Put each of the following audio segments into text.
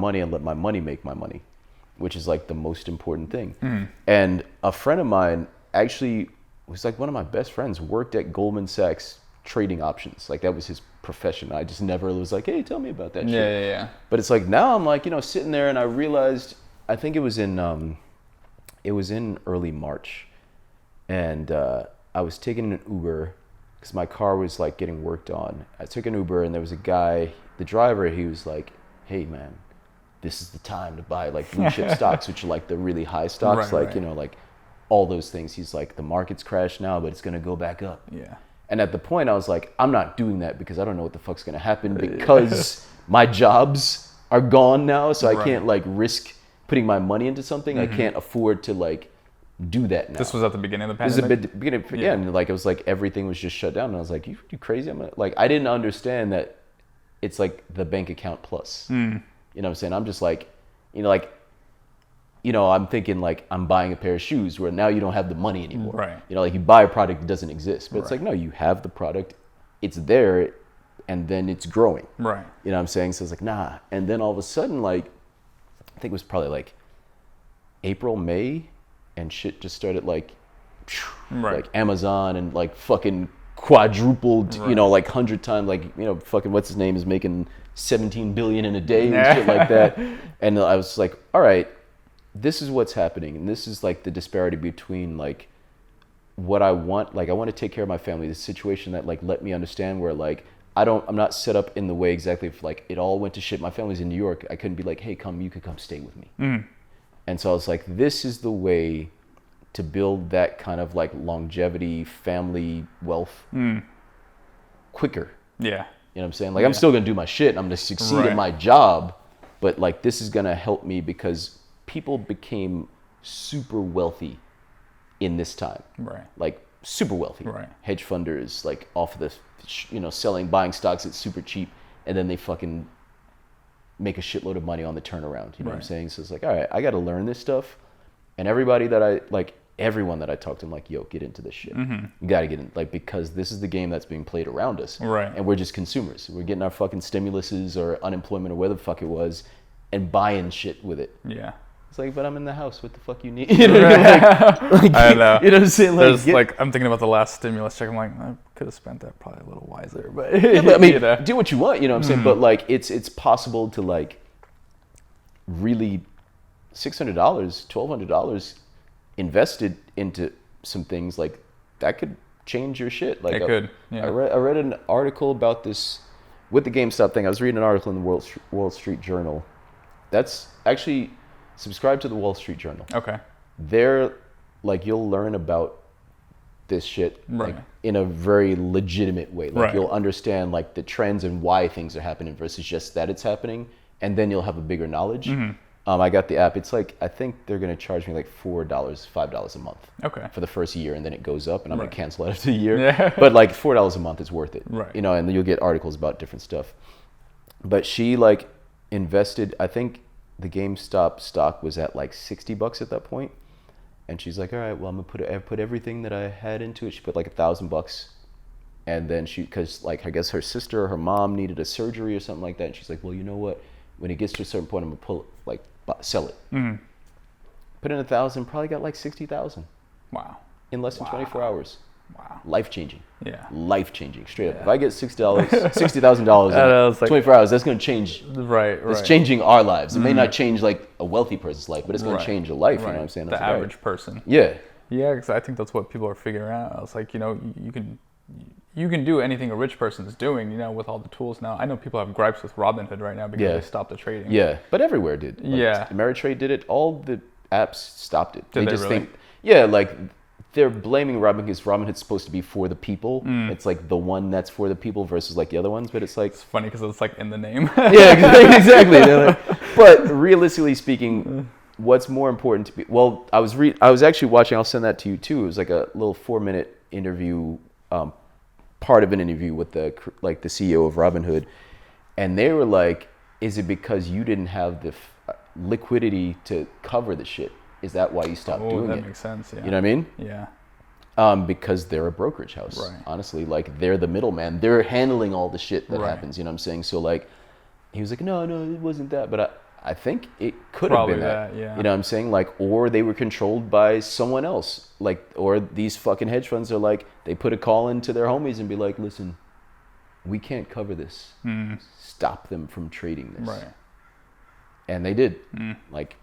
money and let my money make my money, which is like the most important thing. And a friend of mine actually was like one of my best friends, worked at Goldman Sachs trading options. Like that was his profession. I just never was like, hey, tell me about that shit. Yeah. But it's like now I'm like, sitting there and I realized, I think it was in early March, and I was taking an Uber because my car was like getting worked on. I took an Uber and there was a guy, the driver, he was like, hey man, this is the time to buy like blue chip stocks, which are like the really high stocks, like all those things. He's like, the market's crashed now, but it's gonna go back up. Yeah. And at the point I was like, I'm not doing that because I don't know what the fuck's gonna happen, because my jobs are gone now, so I can't like risk putting my money into something. I can't afford to like do that now. This was at the beginning of the pandemic? This is the beginning, yeah. And like it was like everything was just shut down, and I was like, you crazy? I didn't understand that it's like the bank account plus. You know what I'm saying? I'm just like, I'm thinking like I'm buying a pair of shoes where now you don't have the money anymore. Right. Like you buy a product that doesn't exist, but it's like, no, you have the product, it's there, and then it's growing. Right. You know what I'm saying? So it's like, nah. And then all of a sudden, like, I think it was probably like April, May, and shit just started like Amazon and like fucking quadrupled, like 100 times, like, fucking what's his name is making 17 billion in a day and shit like that. And I was like, all right, this is what's happening. And this is like the disparity between like what I want. Like I want to take care of my family. The situation that like let me understand where like I'm not set up in the way exactly if like it all went to shit. My family's in New York. I couldn't be like, hey, you could come stay with me. And so I was like, this is the way to build that kind of like longevity, family wealth quicker. Yeah. You know what I'm saying? Like I'm still going to do my shit. I'm going to succeed at my job. But like this is going to help me because people became super wealthy in this time. Right. Like super wealthy. Right. Hedge funders like off of the, buying stocks at super cheap. And then they fucking make a shitload of money on the turnaround. You know what I'm saying? So it's like, all right, I got to learn this stuff. And everyone that I talk to, I'm like, yo, get into this shit. You got to get in, like, because this is the game that's being played around us. Right. And we're just consumers. We're getting our fucking stimuluses or unemployment or whatever the fuck it was and buying shit with it. Yeah. It's like, but I'm in the house. What the fuck you need? You know what I mean? I know. You know what I'm saying? Like, I'm thinking about the last stimulus check. I'm like, I could have spent that probably a little wiser. But, I mean, do what you want. You know what I'm saying? But like, it's possible to like really $600, $1,200 invested into some things like that could change your shit. Like it could. Yeah. I read an article about this with the GameStop thing. I was reading an article in the Wall Street Journal. That's actually subscribe to the Wall Street Journal. Okay. They're like, you'll learn about this shit like in a very legitimate way. Like you'll understand like the trends and why things are happening versus just that it's happening, and then you'll have a bigger knowledge. I got the app. It's like, I think they're going to charge me like $4, $5 a month for the first year, and then it goes up, and I'm going to cancel it after the year. Yeah. But like $4 a month is worth it. Right. And then you'll get articles about different stuff. But she like invested, I think the GameStop stock was at like $60 at that point. And she's like, all right, well, I'm going to put everything that I had into it. She put like $1,000. And then because like, I guess her sister or her mom needed a surgery or something like that. And she's like, well, you know what? When it gets to a certain point, I'm going to sell it. Put in $1,000, probably got like 60,000. Wow. In less than 24 hours. Wow. Life-changing. Yeah. Life-changing, straight up. If I get $60,000 in 24 hours, that's going to change. Right. It's changing our lives. It may not change like a wealthy person's life, but it's going to change a life, you know what I'm saying? The average person. Yeah. Yeah, because I think that's what people are figuring out. It's like, you can do anything a rich person is doing, with all the tools now. I know people have gripes with Robinhood right now because they stopped the trading. Yeah, but everywhere did. Like, Ameritrade did it. All the apps stopped it. Did they just really? think, like they're blaming Robinhood because Robinhood's supposed to be for the people. It's like the one that's for the people versus like the other ones. But it's like, it's funny because it's like in the name. Yeah, exactly. But realistically speaking, what's more important to be? Well, I was actually watching. I'll send that to you too. It was like a little 4-minute interview. Part of an interview with the CEO of Robinhood, and they were like, is it because you didn't have the liquidity to cover the shit? Is that why you stopped doing it? That makes sense. Yeah. You know what I mean? Yeah. Because they're a brokerage house. Right. Honestly, like they're the middleman. They're handling all the shit that happens. You know what I'm saying? So like, he was like, no, it wasn't that. But I think it could have been that. Yeah. You know what I'm saying? Like, or they were controlled by someone else. Like, or these fucking hedge funds are like, they put a call into their homies and be like, listen, we can't cover this. Stop them from trading this. Right. And they did. Like,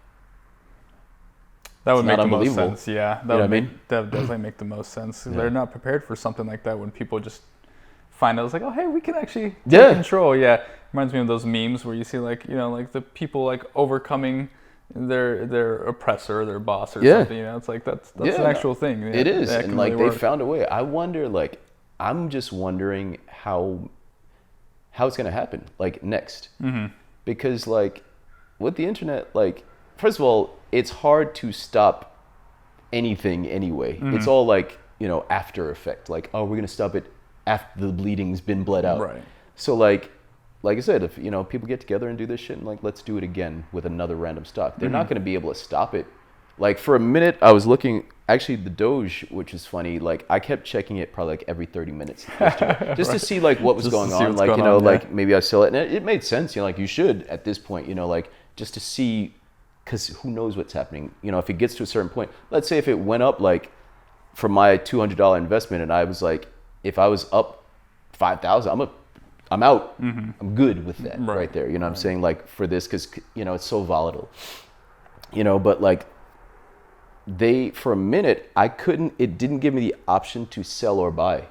that would make the most unbelievable. sense. Yeah. You know what I mean? That would definitely make the most sense. Yeah. They're not prepared for something like that when people just find out, it's like, oh, hey, we can actually take control. Yeah. Reminds me of those memes where you see like, you know, like the people like overcoming their oppressor, their boss or something. You know, it's like that's an actual thing. Yeah, it is. And like they found a way. I wonder, like, I'm just wondering how it's going to happen, like, next. Because, like, with the internet, like, first of all, it's hard to stop anything anyway. It's all like, you know, after effect. Like, oh, we're going to stop it after the bleeding's been bled out. Right. So, like I said, if, you know, people get together and do this shit and, like, let's do it again with another random stock, they're not going to be able to stop it. Like, for a minute, I was looking, actually, the Doge, which is funny, like, I kept checking it probably, like, every 30 minutes yesterday, just to see, like, what was going on. Like, you know, like, maybe I sell it. And it made sense, you know, like, you should at this point, you know, like, just to see, because who knows what's happening. You know, if it gets to a certain point, let's say if it went up, like, for my $200 investment, and I was like, if I was up 5,000, I'm out. I'm good with that right there. You know what I'm saying? Like, for this, because, you know, it's so volatile. You know, but, like, for a minute, it didn't give me the option to sell or buy.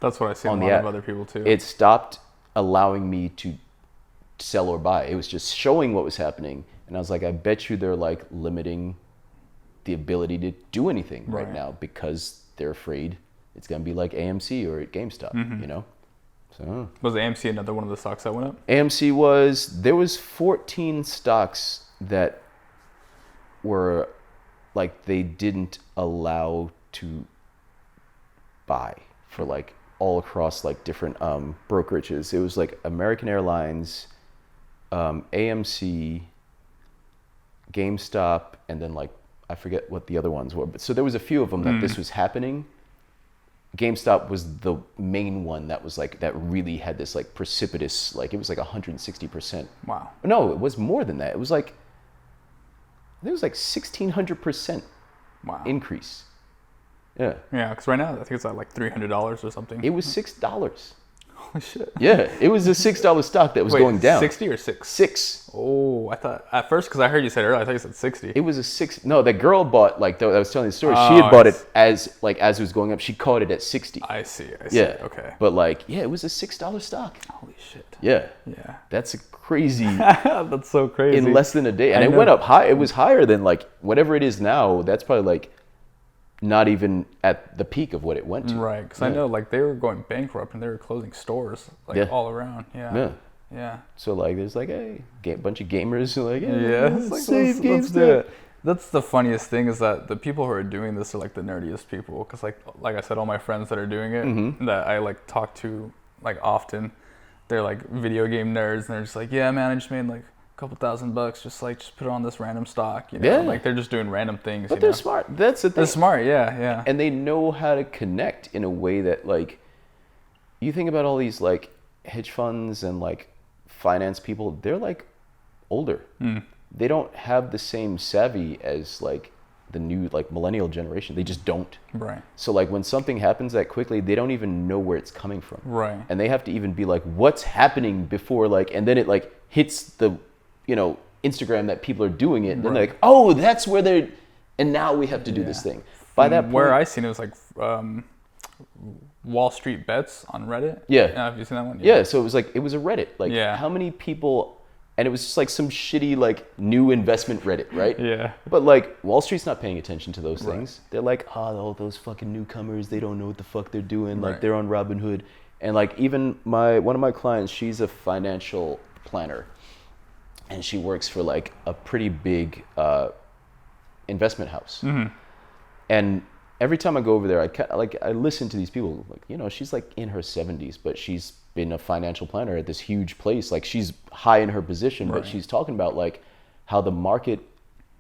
That's what I see on a lot of other people too. It stopped allowing me to sell or buy. It was just showing what was happening. And I was like, I bet you they're, like, limiting the ability to do anything right now because they're afraid it's going to be like AMC or GameStop, you know? So was AMC another one of the stocks that went up? AMC there was 14 stocks that were, like, they didn't allow to buy for, like, all across, like, different brokerages. It was like American Airlines, AMC, GameStop, and then, like, I forget what the other ones were. But so there was a few of them that this was happening. GameStop was the main one that was, like, that really had this, like, precipitous, like, it was like 160%. Wow. No, it was more than that. It was like, there was like 1,600% increase. Yeah. Yeah, because right now I think it's at like $300 or something. It was $6. Holy shit. Yeah, it was a $6 stock that was going down. 60 or 6? 6. Oh, I thought at first, because I heard you said earlier, I thought you said 60. It was a 6. No, that girl bought, like, that I was telling the story. She had bought it as it was going up. She caught it at 60. I see. Yeah. Okay. But, like, yeah, it was a $6 stock. Holy shit. Yeah. Yeah. That's a crazy. That's so crazy. In less than a day, and it went up high. It was higher than, like, whatever it is now. That's probably, like, not even at the peak of what it went to. Right, because I know, like, they were going bankrupt and they were closing stores, like, all around. Yeah. So, like, there's, like, a bunch of gamers who are like, let's do it. That's the funniest thing, is that the people who are doing this are, like, the nerdiest people. Because, like I said, all my friends that are doing it, that I, like, talk to, like, often, they're, like, video game nerds, and they're just like, yeah, man, I just made, like, couple $1,000, just put it on this random stock, you know? Yeah. Like, they're just doing random things. But they're smart. That's the thing. They're smart, yeah. And they know how to connect in a way that, like, you think about all these, like, hedge funds and, like, finance people, they're, like, older. They don't have the same savvy as, like, the new, like, millennial generation. They just don't. Right. So, like, when something happens that quickly, they don't even know where it's coming from. Right. And they have to even be like, what's happening before, like, and then it, like, hits the, you know, Instagram that people are doing it. And then they're like, oh, that's where they're, and now we have to do this thing. By that point, where I seen it was like Wall Street Bets on Reddit. Yeah. Have you seen that one? Yeah. So it was a Reddit. Like, how many people, and it was just like some shitty, like, new investment Reddit, right? Yeah. But, like, Wall Street's not paying attention to those things. They're like, all those fucking newcomers, they don't know what the fuck they're doing. Like, they're on Robinhood. And, like, even one of my clients, she's a financial planner. And she works for, like, a pretty big investment house. And every time I go over there, I listen to these people. Like, you know, she's, like, in her 70s, but she's been a financial planner at this huge place. Like, she's high in her position, but she's talking about, like, how the market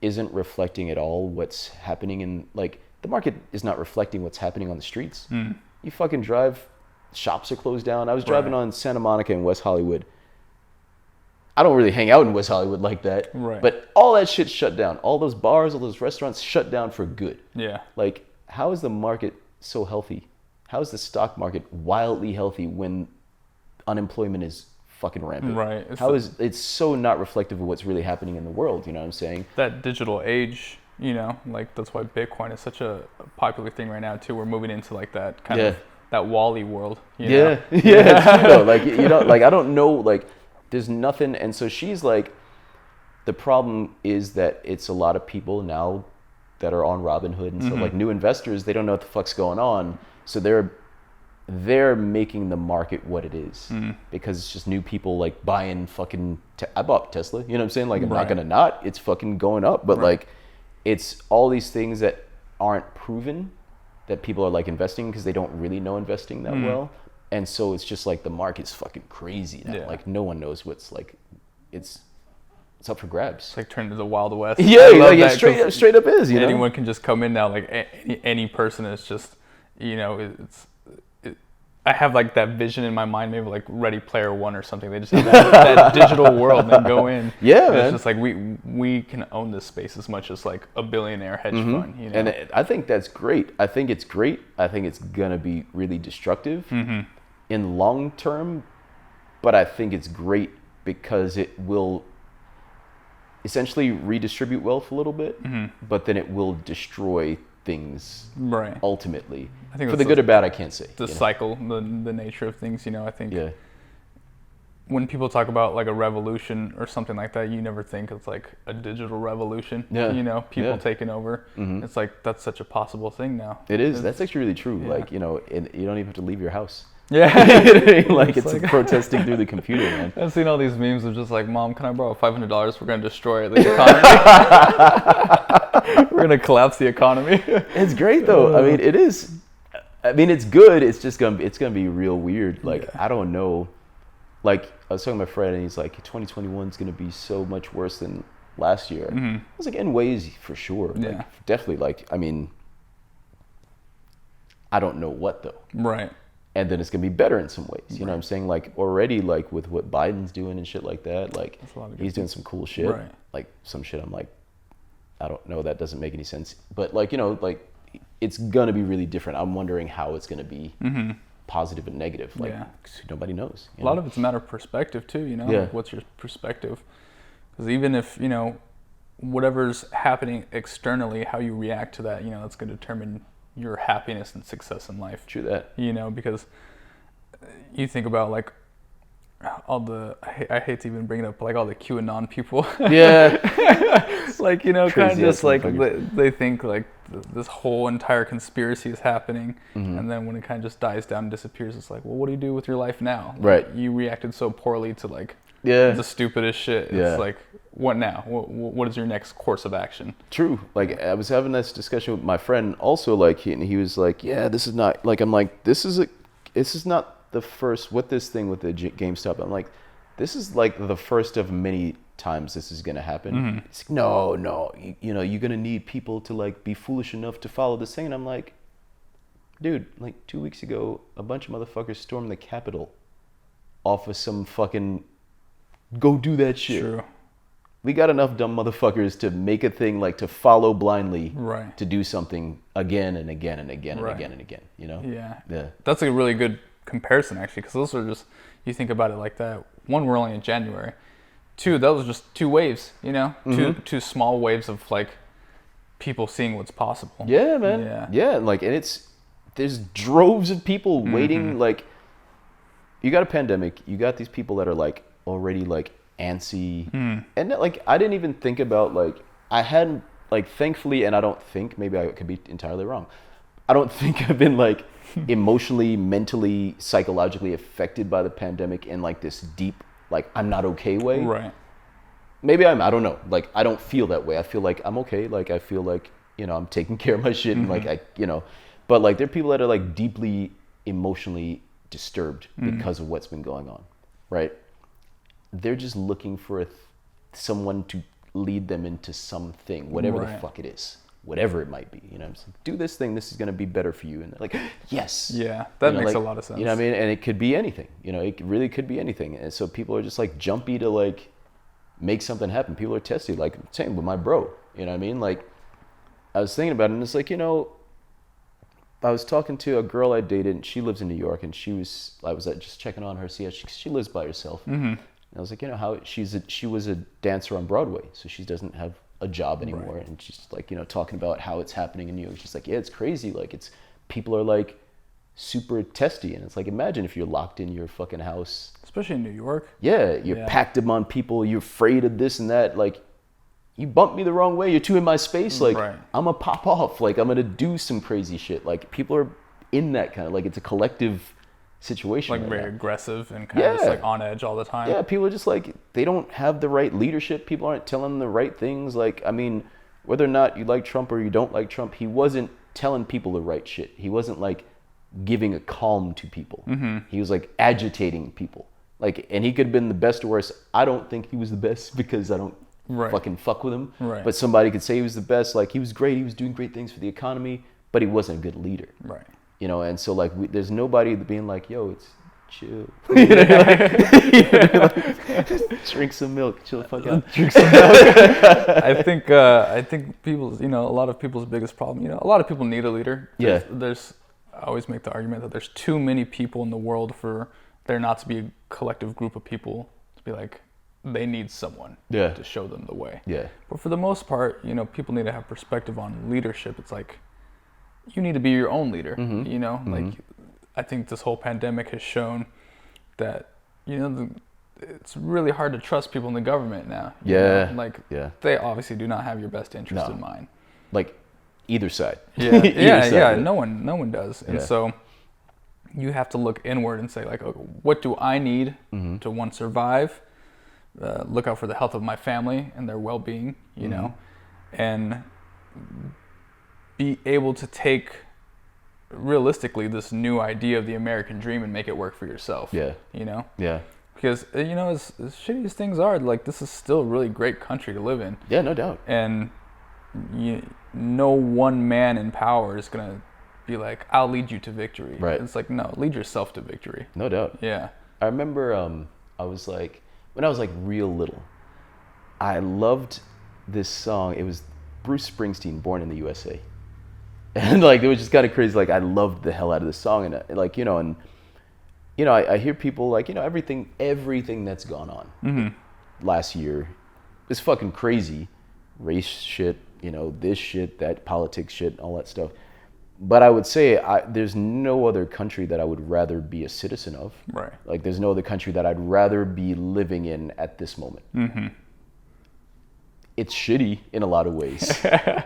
isn't reflecting at all what's happening in, like, the market is not reflecting what's happening on the streets. You fucking drive, shops are closed down. I was driving on Santa Monica in West Hollywood. I don't really hang out in West Hollywood like that. Right. But all that shit shut down. All those bars, all those restaurants shut down for good. Yeah. Like, how is the market so healthy? How is the stock market wildly healthy when unemployment is fucking rampant? Right. It's so not reflective of what's really happening in the world, you know what I'm saying? That digital age, you know, like that's why Bitcoin is such a popular thing right now too. We're moving into like that kind of that Wall-E world. You know? Yeah, it's true though. Like, you know, like I don't know, like there's nothing. And so she's like, the problem is that it's a lot of people now that are on Robinhood, and so like new investors, they don't know what the fuck's going on. So they're making the market what it is because it's just new people like buying fucking. I bought Tesla. You know what I'm saying? Like I'm not gonna not. It's fucking going up, but like it's all these things that aren't proven that people are like investing because they don't really know investing that well, and so it's just like the market's fucking crazy now. Like no one knows what's like. It's up for grabs. It's like turned to the Wild West. Yeah, like it straight up is. You know, anyone can just come in now. Like any person is just, you know, I have like that vision in my mind, maybe like Ready Player One or something. They just have that digital world and then go in. Yeah, man. It's just like we can own this space as much as like a billionaire hedge fund. You know? And I think that's great. I think it's great. I think it's gonna be really destructive in long term, but I think it's great because it will essentially redistribute wealth a little bit, but then it will destroy things ultimately. I think for the good or bad, I can't say. The cycle, the nature of things, you know, I think when people talk about like a revolution or something like that, you never think it's like a digital revolution, you know, people taking over. It's like, that's such a possible thing now. It is. That's actually really true. Like, you know, you don't even have to leave your house. Yeah. Like it's like protesting through the computer, man. I've seen all these memes of just like, Mom, can I borrow $500? We're going to destroy the economy. We're going to collapse the economy. It's great though. I mean, it is. I mean, it's good. It's just gonna be real weird. Like, I don't know. Like, I was talking to my friend and he's like, 2021 is going to be so much worse than last year. I was like, in ways for sure. Like, definitely. Like, I mean, I don't know what though. Right. And then it's going to be better in some ways. You know what I'm saying? Like already, like with what Biden's doing and shit like that, like he's doing some cool shit. Right. Like some shit I'm like, I don't know, that doesn't make any sense. But like, you know, like it's going to be really different. I'm wondering how it's going to be positive and negative. Like nobody knows. A lot of it's a matter of perspective too, you know? Like, what's your perspective? Because even if, you know, whatever's happening externally, how you react to that, you know, that's going to determine your happiness and success in life. True that. You know, because you think about like all the, I hate to even bring it up, but like all the QAnon people. Yeah. Like, you know, kind of just like they think like this whole entire conspiracy is happening. And then when it kind of just dies down and disappears, it's like, well, what do you do with your life now? Right. Like, you reacted so poorly to like the stupidest shit. It's like, what now? What is your next course of action? True. Like, I was having this discussion with my friend also, like, he was like, yeah, this is not, like, I'm like, this is not the first, with this thing with the GameStop, I'm like, this is like the first of many times this is going to happen. It's like, no, you know, you're going to need people to like be foolish enough to follow this thing. And I'm like, dude, like 2 weeks ago, a bunch of motherfuckers stormed the Capitol off of some fucking go do that shit. True. We got enough dumb motherfuckers to make a thing, like to follow blindly, to do something again and again and again and again and again, you know? Yeah. That's a really good comparison, actually, because those are just, you think about it like that. One, we're only in January. Two, that was just 2 waves, you know? Two small waves of like people seeing what's possible. Yeah, man. Yeah, like, and there's droves of people waiting, like, you got a pandemic, you got these people that are like already like antsy, and like I didn't even think about, like, I hadn't, like, thankfully, and I don't think, maybe I could be entirely wrong, I don't think I've been like emotionally, mentally, psychologically affected by the pandemic in like this deep, like, I'm not okay way. Right. Maybe I don't know, like, I don't feel that way. I feel like I'm okay, like, I feel like, you know, I'm taking care of my shit, and like, I, you know, but like there are people that are like deeply emotionally disturbed because of what's been going on, right? They're just looking for someone to lead them into something, whatever the fuck it is, whatever it might be. You know, I'm just like, do this thing. This is going to be better for you. And they're like, yes. Yeah, that makes like, a lot of sense. You know what I mean? And it could be anything. You know, it really could be anything. And so people are just like jumpy to like make something happen. People are testy, like same with my bro. You know what I mean? Like, I was thinking about it, and it's like, you know, I was talking to a girl I dated, and she lives in New York, and I was just checking on her, see how she lives by herself. And I was like, you know, how she was a dancer on Broadway, so she doesn't have a job anymore. Right. And she's like, you know, talking about how it's happening in New York. She's like, yeah, it's crazy. Like, people are like super testy, and it's like, imagine if you're locked in your fucking house, especially in New York. Yeah, you're packed up on people. You're afraid of this and that. Like, you bumped me the wrong way. You're too in my space. Like, right. I'm gonna pop off. Like, I'm gonna do some crazy shit. Like, people are in that kind of, like, it's a collective situation. Like, very aggressive and kind of just like on edge all the time. Yeah, people are just like, they don't have the right leadership. People aren't telling them the right things. Like, I mean, whether or not you like Trump or you don't like Trump, he wasn't telling people the right shit. He wasn't like giving a calm to people. He was like agitating people. Like, and he could have been the best or worst. I don't think he was the best because I don't fucking fuck with him. Right. But somebody could say he was the best. Like, he was great. He was doing great things for the economy, but he wasn't a good leader. Right. You know, and so like, there's nobody being like, yo, it's chill. You know, like, drink some milk, chill the fuck out. Drink some milk. I think people's, you know, a lot of people's biggest problem, you know, a lot of people need a leader. I always make the argument that there's too many people in the world for there not to be a collective group of people to be like, they need someone to show them the way. Yeah. But for the most part, you know, people need to have perspective on leadership. It's like, you need to be your own leader, you know? Like, I think this whole pandemic has shown that, you know, it's really hard to trust people in the government now. You know? Like, they obviously do not have your best interest in mind. Like, either side. Yeah. No one does. And so you have to look inward and say, like, okay, what do I need to, one, survive, look out for the health of my family and their well-being, you know, and be able to take realistically this new idea of the American dream and make it work for yourself. Yeah. You know? Yeah. Because, you know, as shitty as things are, like, this is still a really great country to live in. Yeah, no doubt. And no one man in power is going to be like, I'll lead you to victory. Right. It's like, no, lead yourself to victory. No doubt. Yeah. I remember I was like, when I was like real little, I loved this song. It was Bruce Springsteen, Born in the USA. And like, it was just kind of crazy. Like, I loved the hell out of this song. And like, you know, and, you know, I hear people like, you know, everything that's gone on last year is fucking crazy. Race shit, you know, this shit, that politics shit, all that stuff. But I would say there's no other country that I would rather be a citizen of. Right. Like, there's no other country that I'd rather be living in at this moment. It's shitty in a lot of ways. Yeah.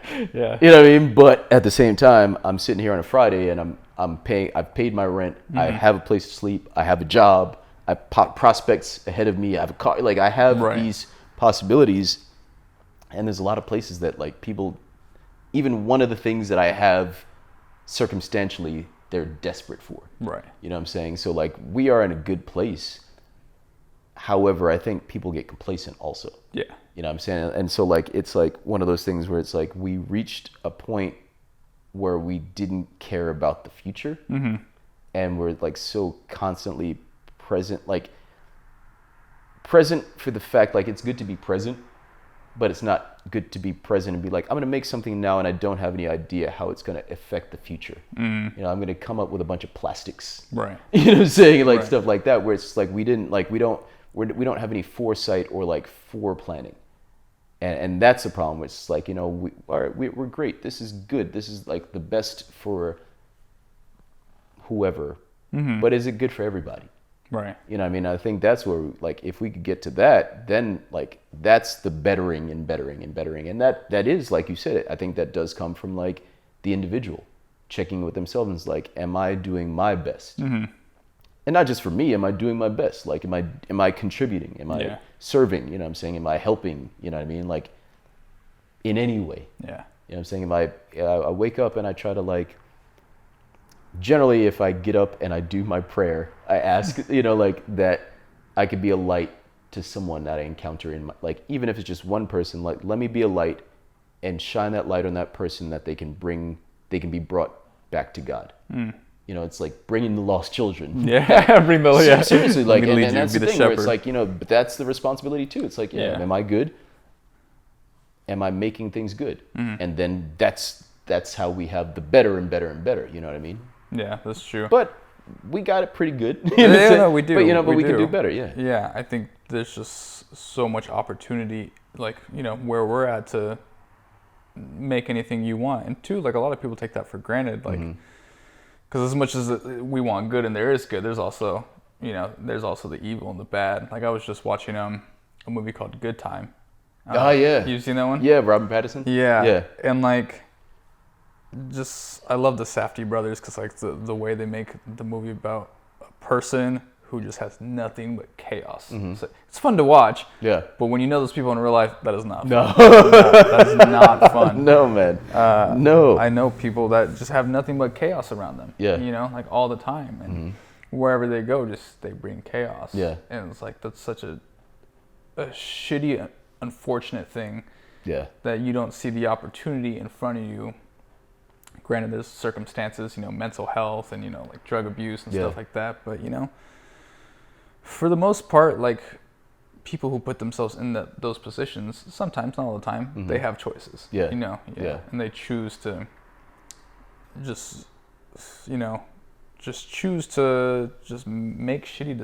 You know what I mean? But at the same time, I'm sitting here on a Friday and I've paid my rent. I have a place to sleep. I have a job. I have prospects ahead of me. I have a car. Like, I have these possibilities. And there's a lot of places that, like, people, even one of the things that I have circumstantially, they're desperate for. Right. You know what I'm saying? So, like, we are in a good place. However, I think people get complacent also. Yeah. You know what I'm saying? And so, like, it's like one of those things where it's like we reached a point where we didn't care about the future. And we're like so constantly present for the fact, like, it's good to be present, but it's not good to be present and be like, I'm going to make something now and I don't have any idea how it's going to affect the future. You know, I'm going to come up with a bunch of plastics. Right. You know what I'm saying? Like, stuff like that, where it's like we don't have any foresight or like foreplanning. And that's the problem. It's like, you know, we're great. This is good. This is like the best for whoever. But is it good for everybody? Right. You know what I mean? I think that's where, like, if we could get to that, then, like, that's the bettering and bettering and bettering. And that is, like you said, I think that does come from, like, the individual checking with themselves and it's like, am I doing my best? And not just for me, am I doing my best? Like, am I contributing? Am I serving? You know what I'm saying? Am I helping? You know what I mean? Like, in any way. Yeah. You know what I'm saying? I wake up and I try to, like, generally if I get up and I do my prayer, I ask, you know, like, that I could be a light to someone that I encounter in my, like, even if it's just one person, like, let me be a light and shine that light on that person that they can be brought back to God. You know, it's like bringing the lost children. Yeah, bring the seriously, like, and that's the thing shepherd. where it's like, you know, but that's the responsibility too. It's like, am I good? Am I making things good? And then that's how we have the better and better and better. You know what I mean? Yeah, that's true. But we got it pretty good. No, we do. But you know, we can do better. Yeah. Yeah, I think there's just so much opportunity, like, you know, where we're at to make anything you want. And two, like, a lot of people take that for granted, like, because as much as we want good and there is good, there's also, you know, there's also the evil and the bad. Like, I was just watching a movie called Good Time. Yeah. You seen that one? Yeah, Robert Pattinson. Yeah. And like, just I love the Safdie brothers because like the way they make the movie about a person who just has nothing but chaos. So it's fun to watch. Yeah. But when you know those people in real life, that is not fun. No. That is not fun. No, man. No. I know people that just have nothing but chaos around them. Yeah. You know, like all the time. And wherever they go, just they bring chaos. Yeah. And it's like, that's such a shitty, unfortunate thing. Yeah. That you don't see the opportunity in front of you. Granted, there's circumstances, you know, mental health and, you know, like drug abuse and stuff like that. But, you know, for the most part, like people who put themselves in those positions, sometimes, not all the time, they have choices. Yeah. You know, and they choose to just, you know, choose to just make shitty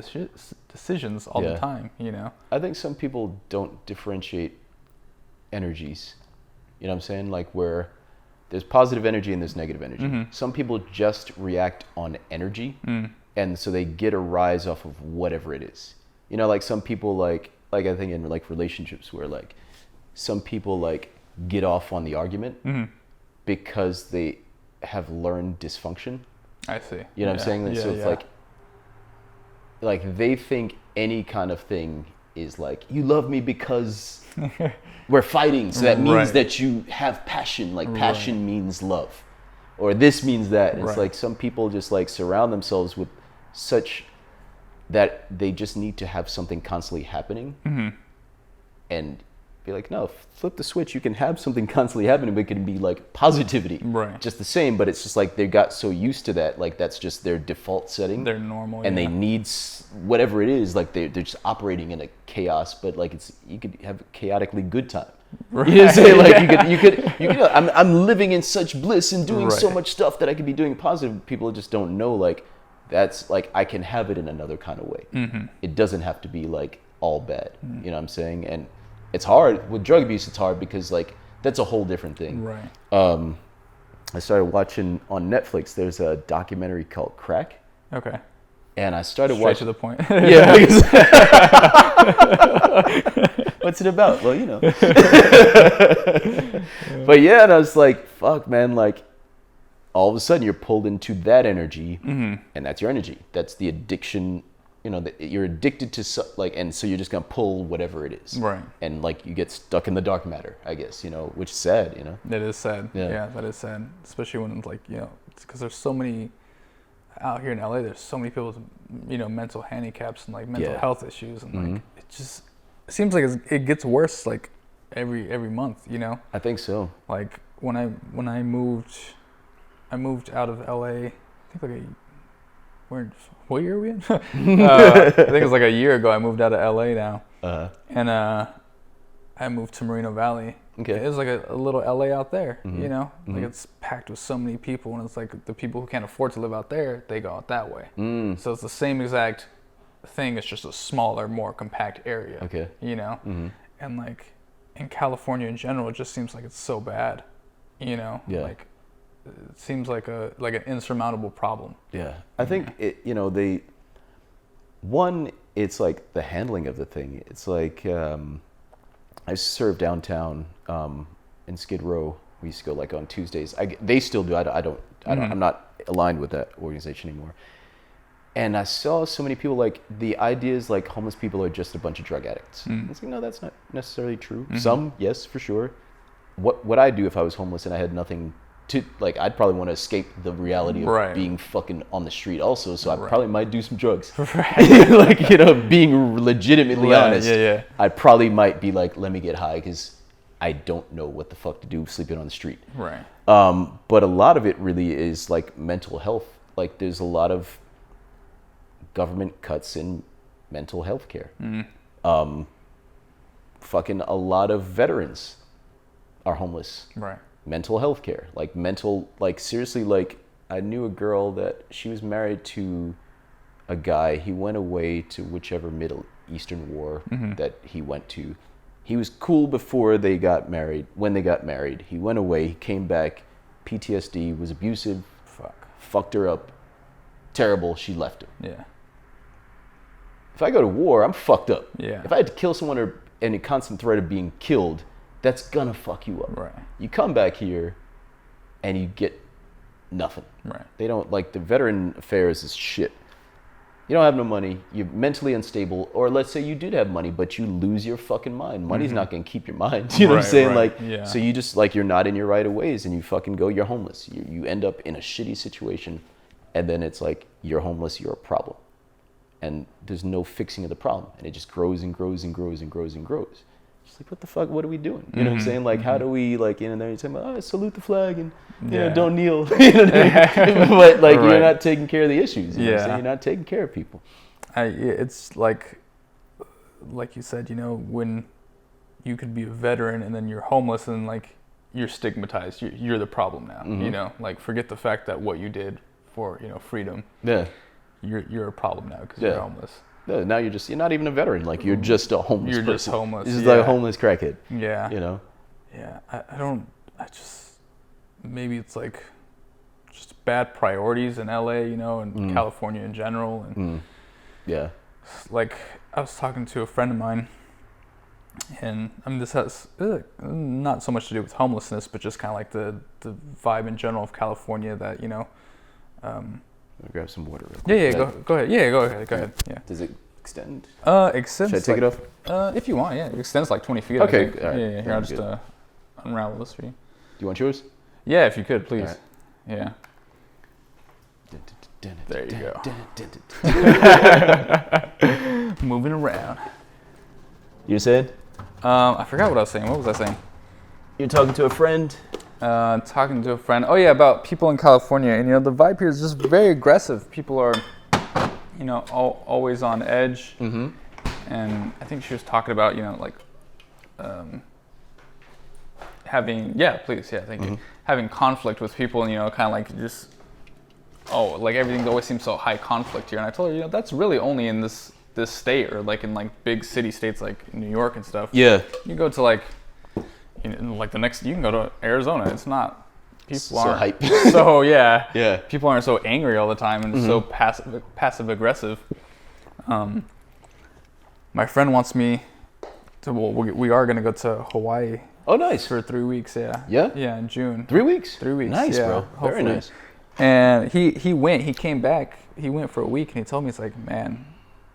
decisions all the time, you know. I think some people don't differentiate energies. You know what I'm saying? Like where there's positive energy and there's negative energy. Some people just react on energy, and so they get a rise off of whatever it is. You know, like some people like I think in like relationships where like some people like get off on the argument because they have learned dysfunction. I see. You know what I'm saying? So it's like they think any kind of thing is like, you love me because we're fighting, so that means that you have passion. Like passion means love, or this means that. And it's like some people just like surround themselves with such that they just need to have something constantly happening, and be like, no, flip the switch. You can have something constantly happening, but it can be like positivity, just the same. But it's just like they got so used to that, like that's just their default setting. They're normal, and they need whatever it is. Like they're just operating in a chaos, but like you could have a chaotically good time. You know, say like you could. I'm living in such bliss and doing so much stuff that I could be doing positive. People just don't know like that's like I can have it in another kind of way. It doesn't have to be like all bad. You know what I'm saying? And it's hard with drug abuse. It's hard because like that's a whole different thing. I started watching on Netflix. There's a documentary called Crack. Okay. And I started Straight watching. to the point. Yeah. What's it about? Well, you know. But yeah, and I was like, fuck, man, like all of a sudden you're pulled into that energy, and that's your energy. That's the addiction. You know, you're addicted to like, and so you're just gonna pull whatever it is, and like you get stuck in the dark matter, I guess. You know, which is sad. You know, that is sad. Yeah, that is sad, especially when like you know, because there's so many out here in LA. There's so many people with you know mental handicaps and like mental health issues, and like it seems like it gets worse like every month. You know, I think so. Like when I moved out of LA. I think like what year are we in? I think it was like a year ago. I moved out of LA now, and I moved to Moreno Valley. Okay, it was like a little LA out there, you know, like it's packed with so many people, and it's like the people who can't afford to live out there, they go out that way. So it's the same exact thing. It's just a smaller, more compact area. Okay, you know, and like in California in general, it just seems like it's so bad, you know, like. It seems like an insurmountable problem. Yeah, I think it's like the handling of the thing. It's like I served downtown in Skid Row. We used to go like on Tuesdays. They still do. I don't. I'm not aligned with that organization anymore. And I saw so many people like the idea is like homeless people are just a bunch of drug addicts. It's like no, that's not necessarily true. Some, yes, for sure. What I do if I was homeless and I had nothing. Like I'd probably want to escape the reality of being fucking on the street also, so I probably might do some drugs. Like, you know, being legitimately honest, I probably might be like, let me get high because I don't know what the fuck to do sleeping on the street. But a lot of it really is like mental health. like there's a lot of government cuts in mental health care. Fucking a lot of veterans are homeless. Right. Mental health care, like seriously, like I knew a girl that she was married to a guy. He went away to whichever Middle Eastern war that he went to. He was cool before they got married. When they got married, he went away, he came back, PTSD, was abusive, fucked her up, terrible, she left him. Yeah. If I go to war, I'm fucked up. Yeah. If I had to kill someone or in a constant threat of being killed, that's gonna fuck you up. Right. You come back here and you get nothing. Right. They don't, like, the veteran affairs is shit. You don't have no money, you're mentally unstable, or let's say you did have money, but you lose your fucking mind. Money's not gonna keep your mind. You know what I'm saying? Like, so you just, like, you're not in your right of ways and you fucking go, you're homeless. You end up in a shitty situation, and then it's like, you're homeless, you're a problem. And there's no fixing of the problem. And it just grows and grows and grows and grows and grows. It's like, what the fuck, what are we doing? You know what I'm saying? Like, how do we, like, in there, you're saying, oh, salute the flag and, you know, don't kneel. You know what I mean? But, like, you're not taking care of the issues. You know what I'm saying? You're not taking care of people. It's like you said, you know, when you could be a veteran and then you're homeless and, like, you're stigmatized. You're the problem now, you know? Like, forget the fact that what you did for, you know, freedom. Yeah. You're a problem now because you're homeless. Yeah, now you're not even a veteran. Like, you're just a homeless person. You're just homeless. This is like a homeless crackhead. Yeah. You know? Yeah. Maybe it's like just bad priorities in LA, you know, and California in general. And yeah. Like, I was talking to a friend of mine, and I mean, this has not so much to do with homelessness, but just kind of like the vibe in general of California that, you know, I'll grab some water real quick. Yeah, go ahead. Yeah, go ahead. Yeah. Does it extend? Extends. Should I take it off? If you want, yeah. It extends like 20 feet. Okay. I think. All right. Yeah. Here, I'll just unravel this for you. Do you want yours? Yeah, if you could, please. Right. Yeah. There you go. Moving around. You said? I forgot what I was saying. What was I saying? You're talking to a friend? Talking to a friend. Oh yeah, about people in California, and you know the vibe here is just very aggressive. People are, you know, always on edge. Mm-hmm. And I think she was talking about, you know, like, having thank you, having conflict with people, and you know, kind of like just like everything always seems so high conflict here. And I told her, you know, that's really only in this state, or like in like big city states like New York and stuff. Yeah. You go to like, you know, like you can go to Arizona. It's not, people aren't hype. So yeah. People aren't so angry all the time and so passive aggressive. My friend wants me to. Well, we are gonna go to Hawaii. Oh, nice. For 3 weeks. Yeah. Yeah. Yeah, in June. 3 weeks. 3 weeks. Nice, yeah, bro. Hopefully. Very nice. And he went. He came back. He went for a week, and he told me, it's like, man,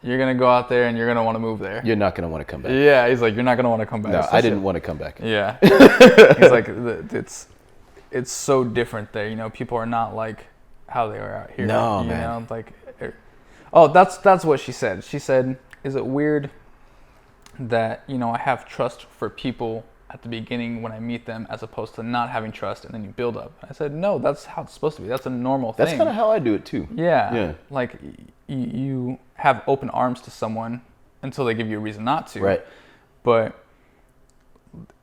you're gonna go out there and you're gonna want to move there. You're not gonna want to come back. Yeah, he's like, you're not gonna want to come back. No, I didn't want to come back. Yeah. He's like, it's so different there. You know, people are not like how they are out here. No, you man. know, like, oh, that's what she said. She said, is it weird that, you know, I have trust for people at the beginning when I meet them, as opposed to not having trust and then you build up? I said, no, that's how it's supposed to be. That's a normal thing. That's kind of how I do it too. Yeah. Yeah. Like, you have open arms to someone until they give you a reason not to. Right. But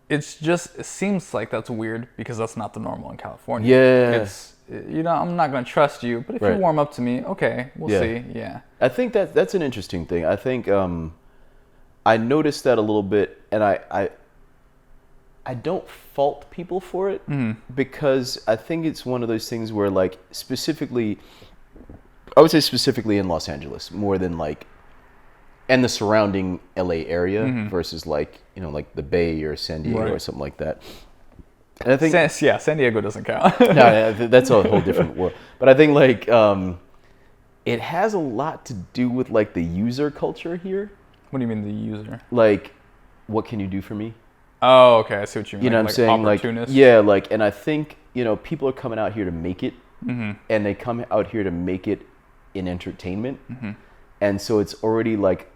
it seems like that's weird because that's not the normal in California. Yeah. It's, you know, I'm not going to trust you, but if you warm up to me, okay, we'll see. Yeah. I think that's an interesting thing. I think I noticed that a little bit, and I don't fault people for it, because I think it's one of those things where, like, I would say specifically in Los Angeles, more than like, and the surrounding LA area versus like, you know, like the Bay or San Diego or something like that. And I think San Diego doesn't count. No, that's a whole different world. But I think like it has a lot to do with like the user culture here. What do you mean the user? Like, what can you do for me? Oh, okay, I see what you mean. You know what I'm saying? Like, yeah, like, and I think, you know, people are coming out here to make it, and they come out here to make it in entertainment, and so it's already like,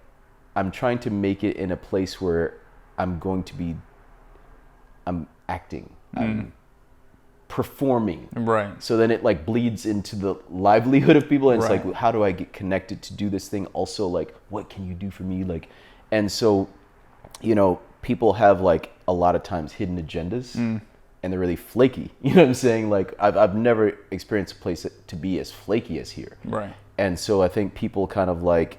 I'm trying to make it in a place where I'm acting, performing. Right. So then it like bleeds into the livelihood of people, and it's Right. like, how do I get connected to do this thing? Also, like, what can you do for me? Like, and so, you know, people have like a lot of times hidden agendas, and they're really flaky. You know what I'm saying? Like, I've never experienced a place to be as flaky as here. Right. And so I think people kind of like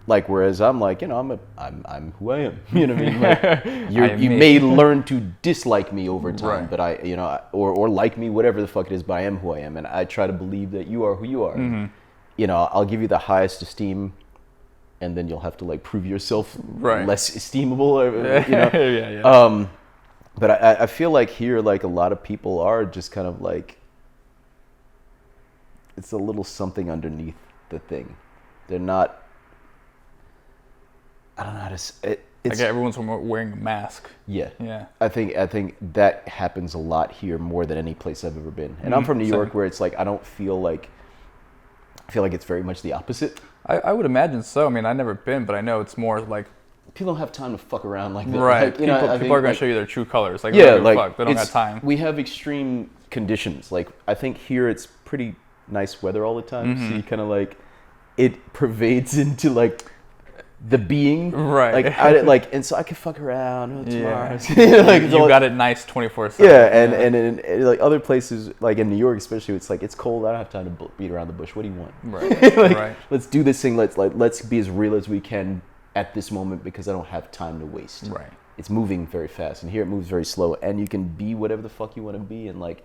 whereas I'm like, you know, I'm who I am. You know what I mean? Like, you may learn to dislike me over time, Right. but I, you know, or like me, whatever the fuck it is, but I am who I am, and I try to believe that you are who you are. You know, I'll give you the highest esteem, and then you'll have to like prove yourself less esteemable, or you know. Yeah. But I feel like here, like a lot of people are just kind of like, it's a little something underneath the thing. They're not. I don't know how to say it. Like everyone's wearing a mask. Yeah. Yeah. I think that happens a lot here more than any place I've ever been. And I'm from New York, where it's like I feel like it's very much the opposite. I would imagine so. I mean, I've never been, but I know it's more like people don't have time to fuck around like that. Right. Like, you know, people are gonna show you their true colors. Like, yeah, like fuck. They don't have time. We have extreme conditions. Like, I think here it's pretty nice weather all the time, so you kind of like it pervades into like the being, right? Like, and so I can fuck around tomorrow. Yeah. Like, you got it nice 24/7. Yeah, and in like other places, like in New York especially, it's like it's cold. I don't have time to beat around the bush. What do you want? Right. Like, right. Let's do this thing. Let's be as real as we can at this moment, because I don't have time to waste. Right. It's moving very fast, and here it moves very slow. And you can be whatever the fuck you want to be, and like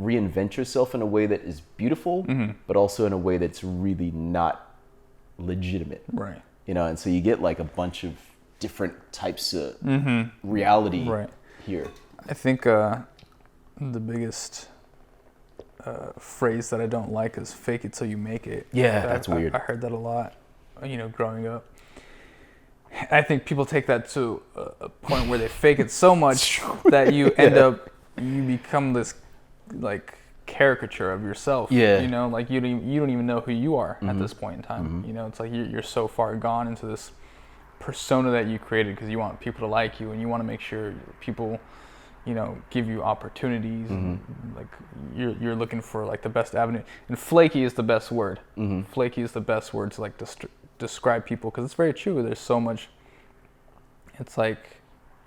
reinvent yourself in a way that is beautiful, but also in a way that's really not legitimate. Right. You know, and so you get like a bunch of different types of reality here. I think the biggest phrase that I don't like is "fake it till you make it." Yeah, that's weird. I heard that a lot, you know, growing up. I think people take that to a point where they fake it so much that you end up, you become this like caricature of yourself. Yeah. You know, like you don't even know who you are at this point in time. You know, it's like you're so far gone into this persona that you created because you want people to like you, and you want to make sure people, you know, give you opportunities, and like you're looking for like the best avenue. And flaky is the best word. Flaky is the best word to like describe people, because it's very true. There's so much. It's like,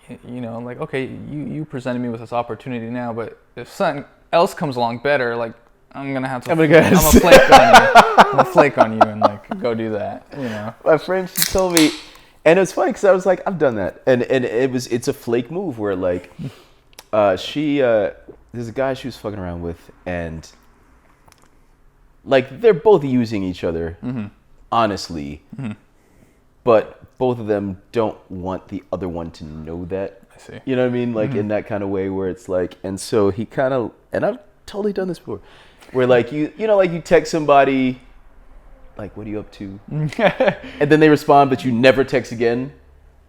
you know, like, okay, you presented me with this opportunity now, but if something else comes along better, like, I'm gonna have to. I'm gonna flake on you. I'm gonna flake on you and like go do that. You know. My friend, she told me, and it was funny because I was like, I've done that, and it's a flake move where like, there's a guy she was fucking around with, and like they're both using each other, honestly, but both of them don't want the other one to know that. I see. You know what I mean? Like in that kind of way where it's like, and so he kind of, and I've totally done this before, where like you know, like you text somebody, like, what are you up to? And then they respond, but you never text again.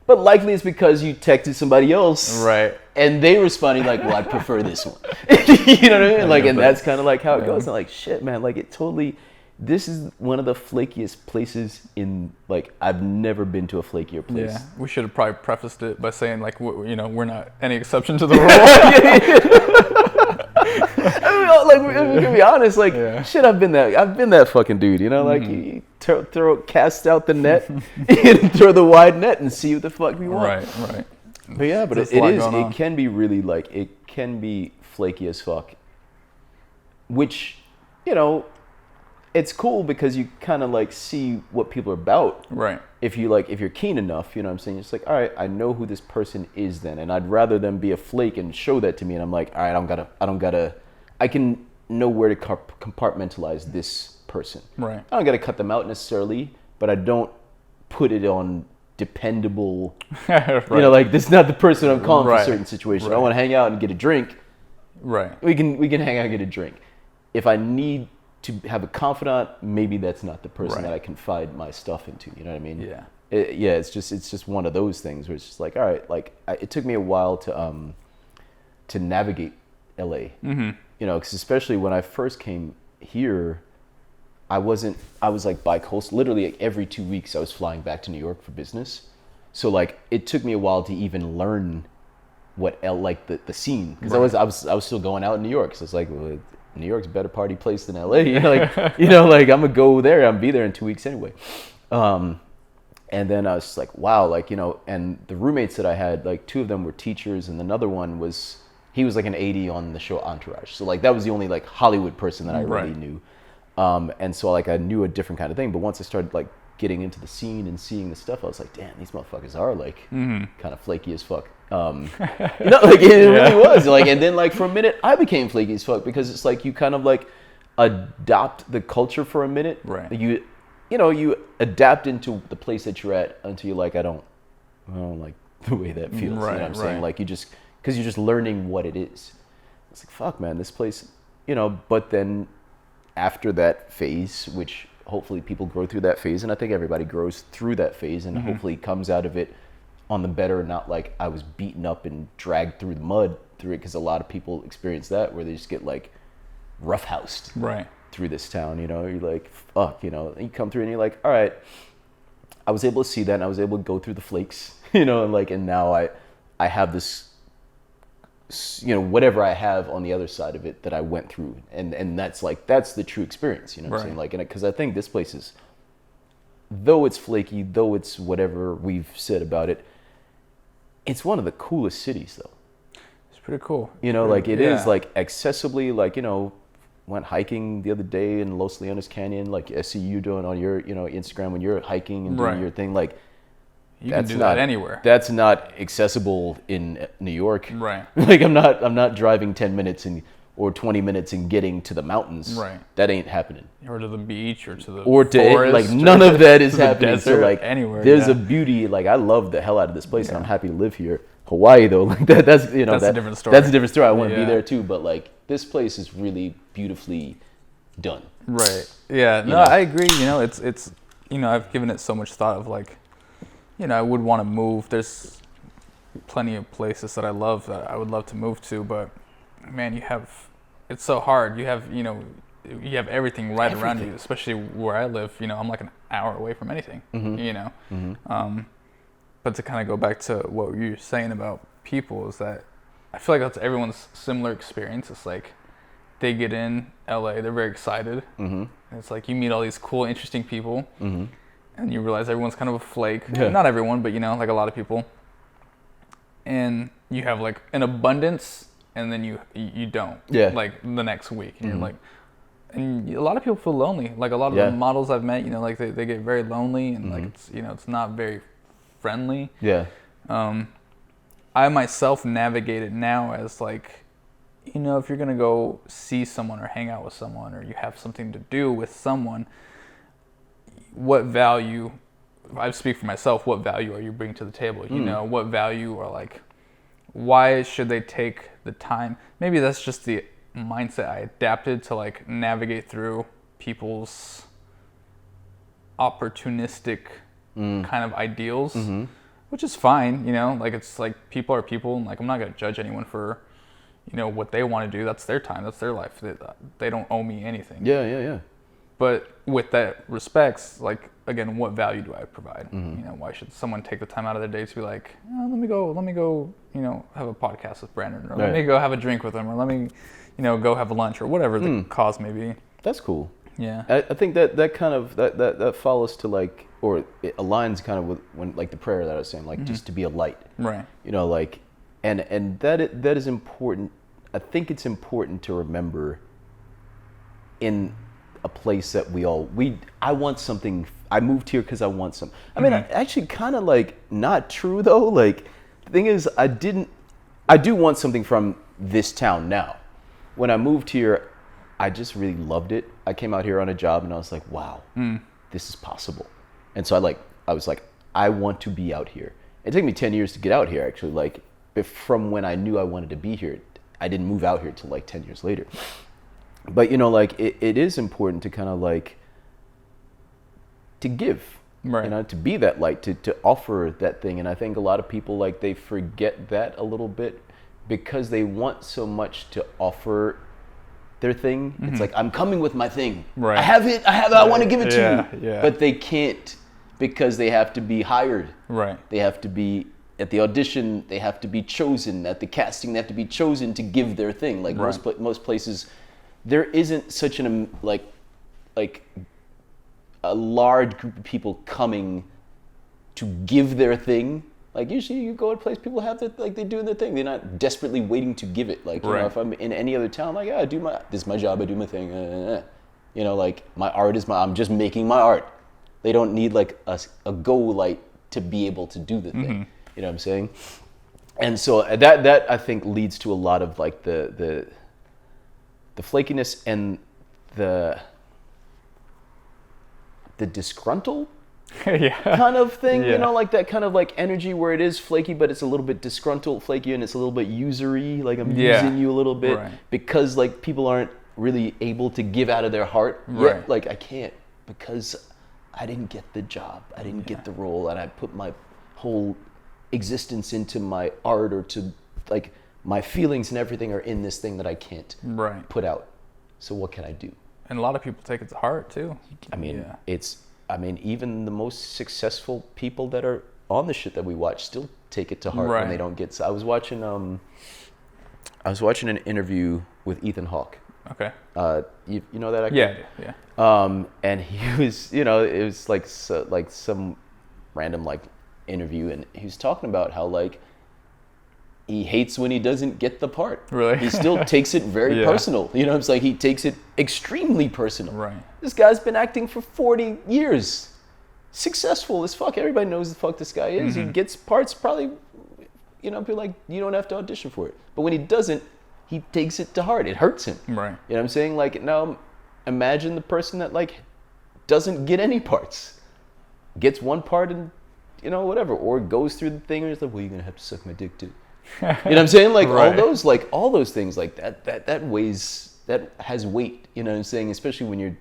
But likely it's because you texted somebody else. Right. And they responding like, well, I prefer this one. You know what I mean? Like, and that's kind of like how it goes. And like, shit, man, like it totally, this is one of the flakiest places in, like, I've never been to a flakier place. Yeah, we should have probably prefaced it by saying like, you know, we're not any exception to the rule. I mean, like, we can be honest, like, shit, I've been that fucking dude, you know, like, you cast out the net and throw the wide net and see what the fuck we want. Right. But yeah, but it can be really, like, it can be flaky as fuck, which, you know, it's cool because you kind of like see what people are about. Right. If you're keen enough, you know what I'm saying? It's like, all right, I know who this person is then, and I'd rather them be a flake and show that to me, and I'm like, all right, I can know where to compartmentalize this person. Right. I don't gotta cut them out necessarily, but I don't put it on dependable. Right. You know, like, this is not the person I'm calling for a certain situation. Right. I want to hang out and get a drink. Right. We can hang out and get a drink. If I need to have a confidant, maybe that's not the person that I confide my stuff into. You know what I mean? Yeah. It's just one of those things where it's just like, all right, like it took me a while to navigate LA. Mm-hmm. You know, because especially when I first came here, I was like bi-coastal. Literally, like, every 2 weeks I was flying back to New York for business. So like it took me a while to even learn like the scene, because I was still going out in New York, so it's like, well, New York's a better party place than LA. Like, like I'm gonna go there. I'm be there in 2 weeks anyway. And then I was just like, wow, like, and the roommates that I had, like 2 of them were teachers, and another one he was like an AD on the show Entourage. So like that was the only like Hollywood person that I really knew. And so like I knew a different kind of thing. But once I started like getting into the scene and seeing the stuff, I was like, damn, these motherfuckers are like kind of flaky as fuck. Like it really was like, and then like for a minute I became flaky as fuck, because it's like you kind of like adopt the culture for a minute. Right. You adapt into the place that you're at until you're like, I don't like the way that feels. Right, You know what I'm saying? Like because you're just learning what it is. It's like, fuck, man, this place, but then after that phase, which hopefully people grow through that phase, and I think everybody grows through that phase and hopefully comes out of it on the better, not like I was beaten up and dragged through the mud through it, because a lot of people experience that, where they just get like roughhoused through this town. You're like, fuck, and you come through and you're like, all right, I was able to see that, and I was able to go through the flakes, and now I have this, whatever I have on the other side of it that I went through, and that's the true experience. What I'm saying? Like, because I think this place is, though it's flaky, though it's whatever we've said about it, it's one of the coolest cities though. It's pretty cool. Like it is like accessibly, like, went hiking the other day in Los Leones Canyon, like I see you doing on your, Instagram when you're hiking and doing your thing, like you can do that anywhere. That's not accessible in New York. Right. Like I'm not driving 10 minutes or 20 minutes and getting to the mountains. Right. That ain't happening. Or to the beach or to the forest, like none of that is happening. Desert, so like anywhere. There's a beauty. Like I love the hell out of this place, and I'm happy to live here. Hawaii though, like that's that's a different story. That's a different story. I want to be there too, but like this place is really beautifully done. Right. Yeah. No, I agree. It's I've given it so much thought of like, I would want to move. There's plenty of places that I love that I would love to move to, but man, it's so hard. You have everything right around you, especially where I live. I'm like an hour away from anything. But to kind of go back to what you were saying about people, is that I feel like that's everyone's similar experience. It's like they get in LA, they're very excited. And it's like you meet all these cool, interesting people, and you realize everyone's kind of a flake. Yeah. Not everyone, but like a lot of people. And you have like an abundance, and then you don't. Yeah. Like the next week, and you're like, and a lot of people feel lonely. Like a lot of the models I've met, like they get very lonely, and like it's not very friendly. Yeah. I myself navigate it now as like, if you're gonna go see someone or hang out with someone, or you have something to do with someone, what value, I speak for myself, what value are you bringing to the table? What value, or like, why should they take the time? Maybe that's just the mindset I adapted to like navigate through people's opportunistic kind of ideals, which is fine. Like it's like people are people, and like I'm not gonna judge anyone for what they want to do. That's their time, that's their life. They don't owe me anything. Yeah. But with that respects, like again, what value do I provide? Why should someone take the time out of their day to be like, let me go, have a podcast with Brandon, or let me go have a drink with him, or let me, go have lunch, or whatever the cause may be. That's cool. Yeah. I think that kind of that follows to like, or it aligns kind of with when like the prayer that I was saying, like just to be a light. Right. Like, and that is important. I think it's important to remember in a place that I want something. I moved here because I want some. I mean, actually kind of like not true though. Like the thing is, I do want something from this town now. When I moved here, I just really loved it. I came out here on a job and I was like, wow, this is possible. And so I was like, I want to be out here. It took me 10 years to get out here actually. Like from when I knew I wanted to be here, I didn't move out here till like 10 years later. But like it is important to kind of like to give, right? To be that light, to offer that thing. And I think a lot of people like they forget that a little bit because they want so much to offer their thing. It's like, I'm coming with my thing. Right. I have it. I want to give it to you. Yeah. But they can't because they have to be hired. Right. They have to be at the audition, they have to be chosen. At the casting, they have to be chosen to give their thing. Like most places, there isn't such like a large group of people coming to give their thing. Like usually you go to a place, people have their, like they're doing their thing. They're not desperately waiting to give it. Like, you know, if I'm in any other town, like, yeah, this is my job, I do my thing. You know, like my art is I'm just making my art. They don't need like a go light to be able to do the thing. You know what I'm saying? And so that I think leads to a lot of like the flakiness and the disgruntled kind of thing, you know, like that kind of like energy where it is flaky, but it's a little bit disgruntled, flaky, and it's a little bit usury, like I'm using you a little bit because like people aren't really able to give out of their heart yet. Like I can't because I didn't get the job, I didn't get the role, and I put my whole existence into my art, or to like my feelings and everything are in this thing that I can't put out. So what can I do? And a lot of people take it to heart too. I mean, even the most successful people that are on the shit that we watch still take it to heart when they don't get. So I was watching an interview with Ethan Hawke. Okay. You know that actor? Yeah. And he was, you know, it was like some random like interview, and he was talking about how like he hates when he doesn't get the part. Really? He still takes it very personal. You know, it's like he takes it extremely personal. Right. This guy's been acting for 40 years. Successful as fuck. Everybody knows the fuck this guy is. He gets parts probably, you know, people like, you don't have to audition for it. But when he doesn't, he takes it to heart. It hurts him. Right. You know what I'm saying? Like, now imagine the person that like doesn't get any parts. Gets one part and, you know, whatever. Or goes through the thing and it's like, well, you're going to have to suck my dick too. You know what I'm saying? Like all those things like that weighs, that has weight, you know what I'm saying? Especially when you're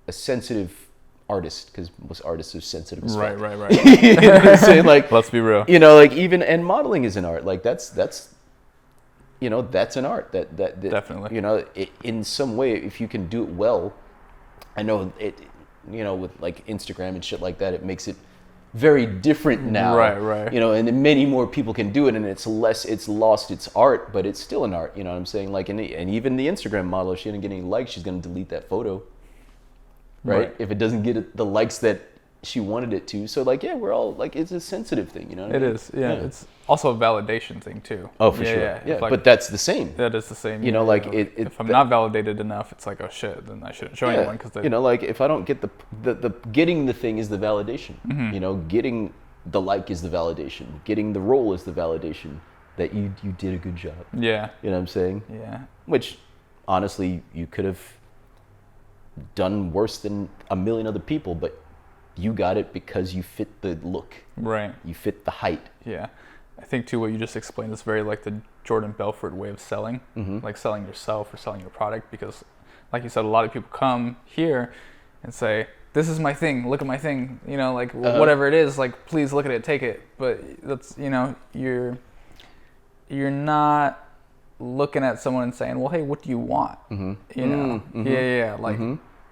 a sensitive artist, because most artists are sensitive as fuck. Right. You know what I'm saying? Like, let's be real. You know, like even, and modeling is an art. Like that's you know, that's an art that definitely, you know, in some way, if you can do it well. I know it, you know, with like Instagram and shit like that, it makes it very different now, right. You know, and many more people can do it, and it's lost its art, but it's still an art. You know what I'm saying? Like, and even the Instagram model, if she didn't get any likes, she's gonna delete that photo, right? If it doesn't get the likes that she wanted it to. So like, yeah, we're all like, it's a sensitive thing, you know what I mean? It is, yeah. It's also a validation thing too. Oh, for sure. Yeah. Like, but that's the same. That is the same. You know, like if I'm not validated enough, it's like, oh shit, then I shouldn't show anyone, because you know, like if I don't get the getting the thing is the validation. You know, getting the like is the validation. Getting the role is the validation that you did a good job. Yeah. You know what I'm saying? Yeah. Which honestly, you could have done worse than a million other people, but you got it because you fit the look. Right. You fit the height. Yeah. I think too, what you just explained is very like the Jordan Belfort way of selling, like selling yourself or selling your product, because like you said, a lot of people come here and say, this is my thing, look at my thing, you know, like whatever it is, like, please look at it, take it. But that's, you know, you're not looking at someone and saying, well, hey, what do you want? You know? Yeah. Like,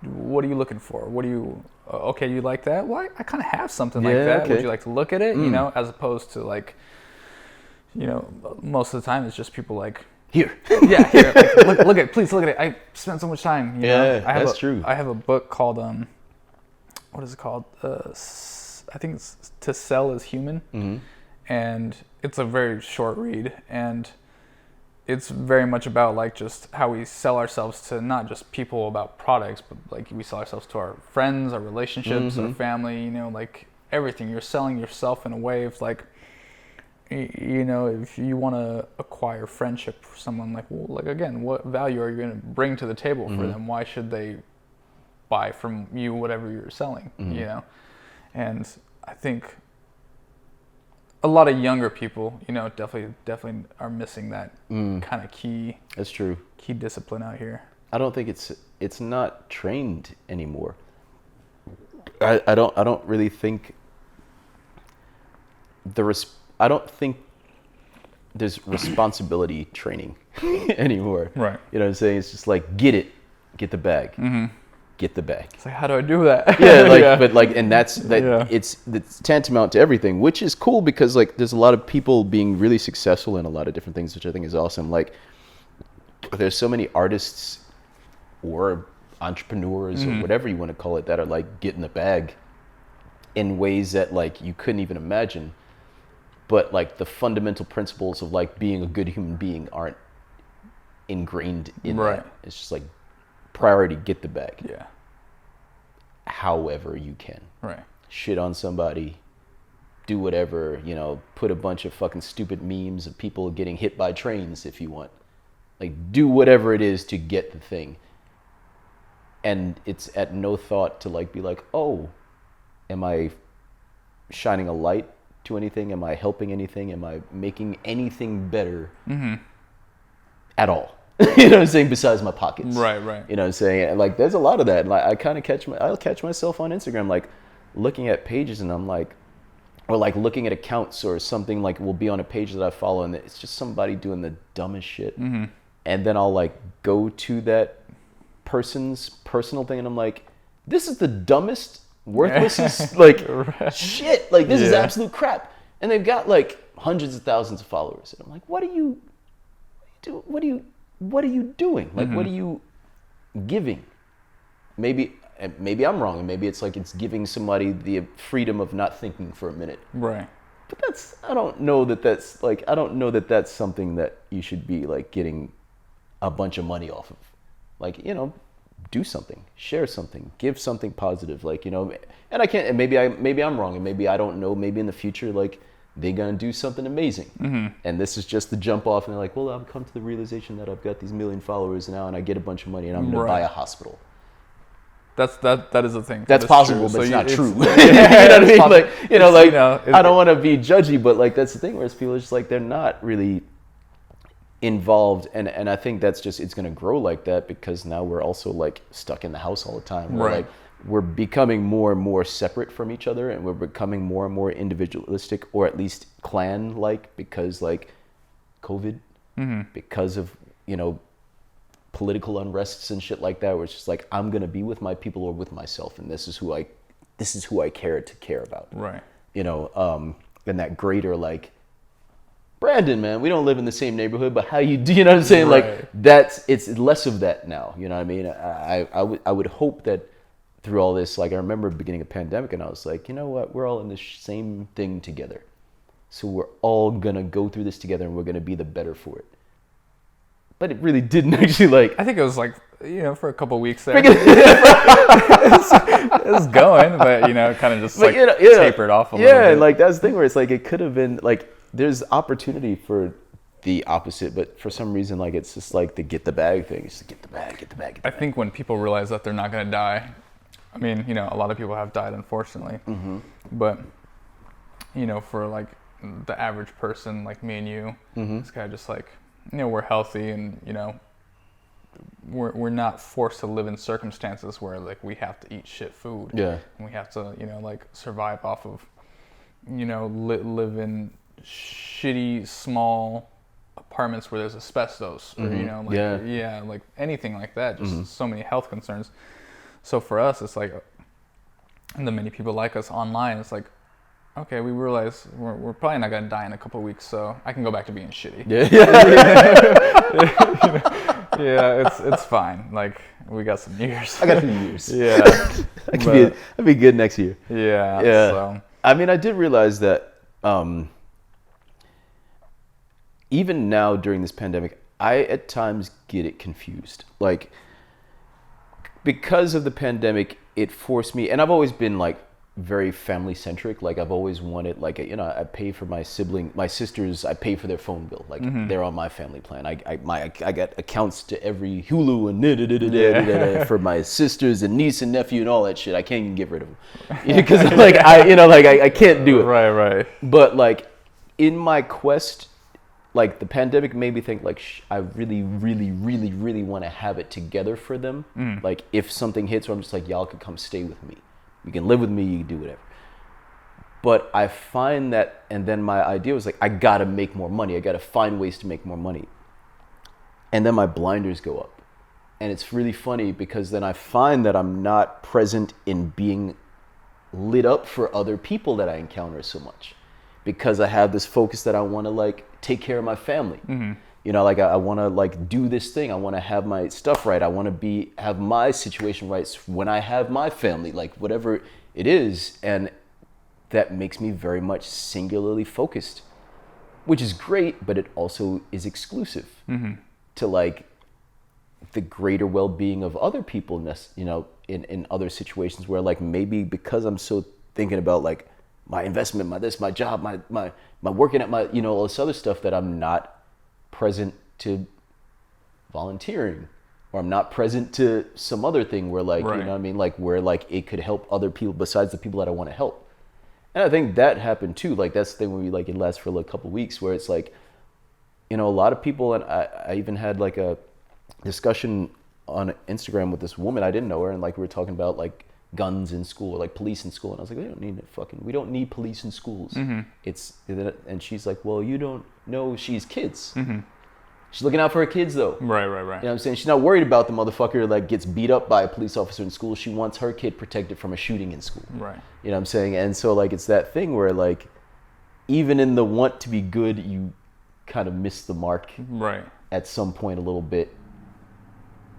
what are you looking for? What do you, okay, you like that? Well, I kind of have something like that. Okay. Would you like to look at it? You know, as opposed to like, you know, most of the time it's just people like, here. Yeah, here. Like, please look at it. I spent so much time. You know? That's true. I have a book called, what is it called? I think it's To Sell is Human. And it's a very short read. And it's very much about like just how we sell ourselves to not just people about products, but like we sell ourselves to our friends, our relationships, our family, you know, like everything. You're selling yourself in a way of like, you know, if you want to acquire friendship for someone, like, well, like again, what value are you going to bring to the table for them? Why should they buy from you whatever you're selling, you know? And I think a lot of younger people, you know, definitely are missing that kind of key. That's true. Key discipline out here. I don't think it's not trained anymore. I don't really think I don't think there's responsibility training anymore. Right. You know what I'm saying? It's just like, get the bag. get the bag. It's like, how do I do that? Yeah, but and that's it's tantamount to everything, which is cool because like there's a lot of people being really successful in a lot of different things, which I think is awesome. Like there's so many artists or entrepreneurs or whatever you want to call it that are like getting the bag in ways that like you couldn't even imagine. But like the fundamental principles of like being a good human being aren't ingrained in that. It's just like priority, get the bag. Yeah. However you can. Right. Shit on somebody, do whatever, put a bunch of fucking stupid memes of people getting hit by trains if you want. Like do whatever it is to get the thing. And it's at no thought to like be like, oh, am I shining a light to anything? Am I helping anything? Am I making anything better at all? You know what I'm saying? Besides my pockets. Right. You know what I'm saying? And like, there's a lot of that. And like, I kind of I'll catch myself on Instagram, like looking at pages and I'm like, or like looking at accounts or something like will be on a page that I follow and it's just somebody doing the dumbest shit. And then I'll like go to that person's personal thing and I'm like, this is the dumbest, worthless like shit. Like this is absolute crap. And they've got like hundreds of thousands of followers. And I'm like, what are you doing? What are you doing? Like, what are you giving? Maybe I'm wrong, and maybe it's like it's giving somebody the freedom of not thinking for a minute. Right. But I don't know that that's something that you should be like getting a bunch of money off of. Like, do something, share something, give something positive. Like, and I can't. And maybe I'm wrong, and maybe I don't know. Maybe in the future, like, they're gonna do something amazing, and this is just the jump off. And they're like, well, I've come to the realization that I've got these 1 million followers now, and I get a bunch of money, and I'm gonna buy a hospital. That is a thing. That's possible, but it's not true. You know what I mean? Like, I don't want to be judgy, but like that's the thing where it's people are just like they're not really involved, and I think that's just it's gonna grow like that because now we're also like stuck in the house all the time. We're like we're becoming more and more separate from each other, and we're becoming more and more individualistic, or at least clan-like, because like COVID, because of political unrests and shit like that, where it's just like I'm gonna be with my people or with myself, and this is who I care about. Right. And that greater like, Brandon, man, we don't live in the same neighborhood, but how you do? You know what I'm saying? Like it's less of that now. You know what I mean? I would hope that through all this, like I remember beginning of pandemic, and I was like, you know what? We're all in this same thing together, so we're all gonna go through this together, and we're gonna be the better for it. But it really didn't actually like. I think it was like for a couple of weeks there. It was going, but kind of just tapered off a little bit. Yeah, like that's the thing where it's like it could have been like there's opportunity for the opposite, but for some reason like it's just like the get the bag thing. It's just get the bag. I think when people realize that they're not gonna die, I mean a lot of people have died unfortunately, but for like the average person like me and you, it's kind of just like. We're healthy and, we're not forced to live in circumstances where like we have to eat shit food. Yeah. And we have to, like survive off of, live in shitty small apartments where there's asbestos or, like anything like that. Just so many health concerns. So for us, it's like, and the many people like us online, it's like, okay, we realize we're probably not gonna die in a couple of weeks, so I can go back to being shitty. Yeah, it's fine. Like we got some years. I got a few years. Yeah, I'll be good next year. Yeah. So. I mean, I did realize that even now during this pandemic, I at times get it confused. Like because of the pandemic, it forced me, and I've always been like. Very family centric. Like I've always wanted like I pay for my sisters, I pay for their phone bill. Like they're on my family plan. I got accounts to every Hulu and for my sisters and niece and nephew and all that shit. I can't even get rid of them because like I can't do it. Right. But like in my quest, like the pandemic made me think like I really want to have it together for them. Like if something hits, where I'm just like y'all could come stay with me. You can live with me, you can do whatever. But I find that, and then my idea was like, I gotta make more money. I gotta find ways to make more money. And then my blinders go up. And it's really funny because then I find that I'm not present in being lit up for other people that I encounter so much, because I have this focus that I want to like take care of my family. You know, like I want to like do this thing. I want to have my stuff right. I want to have my situation right when I have my family, like whatever it is. And that makes me very much singularly focused, which is great, but it also is exclusive to like the greater well-being of other people, you know, in other situations where like maybe because I'm so thinking about like my investment, my this, my job, my working at my, you know, all this other stuff, that I'm not present to volunteering, or I'm not present to some other thing where like, you know what I mean? Like where like it could help other people besides the people that I want to help. And I think that happened too. Like that's the thing where we like, it lasts for like a couple of weeks where it's like, you know, a lot of people, and I even had like a discussion on Instagram with this woman, I didn't know her, and like we were talking about like guns in school, like police in school, and I was like, we don't need police in schools. And she's like, well, you don't know she's kids. She's looking out for her kids though. Right. You know what I'm saying? She's not worried about the motherfucker like gets beat up by a police officer in school. She wants her kid protected from a shooting in school. Right. You know what I'm saying? And so like it's that thing where like even in the want to be good, you kind of miss the mark at some point a little bit.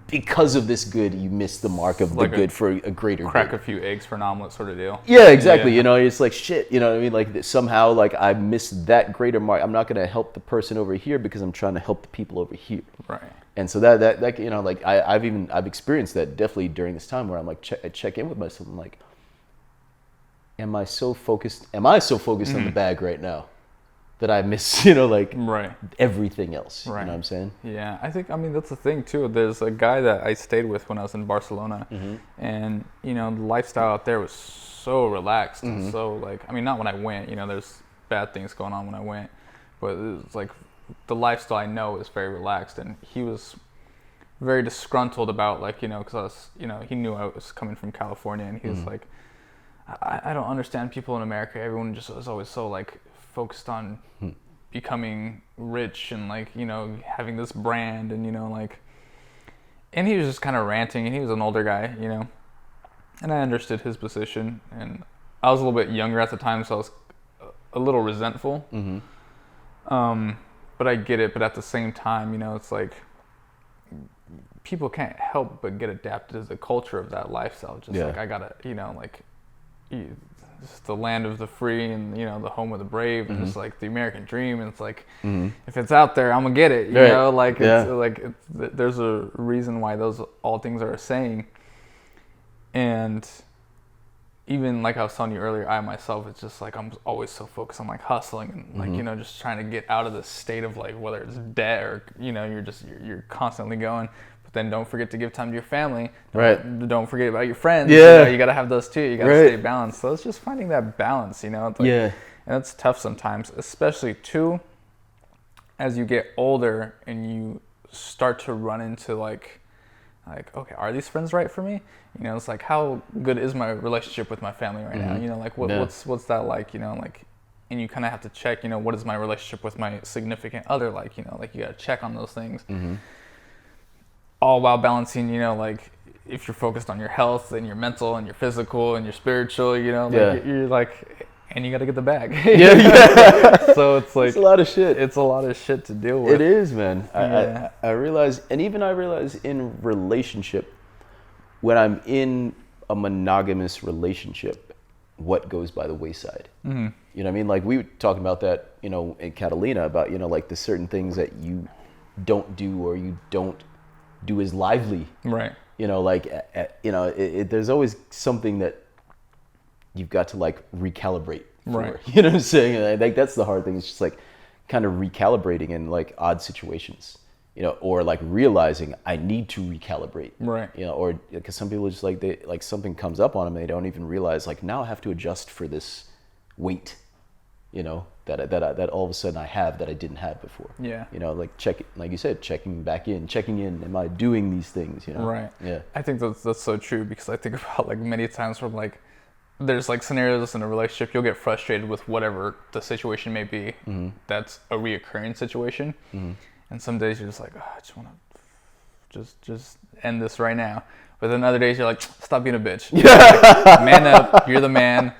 Because of this good, you miss the mark of like the good for a greater crack good. A few eggs for an omelet sort of deal. Yeah, exactly. You know, it's like shit. You know what I mean? Like somehow, like I missed that greater mark. I'm not going to help the person over here because I'm trying to help the people over here. Right. And so that you know, like I've experienced that definitely during this time where I'm like I check in with myself. I'm like, am I so focused on the bag right now that I miss, you know, like everything else. You know what I'm saying? Yeah, I mean, that's the thing too. There's a guy that I stayed with when I was in Barcelona, and, you know, the lifestyle out there was so relaxed and so like, I mean, not when I went, you know, there's bad things going on when I went, but it was like the lifestyle I know is very relaxed, and he was very disgruntled about like, you know, because I was, you know, he knew I was coming from California, and he was like, I don't understand people in America. Everyone just is always so like focused on becoming rich and like, you know, having this brand and, you know, like, and he was just kind of ranting, and he was an older guy, you know, and I understood his position, and I was a little bit younger at the time, so I was a little resentful. But I get it. But at the same time, you know, it's like people can't help but get adapted to the culture of that lifestyle. Just like I gotta, you know, like it's the land of the free and, you know, the home of the brave, and it's like the American dream, and it's like if it's out there, I'm gonna get it. You know, like it's like there's a reason why those all things are a saying. And even like I was telling you earlier, I myself, it's just like I'm always so focused on like hustling and like, you know, just trying to get out of this state of like, whether it's debt or, you know, you're constantly going. But then don't forget to give time to your family. Don't forget about your friends. Yeah. You know, you got to have those too. You got to stay balanced. So it's just finding that balance, you know. It's like, and it's tough sometimes, especially too as you get older and you start to run into like, okay, are these friends right for me? You know, it's like, how good is my relationship with my family right now? You know, like what's that like? You know, like, and you kind of have to check, you know, what is my relationship with my significant other like? You know, like you got to check on those things. All while balancing, you know, like if you're focused on your health and your mental and your physical and your spiritual, you know, like you're like, and you got to get the bag. So it's like, it's a lot of shit. It's a lot of shit to deal with. It is, man. I realize, and even I realize in relationship, when I'm in a monogamous relationship, what goes by the wayside. You know what I mean? Like we were talking about that, you know, in Catalina about, you know, like the certain things that you don't do or you don't do as lively. You know, like, you know, there's always something that you've got to like recalibrate for, you know what I'm saying? And I think that's the hard thing. It's just like kind of recalibrating in like odd situations, you know, or like realizing I need to recalibrate, you know, or because some people just like, they like something comes up on them and they don't even realize like, now I have to adjust for this weight, you know, that all of a sudden I have that I didn't have before. You know, like like you said, checking in, am I doing these things, you know? I think that's so true, because I think about like many times from like, there's like scenarios in a relationship, you'll get frustrated with whatever the situation may be. That's a reoccurring situation. And some days you're just like, oh, I just want to just end this right now. But then other days you're like, stop being a bitch. Like, man up. You're the man.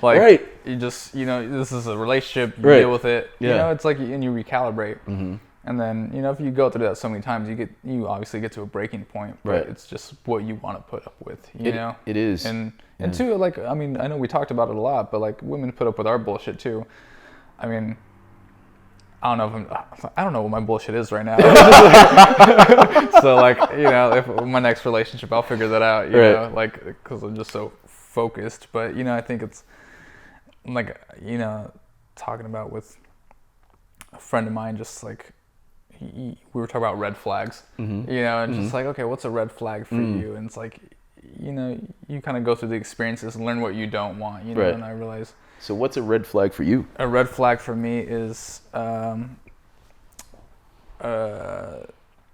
Like, right. You just, this is a relationship. You right. deal with it. Yeah. It's like, and you recalibrate. Mm-hmm. And then, if you go through that so many times, you obviously get to a breaking point. But right. it's just what you want to put up with, you know? It is. And two, like, I mean, I know we talked about it a lot, but like women put up with our bullshit too. I mean, I don't know what my bullshit is right now. So like, if my next relationship, I'll figure that out, you know, like, because I'm just so focused. But, I think it's like, talking about with a friend of mine, just like, we were talking about red flags, mm-hmm. And just like, okay, what's a red flag for you? And it's like, you kind of go through the experiences and learn what you don't want, right. And I realize. So what's a red flag for you? A red flag for me is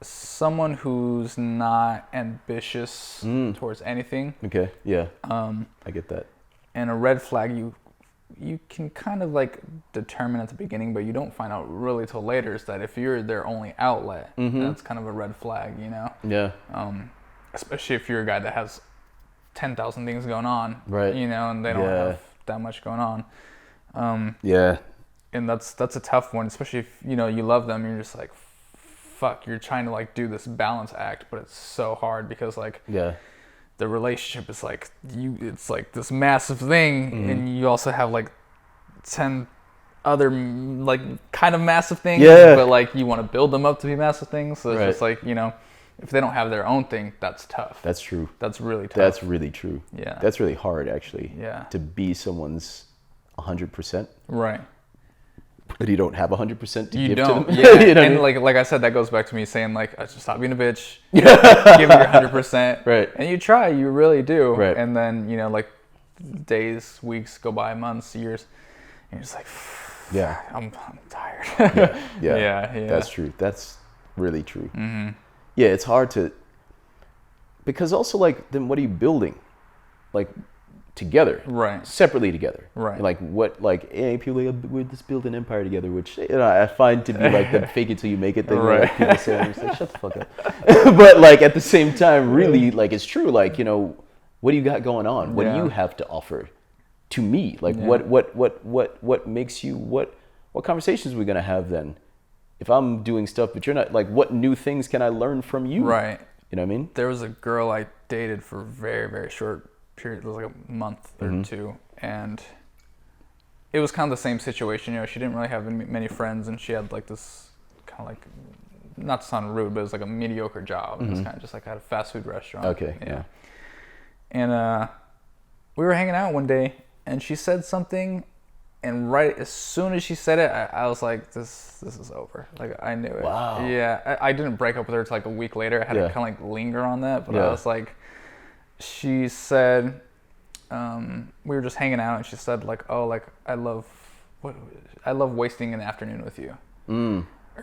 someone who's not ambitious towards anything. Okay, yeah. I get that. And a red flag, you can kind of like determine at the beginning, but you don't find out really till later, is that if you're their only outlet, that's kind of a red flag, Yeah. Especially if you're a guy that has 10,000 things going on, right? And they don't have that much going on. Yeah. And that's a tough one, especially if you love them. You're just like, fuck. You're trying to like do this balance act, but it's so hard because like the relationship is like it's like this massive thing, and you also have like 10 other like kind of massive things, but like you want to build them up to be massive things. So it's just like if they don't have their own thing, that's tough. That's true. That's really tough. That's really true. Yeah. That's really hard, actually. Yeah. To be someone's 100%. Right. But you don't have 100% to give to them. Yeah. And like I said, that goes back to me saying like, just stop being a bitch. Give me your 100%. Right. And you try, you really do. Right. And then like days, weeks go by, months, years, and you're just like, I'm tired. Yeah. That's true. That's really true. Mm-hmm. Yeah, it's hard to, because also like, then what are you building? Like together. Right. Separately together. Right. Like what, like, hey, people, we're just building an empire together, which, I find to be like the fake it till you make it thing. Right. Like people say, I'm just like, shut the fuck up. But like at the same time, really, like it's true. Like, what do you got going on? What do you have to offer to me? Like what makes you, what conversations are we going to have then? If I'm doing stuff, but you're not, like, what new things can I learn from you? Right. You know what I mean? There was a girl I dated for a very, very short period. It was like a month or two. And it was kind of the same situation. She didn't really have many friends, and she had like this kind of like, not to sound rude, but it was like a mediocre job. It was kind of just like at a fast food restaurant. Okay. Yeah. And we were hanging out one day, and she said something. And right as soon as she said it, I was like, this is over. Like, I knew it. Wow. Yeah, I didn't break up with her until like a week later. I had to kind of like linger on that. But I was like, she said, we were just hanging out, and she said like, oh, like, I love wasting an afternoon with you.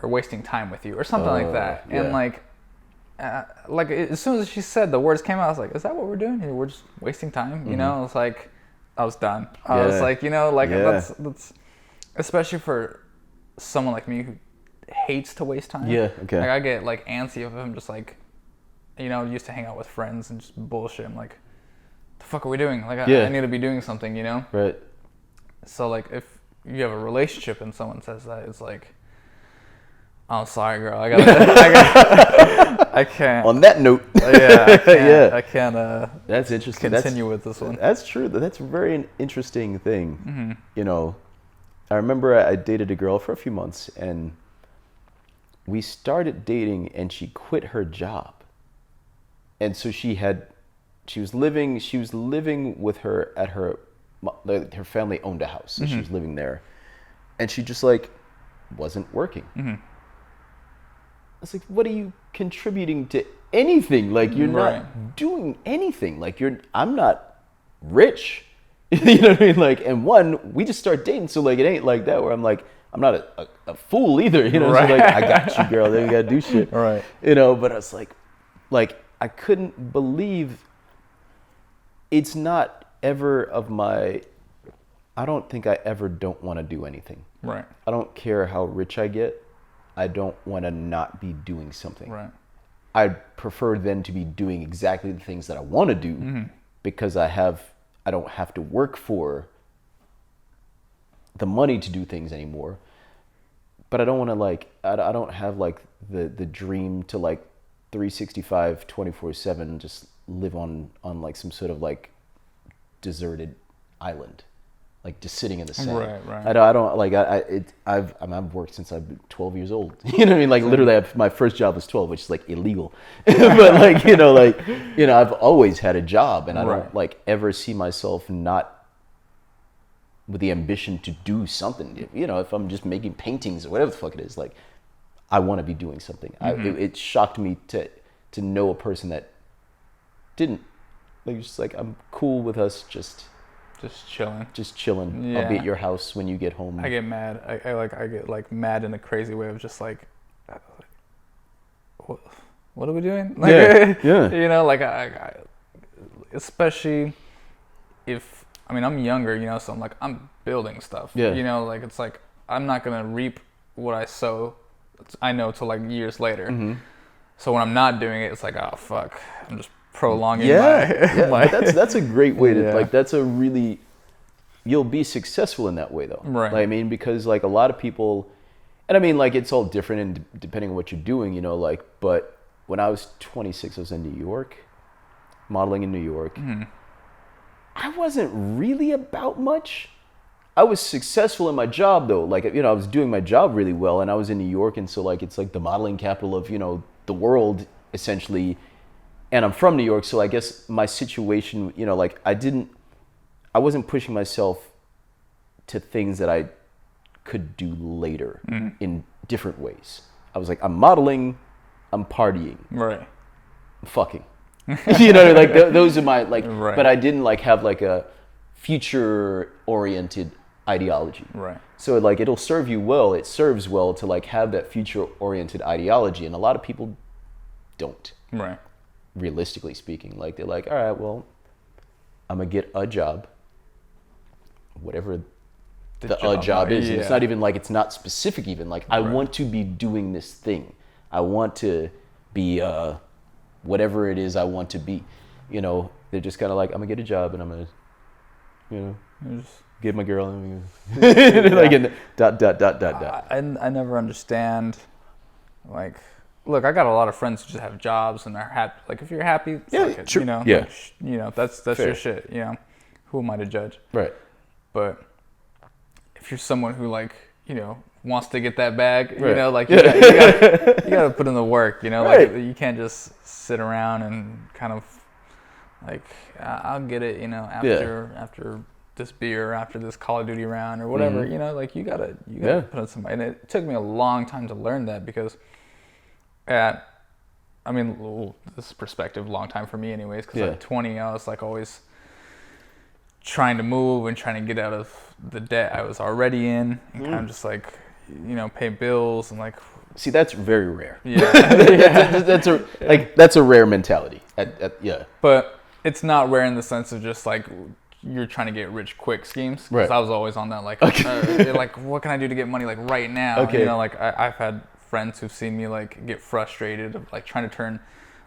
Or wasting time with you, or something like that. Yeah. And like as soon as she said the words came out, I was like, is that what we're doing here? We're just wasting time, I was like, I was done. I was like, that's especially for someone like me who hates to waste time. Yeah, okay. Like I get like antsy if I'm just like, used to hang out with friends and just bullshit. I'm like, the fuck are we doing? Like I need to be doing something, Right. So like if you have a relationship and someone says that, it's like, I'm sorry, girl. I can't. On that note. I can't. That's interesting. Continue with this one. That's true. That's a very interesting thing. Mm-hmm. I remember I dated a girl for a few months, and we started dating, and she quit her job, and so she was living with her at her family owned a house, so she was living there, and she just like wasn't working. I was like, what are you contributing to anything? Like, you're not doing anything. Like, I'm not rich. You know what I mean? Like, and one, we just start dating, so like, it ain't like that where I'm like, I'm not a fool either. So like, I got you, girl. Then you gotta do shit. Right. But I was like, I couldn't believe it's not ever I don't think I ever don't want to do anything. Right. I don't care how rich I get. I don't want to not be doing something. Right. I'd prefer then to be doing exactly the things that I want to do because I don't have to work for the money to do things anymore. But I don't want to like, I don't have like the dream to like 365, 24/7 just live on like some sort of like deserted island, like just sitting in the sand. Right. I don't like, I've worked since I've been 12 years old. You know what I mean? Like literally my first job was 12, which is like illegal. But like, I've always had a job, and I don't like ever see myself not with the ambition to do something. If I'm just making paintings or whatever the fuck it is, like I want to be doing something. It shocked me to know a person that didn't. Like, just like, I'm cool with us just chilling. Yeah. I'll be at your house when you get home. I get mad. I get like mad in a crazy way of just like, what are we doing? Like, yeah. Like I especially if, I mean, I'm younger, so I'm like, I'm building stuff. Yeah. Like it's like, I'm not going to reap what I sow, I know, till like years later. So when I'm not doing it, it's like, oh fuck, I'm just prolonging my that's a great way to like, that's a really, you'll be successful in that way though. Right. Like, I mean, because like a lot of people, and I mean, like, it's all different and depending on what you're doing, like, but when I was 26, I was in New York, modeling in New York. I wasn't really about much. I was successful in my job though. Like, I was doing my job really well, and I was in New York, and so like, it's like the modeling capital of, the world essentially. And I'm from New York, so I guess my situation, like I wasn't pushing myself to things that I could do later in different ways. I was like, I'm modeling, I'm partying, right, I'm fucking. Like those are my like. Right. But I didn't like have like a future-oriented ideology. Right. So like, it'll serve you well. It serves well to like have that future-oriented ideology, and a lot of people don't. Right. Realistically speaking, like they're like, all right, well, I'm gonna get a job, whatever the job is. And it's not even like, it's not specific even. Like, I want to be doing this thing. I want to be whatever it is I want to be. They're just kind of like, I'm gonna get a job and I'm gonna, just get my girl and like, and dot. I never understand, like, look, I got a lot of friends who just have jobs and they're happy. Like, if you're happy, fuck true. Like, that's Fair. your shit. Who am I to judge? Right. But if you're someone who, like, wants to get that bag, like, you gotta put in the work. Like, you can't just sit around and kind of like, I'll get it. After this beer, after this Call of Duty round or whatever. Like, you gotta put in some. And it took me a long time to learn that because. This is perspective, long time for me anyways, because at 20 I was like always trying to move and trying to get out of the debt I was already in and kind of just like, pay bills and like. See, that's very rare. Yeah. That's a rare mentality. But it's not rare in the sense of just like you're trying to get rich quick schemes. Because I was always on that like, like, what can I do to get money like right now? Okay. Like I've had friends who've seen me like get frustrated of like trying to turn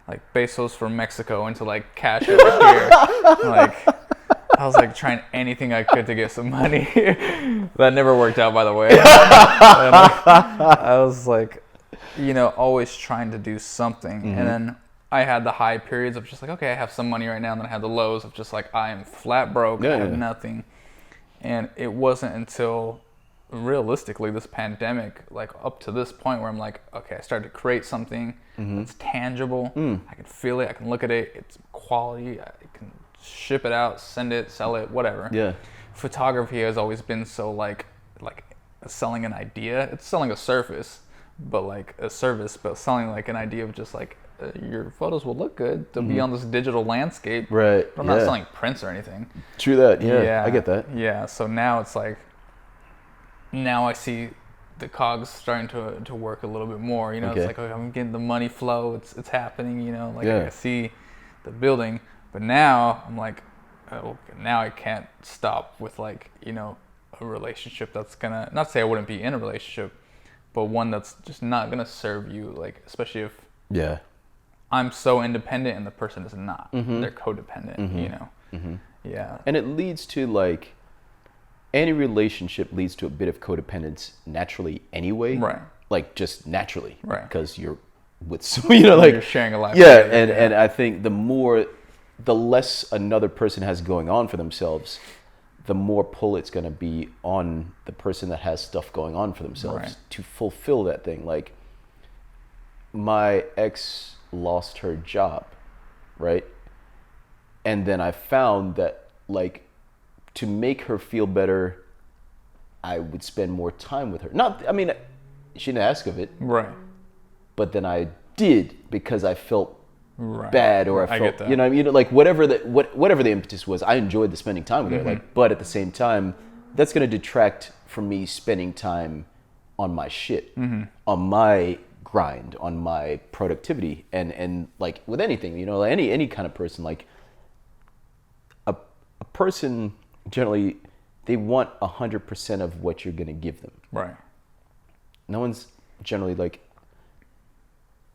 like pesos from Mexico into like cash over here. Like, I was like trying anything I could to get some money. That never worked out, by the way. I was like, always trying to do something. And then I had the high periods of just like, okay, I have some money right now. And then I had the lows of just like, I am flat broke. I have nothing. And it wasn't until realistically this pandemic, like up to this point where I'm like, okay, I started to create something that's tangible. I can feel it, I can look at it, it's quality, I can ship it out, send it, sell it, whatever. Photography has always been so like selling an idea. It's selling a surface, but like a service, but selling like an idea of just like your photos will look good to be on this digital landscape. Right. But I'm not selling prints or anything. True that. I get that. Yeah. So now it's like, now I see the cogs starting to work a little bit more. It's like, okay, I'm getting the money flow. It's happening. I see the building. But now I'm like, now I can't stop with like, a relationship that's gonna, not say I wouldn't be in a relationship, but one that's just not gonna serve you. Like, especially if I'm so independent and the person is not. They're codependent, you know? Yeah. And it leads to like, any relationship leads to a bit of codependence naturally anyway. Right. Like just naturally. Right. Because you're with, like. You're sharing a life. Yeah, together, and I think the less another person has going on for themselves, the more pull it's going to be on the person that has stuff going on for themselves to fulfill that thing. Like, my ex lost her job, right? And then I found that, like, to make her feel better, I would spend more time with her. She didn't ask of it. Right. But then I did because I felt bad, or I felt, you know what I mean? Like, whatever the impetus was, I enjoyed the spending time with her. Like, but at the same time, that's going to detract from me spending time on my shit, on my grind, on my productivity, and like with anything, you know, like any kind of person, like a person generally, they want 100% of what you're going to give them. Right. No one's generally like,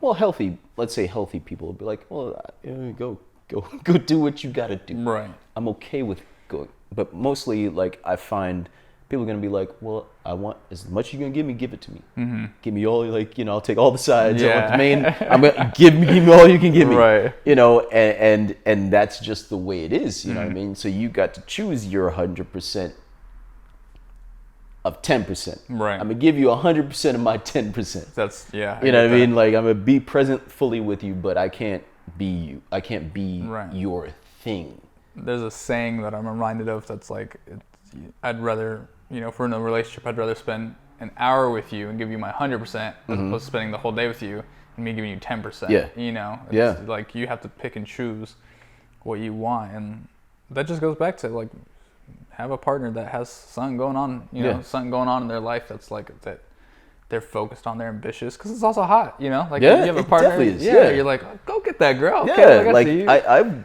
well, let's say healthy people will be like, well, go do what you got to do. Right. I'm okay with going. But mostly, like, I find people are going to be like, well, I want as much as you're going to give it to me. Give me all, like, you know, I'll take all the sides. I want the main. I'm going to give me all you can give me. Right. You know, and that's just the way it is. You know what I mean? So you got to choose your 100% of 10%. Right. I'm going to give you 100% of my 10%. That's, yeah. You know what I mean? Like, I'm going to be present fully with you, but I can't be you. I can't be your thing. There's a saying that I'm reminded of that's like, I'd rather, you know, if we're in a relationship, I'd rather spend an hour with you and give you my 100% as opposed to spending the whole day with you and me giving you 10%. Yeah. You know? It's like, you have to pick and choose what you want. And that just goes back to, like, have a partner that has something going on, you know, something going on in their life that's like, that they're focused on, they're ambitious, because it's also hot, you know? Like, you have a partner, definitely is. You're like, oh, go get that girl. Okay, like, I see you. I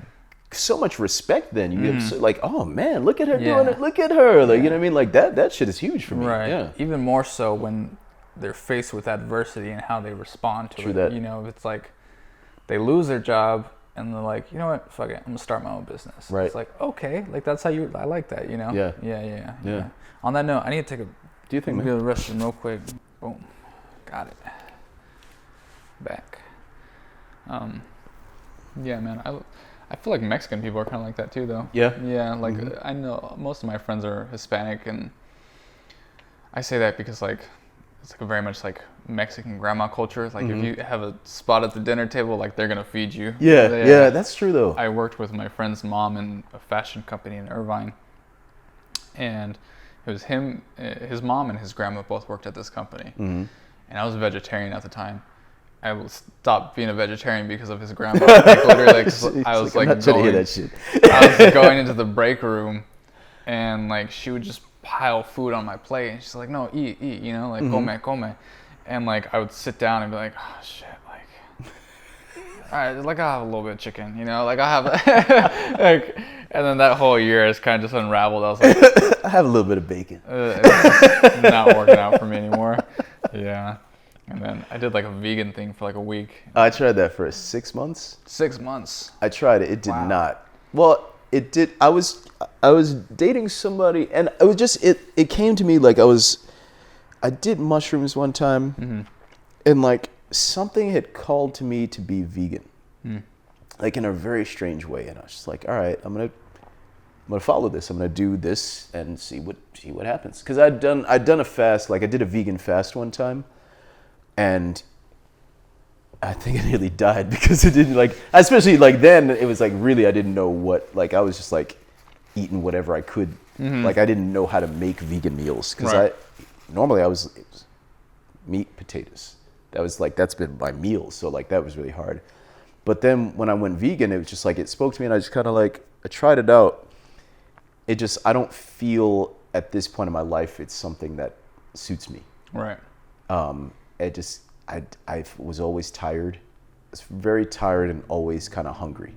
so much respect then. You have like, oh man, look at her doing it. Look at her. Like, you know what I mean? Like, that shit is huge for me. Right. Yeah. Even more so when they're faced with adversity and how they respond to it. You know, it's like they lose their job and they're like, you know what, fuck it, I'm gonna start my own business. Right. It's like, okay, like that's how I like that, you know? Yeah. On that note, I need to take a Do you think, man? go to the restroom real quick. Boom. Got it. Back. Yeah, man. I feel like Mexican people are kind of like that too, though. Yeah? Yeah, like I know most of my friends are Hispanic, and I say that because like it's like a very much like Mexican grandma culture. Like if you have a spot at the dinner table, like they're gonna feed you. Yeah, that's true though. I worked with my friend's mom in a fashion company in Irvine, and it was him, his mom, and his grandma both worked at this company, and I was a vegetarian at the time. I stopped being a vegetarian because of his grandma. Like, literally, I was like, I'm not trying to hear that shit. I was going into the break room, and like she would just pile food on my plate, and she's like, "No, eat, you know, like come," and like I would sit down and be like, "Oh shit, like, all right, like I'll have a little bit of chicken, you know, like I have," like, and then that whole year has kind of just unraveled. I was like, I have a little bit of bacon. It's not working out for me anymore. Yeah. And then I did like a vegan thing for like a week. I tried that for 6 months. 6 months. I tried it. It did not. Well, it did. I was dating somebody, and it was just it came to me like I did mushrooms one time, and like something had called to me to be vegan, like in a very strange way, and I was just like, all right, I'm gonna follow this. I'm gonna do this and see what happens. Because I'd done a fast, like I did a vegan fast one time. And I think I nearly died because it didn't like, especially like then it was like really, I didn't know what, like I was just like eating whatever I could. Like I didn't know how to make vegan meals because normally it was meat, potatoes. That's been my meals. So like that was really hard. But then when I went vegan, it was just like, it spoke to me and I just kind of like, I tried it out. I don't feel at this point in my life, it's something that suits me. Right. I was always tired. I was very tired and always kind of hungry.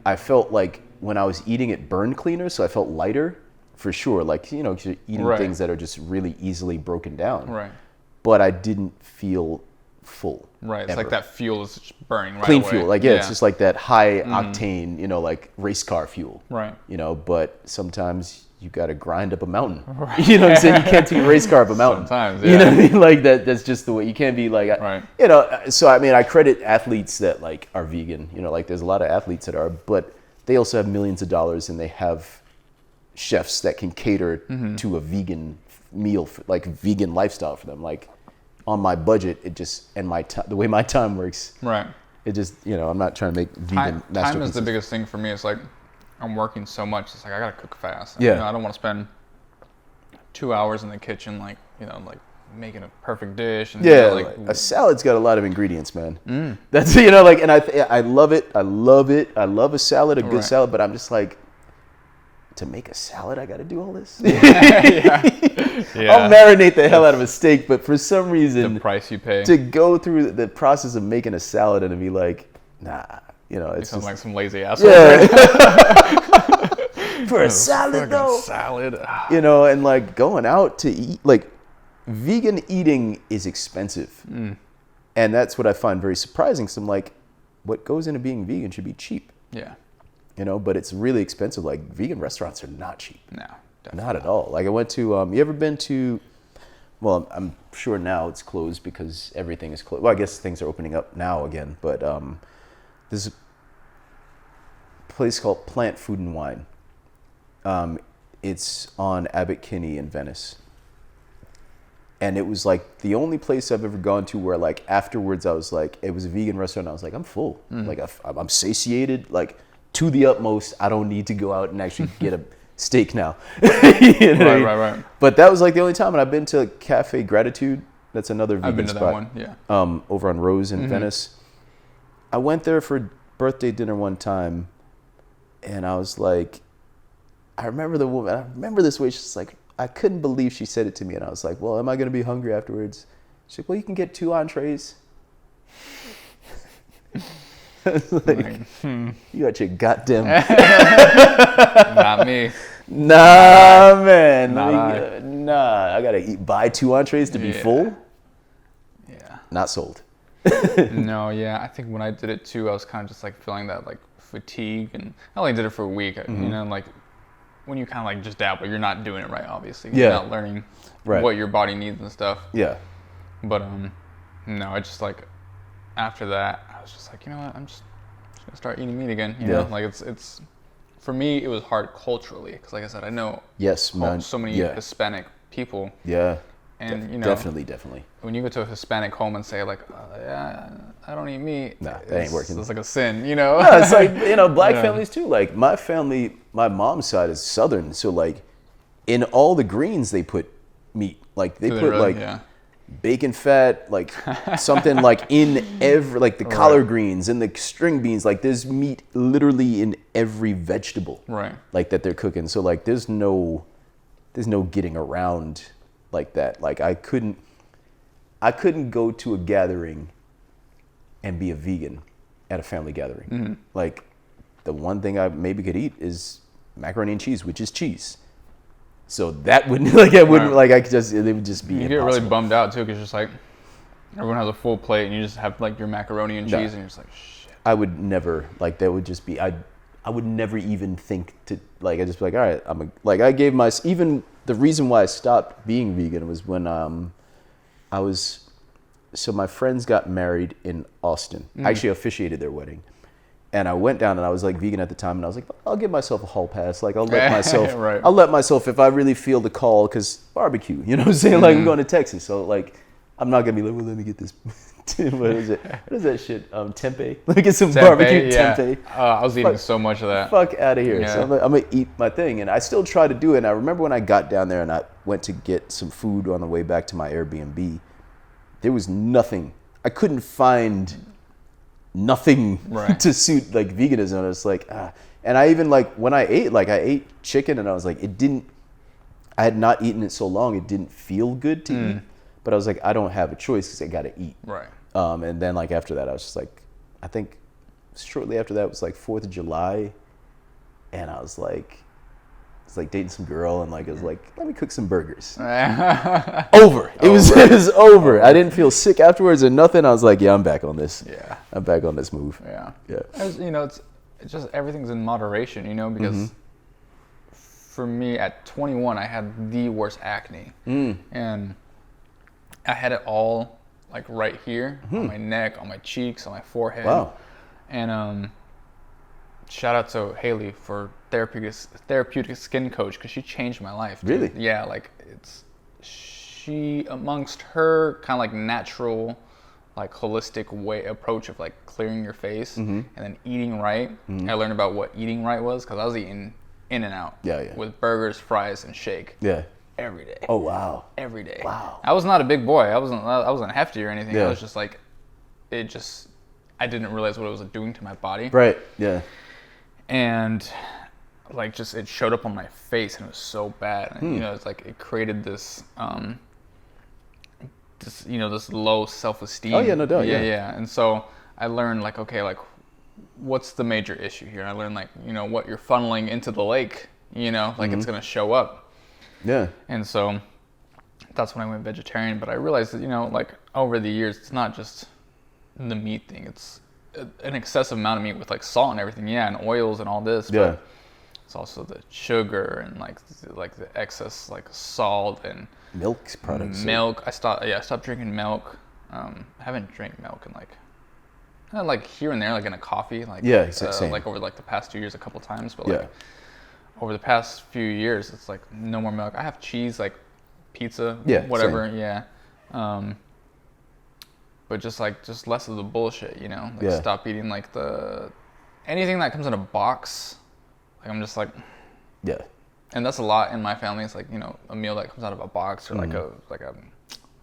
I felt like when I was eating it burned cleaner, so I felt lighter for sure. Like, you know, 'cause you're eating things that are just really easily broken down. Right. But I didn't feel full. Right. It's ever. like that fuel is just burning right Clean away. fuel. Like, it's just like that high octane, like race car fuel. Right. But sometimes you got to grind up a mountain. Right. You know what I'm saying? You can't take a race car up a mountain. Sometimes, yeah. You know what I mean? Like that's just the way. You can't be like, right. So I mean, I credit athletes that like are vegan. Like there's a lot of athletes that are, but they also have millions of dollars and they have chefs that can cater to a vegan meal, like vegan lifestyle for them. Like on my budget, it just, and the way my time works. Right. It just, I'm not trying to make vegan masterpieces. Time is the biggest thing for me. It's like, I'm working so much. It's like, I got to cook fast. Yeah. I don't want to spend 2 hours in the kitchen, like, like making a perfect dish. And, like a salad's got a lot of ingredients, man. That's, like, and I love it. I love it. I love a salad, a good salad, but I'm just like, to make a salad, I got to do all this. Yeah. I'll marinate the hell out of a steak, but for some reason, the price you pay to go through the process of making a salad and to be like, nah, it's sounds just like some lazy asshole. Yeah. For a salad, though. Salad. And like going out to eat, like vegan eating is expensive, and that's what I find very surprising. So I'm like, what goes into being vegan should be cheap. Yeah. But it's really expensive. Like vegan restaurants are not cheap. No, definitely not at all. Like I went to, you ever been to, well, I'm sure now it's closed because everything is closed. Well, I guess things are opening up now again, but there's a place called Plant Food and Wine. It's on Abbot Kinney in Venice. And it was like the only place I've ever gone to where like afterwards I was like, it was a vegan restaurant. I was like, I'm full. Like I'm satiated, like to the utmost. I don't need to go out and actually get a steak now. Right. But that was like the only time. And I've been to Cafe Gratitude. That's another vegan I've been to spot. that one, yeah. Over on Rose in Venice. I went there for birthday dinner one time, and I was like, I remember the woman. I remember this way. She's like, I couldn't believe she said it to me, and I was like, well, am I going to be hungry afterwards? She's like, well, you can get 2 entrees. I was like, you got your goddamn... Not me. Nah, man. Not I got to buy 2 entrees to be full? Yeah. Not sold. No, yeah. I think when I did it too, I was kind of just like feeling that like fatigue, and I only did it for a week. Like when you kind of like just dabble, you're not doing it right, obviously. You're not learning what your body needs and stuff. Yeah. But no, I just like after that, I was just like, you know what, I'm just gonna start eating meat again. You know, like it's for me, it was hard culturally because, like I said, I know so many Hispanic people. Yeah. And definitely. When you go to a Hispanic home and say like, yeah, I don't eat meat. Nah, that ain't working. It's like a sin, No, it's like black families too. Like my family, my mom's side is Southern, so like in all the greens they put meat. Like they put bacon fat, like something like in every, like the collard greens and the string beans. Like there's meat literally in every vegetable. Right. Like that they're cooking. So like there's no getting around like that. Like I couldn't go to a gathering and be a vegan at a family gathering. Like the one thing I maybe could eat is macaroni and cheese, which is cheese. So that wouldn't I could just, it would just be you impossible. get really bummed out too, because just like everyone has a full plate and you just have like your macaroni and cheese and you're just like, shit. I would never, like that would just be, I would never even think to, like, I'd just be like, all right, I gave even the reason why I stopped being vegan was when so my friends got married in Austin. I actually officiated their wedding. And I went down and I was like vegan at the time, and I was like, I'll give myself a hall pass. Like I'll let myself, if I really feel the call, because barbecue, you know what I'm saying? Like I'm going to Texas. So like, I'm not going to be like, well, let me get this. What is it? What is that shit? Tempeh? Let me get some barbecue tempeh. I was eating so much of that. Fuck out of here. Yeah. So I'm going to eat my thing. And I still try to do it. And I remember when I got down there and I went to get some food on the way back to my Airbnb, there was nothing. I couldn't find nothing to suit like veganism. And it's like, and I even like when I ate chicken and I was like, I had not eaten it so long, it didn't feel good to eat. But I was like, I don't have a choice because I got to eat. Right. And then like after that, I was just like, I think shortly after that was like 4th of July. And I was like, was like dating some girl, and like I was like, let me cook some burgers. Over. It was over. I didn't feel sick afterwards or nothing. I was like, yeah, I'm back on this. Yeah. I'm back on this move. Yeah. Yeah. It's just everything's in moderation, because for me at 21, I had the worst acne, and I had it all like right here on my neck, on my cheeks, on my forehead. Wow. And shout out to Haley for therapeutic skin coach, because she changed my life. Dude. Really? Yeah, like she amongst her kind of like natural, like holistic approach of like clearing your face and then eating right. I learned about what eating right was, because I was eating in and out with burgers, fries, and shake. Yeah. Every day. Oh wow. Every day. Wow. I was not a big boy. I wasn't hefty or anything. I was just like, I didn't realize what it was doing to my body. Right. Yeah. And like it showed up on my face, and it was so bad. And, it's like it created this this low self-esteem. Oh yeah, no doubt. Yeah. And so I learned like, okay, like what's the major issue here? And I learned like, what you're funneling into the lake, like it's gonna show up. Yeah. And so that's when I went vegetarian. But I realized that, like over the years, it's not just the meat thing. It's an excessive amount of meat with like salt and everything. Yeah, and oils and all this. Yeah. But it's also the sugar and like the excess like salt and milk products. Milk. I stopped drinking milk. I haven't drank milk in like here and there, like in a coffee. Like same. Like over like the past 2 years, a couple times. But like over the past few years, it's like no more milk. I have cheese, like pizza, whatever. Same. Yeah. But just less of the bullshit, stop eating like anything that comes in a box. Like I'm just like, yeah. And that's a lot in my family. It's like, a meal that comes out of a box or like a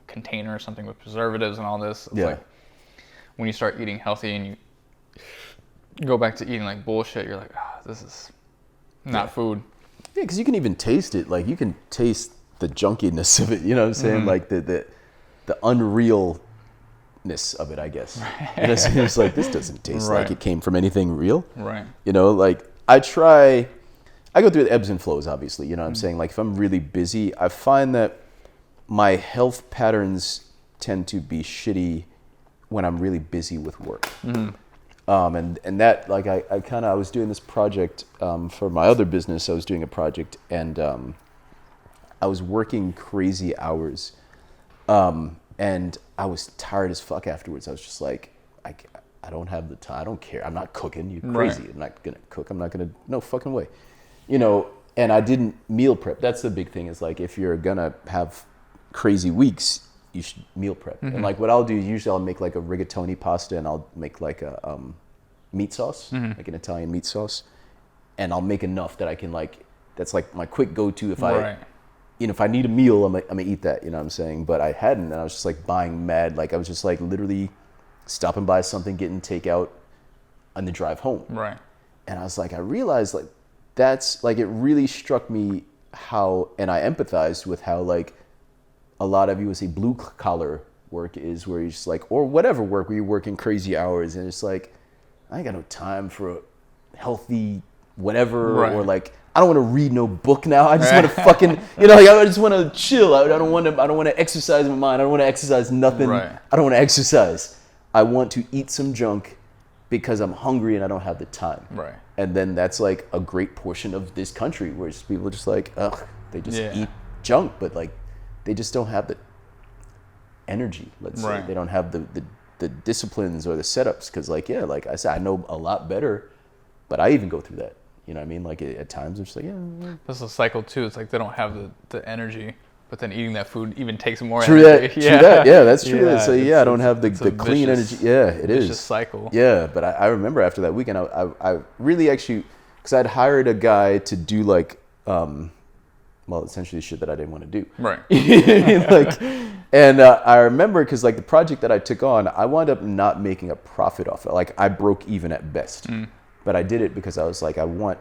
container or something with preservatives and all this. It's like when you start eating healthy and you go back to eating like bullshit, you're like, this is not food. Yeah, because you can even taste it. Like you can taste the junkiness of it. You know what I'm saying? Like the unreal of it, I guess. And it's like, this doesn't taste like it came from anything real. Right. Like I go through the ebbs and flows, obviously. You know what I'm saying? Like if I'm really busy, I find that my health patterns tend to be shitty when I'm really busy with work. And that, like I was doing this project for my other business. I was doing a project and I was working crazy hours. And I was tired as fuck afterwards. I was just like, I don't have the time. I don't care. I'm not cooking. You're crazy. Right. I'm not going to cook. I'm not going to, no fucking way. And I didn't meal prep. That's the big thing is like, if you're going to have crazy weeks, you should meal prep. And like what I'll do, usually I'll make like a rigatoni pasta and I'll make like a meat sauce, like an Italian meat sauce. And I'll make enough that I can like, that's like my quick go-to if if I need a meal, I'm gonna eat that, you know what I'm saying? But I hadn't, and I was just like buying mad, like I was just like literally stopping by something, getting takeout on the drive home. Right. And I was like, I realized like that's like, it really struck me how, and I empathized with how like a lot of you would say blue collar work is, where you're just like, or whatever work where you're working crazy hours and it's like, I ain't got no time for a healthy whatever, or like, I don't want to read no book now. I just want to fucking, like I just want to chill. I don't want to exercise my mind. I don't want to exercise nothing. Right. I don't want to exercise. I want to eat some junk because I'm hungry and I don't have the time. Right. And then that's like a great portion of this country where just people are just like, ugh, they just eat junk, but like they just don't have the energy. Let's say they don't have the disciplines or the setups. Because like, like I said, I know a lot better, but I even go through that. You know what I mean? Like at times I'm just like, That's a cycle too. It's like they don't have the energy, but then eating that food even takes more energy. True that. Yeah, that's true. So I don't have the clean energy. Yeah, it is. Vicious cycle. Yeah, but I remember after that weekend, I really actually, because I'd hired a guy to do like, essentially shit that I didn't want to do. Right. And I remember because like the project that I took on, I wound up not making a profit off it. Like I broke even at best. But I did it because I was like, I want,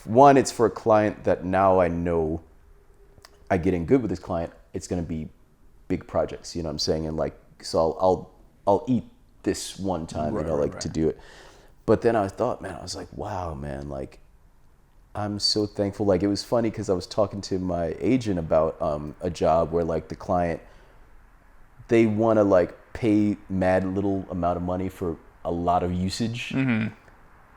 one, it's for a client that now I know I get in good with this client. It's going to be big projects, you know what I'm saying? And like, so I'll eat this one time, to do it. But then I thought, man, I was like, wow, man, like I'm so thankful. Like, it was funny because I was talking to my agent about a job where like the client, they want to like pay mad little amount of money for a lot of usage. And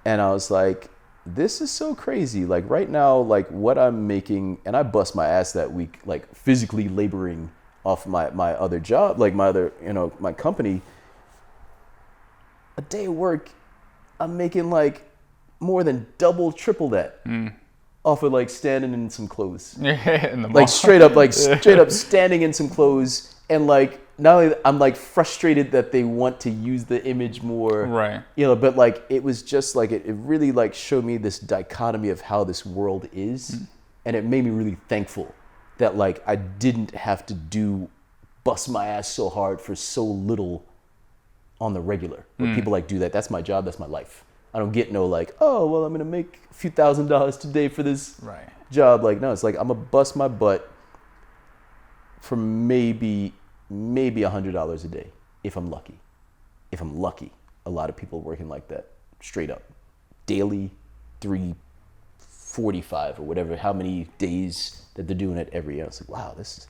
I was like, this is so crazy. Like right now, like what I'm making, and I bust my ass that week, like physically laboring off my other job, like my other, my company. A day of work, I'm making like more than double, triple that off of like standing in some clothes. In the like straight up standing in some clothes, and like not only I'm like frustrated that they want to use the image more, right? But like it was just like it really like showed me this dichotomy of how this world is, and it made me really thankful that like I didn't have to bust my ass so hard for so little on the regular. Where people like do that. That's my job. That's my life. I don't get no like, oh well, I'm gonna make a few $1,000s today for this job. Like no, it's like I'm gonna bust my butt for maybe $100 a day if I'm lucky. If I'm lucky, a lot of people are working like that, straight up, daily, 345 or whatever, how many days that they're doing it every year. It's like, wow, it's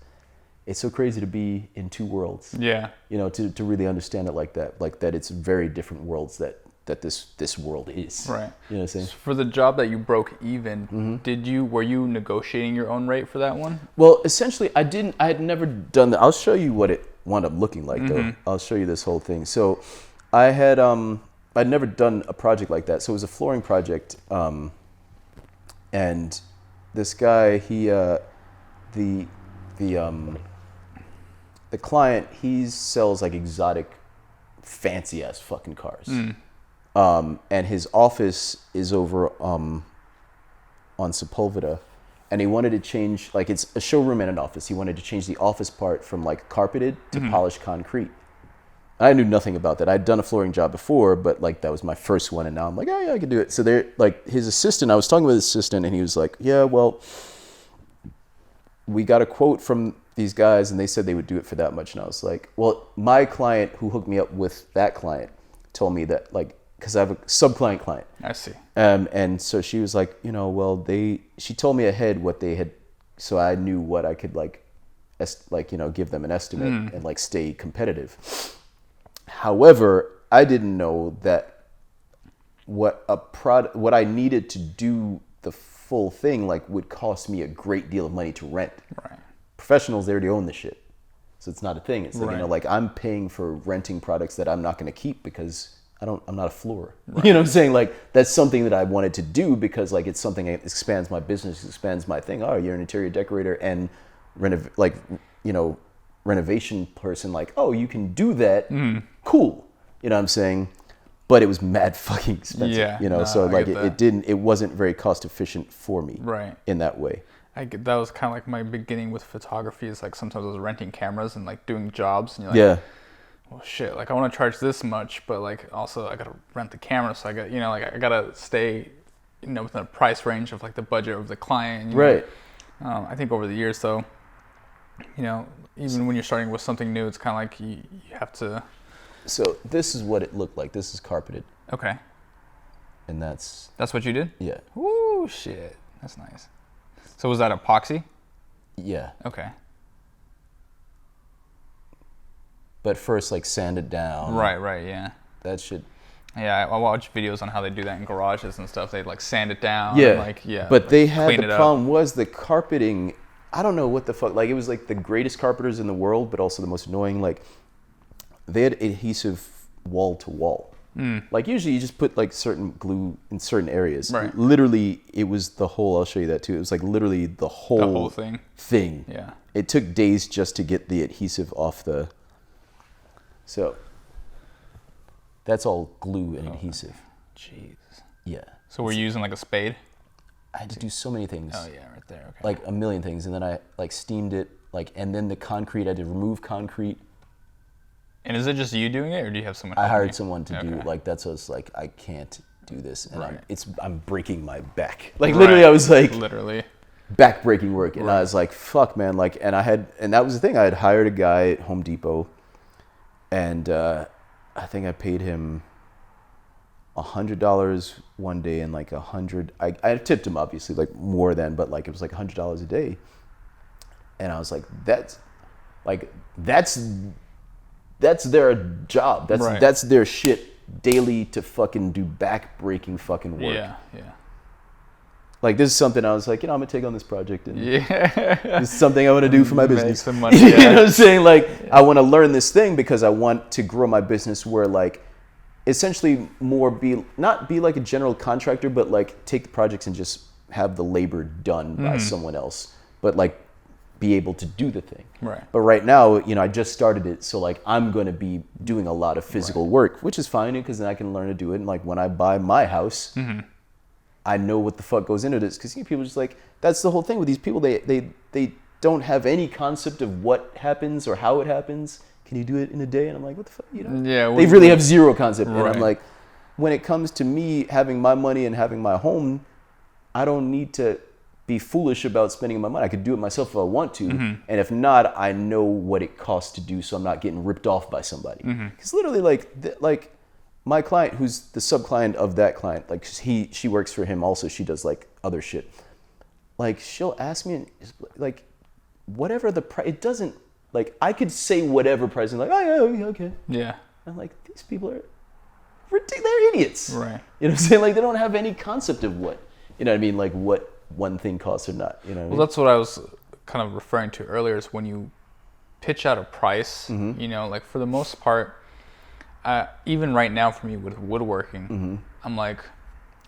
so crazy to be in two worlds. Yeah. To really understand it like that it's very different worlds that this world is. Right. You know what I'm saying? So for the job that you broke even, were you negotiating your own rate for that one? Well, essentially I had never done that. I'll show you what it wound up looking like though. I'll show you this whole thing. So I'd never done a project like that. So it was a flooring project. And this guy, the client, he sells like exotic, fancy ass fucking cars. And his office is over on Sepulveda, and he wanted to change, like it's a showroom and an office. He wanted to change the office part from like carpeted to polished concrete. I knew nothing about that. I'd done a flooring job before, but like that was my first one, and now I'm like, oh yeah, I can do it. So they're like his assistant. I was talking with his assistant, and he was like, yeah, well, we got a quote from these guys, and they said they would do it for that much. And I was like, well, my client who hooked me up with that client told me that, like, because I have a sub-client client. I see. And so she was like, well, she told me ahead what they had, so I knew what I could give them an estimate and like stay competitive. However, I didn't know that what I needed to do the full thing like would cost me a great deal of money to rent. Right. Professionals, they already own the shit, so it's not a thing. It's like, like I'm paying for renting products that I'm not going to keep because I'm not a floorer. Right. You know what I'm saying? Like that's something that I wanted to do because like it's something that expands my business, expands my thing. Oh, you're an interior decorator and renovation person. Like, oh, you can do that. Cool. You know what I'm saying? But it was mad fucking expensive. Yeah. So like it wasn't very cost efficient for me. Right. In that way. That was kind of like my beginning with photography. Is like sometimes I was renting cameras and like doing jobs, and you're like, well, shit, like I want to charge this much, but like also I gotta rent the camera, so I got I gotta stay within a price range of like the budget of the client. Right. I think over the years though, even when you're starting with something new, it's kind of like you have to. So this is what it looked like. This is carpeted. Okay. And that's what you did? Yeah. Ooh, shit, that's nice. So was that epoxy? Yeah. Okay. But first, like, sand it down. Right, yeah. That should... Yeah, I watch videos on how they do that in garages and stuff. They, like, sand it down. Yeah. And, like, yeah. But they had... The problem was the carpeting... I don't know what the fuck... Like, it was, like, the greatest carpenters in the world, but also the most annoying. Like, they had adhesive wall to wall. Like, usually you just put, like, certain glue in certain areas. Right. Literally, it was the whole... I'll show you that, too. It was, like, literally the whole thing. Yeah. It took days just to get the adhesive off the... So, that's all glue and adhesive. Jeez. Yeah. So we're using like a spade? I had to do so many things. Oh yeah, right there. Okay. Like a million things, and then I like steamed it, and then the concrete. I had to remove concrete. And is it just you doing it, or do you have someone? I hired someone to do. Like that's us. Like I can't do this, and I'm breaking my back. Like literally, I was like back breaking work, and I was like, fuck, man. Like, and that was the thing. I had hired a guy at Home Depot. And I think I paid him $100 one day and like I tipped him obviously like more than, but like it was like $100 a day. And I was like, that's their job. That's their shit daily to fucking do back-breaking fucking work. Yeah. Like this is something I was like, I'm gonna take on this project and this is something I want to do for my business. Make some money. You know what I'm saying? Like I want to learn this thing because I want to grow my business where like essentially not be like a general contractor, but like take the projects and just have the labor done by someone else, but like be able to do the thing. Right. But right now, I just started it, so like I'm going to be doing a lot of physical work, which is fine because then I can learn to do it. And like when I buy my house, I know what the fuck goes into this, because people are just like, that's the whole thing with these people. They don't have any concept of what happens or how it happens. Can you do it in a day? And I'm like, what the fuck? Yeah, they really have zero concept. Right. And I'm like, when it comes to me having my money and having my home, I don't need to be foolish about spending my money. I could do it myself if I want to. And if not, I know what it costs to do, so I'm not getting ripped off by somebody. Because literally like my client, who's the sub-client of that client, like she works for him also. She does like other shit. Like she'll ask me like whatever the price, it doesn't, like I could say whatever price and like, oh yeah, okay. Yeah. I'm like, these people are ridiculous, they're idiots. Right. You know what I'm saying? Like they don't have any concept of what, you know what I mean? Like what one thing costs or not, you know what I mean? Well, that's what I was kind of referring to earlier, is when you pitch out a price, like for the most part, even right now for me with woodworking, I'm like,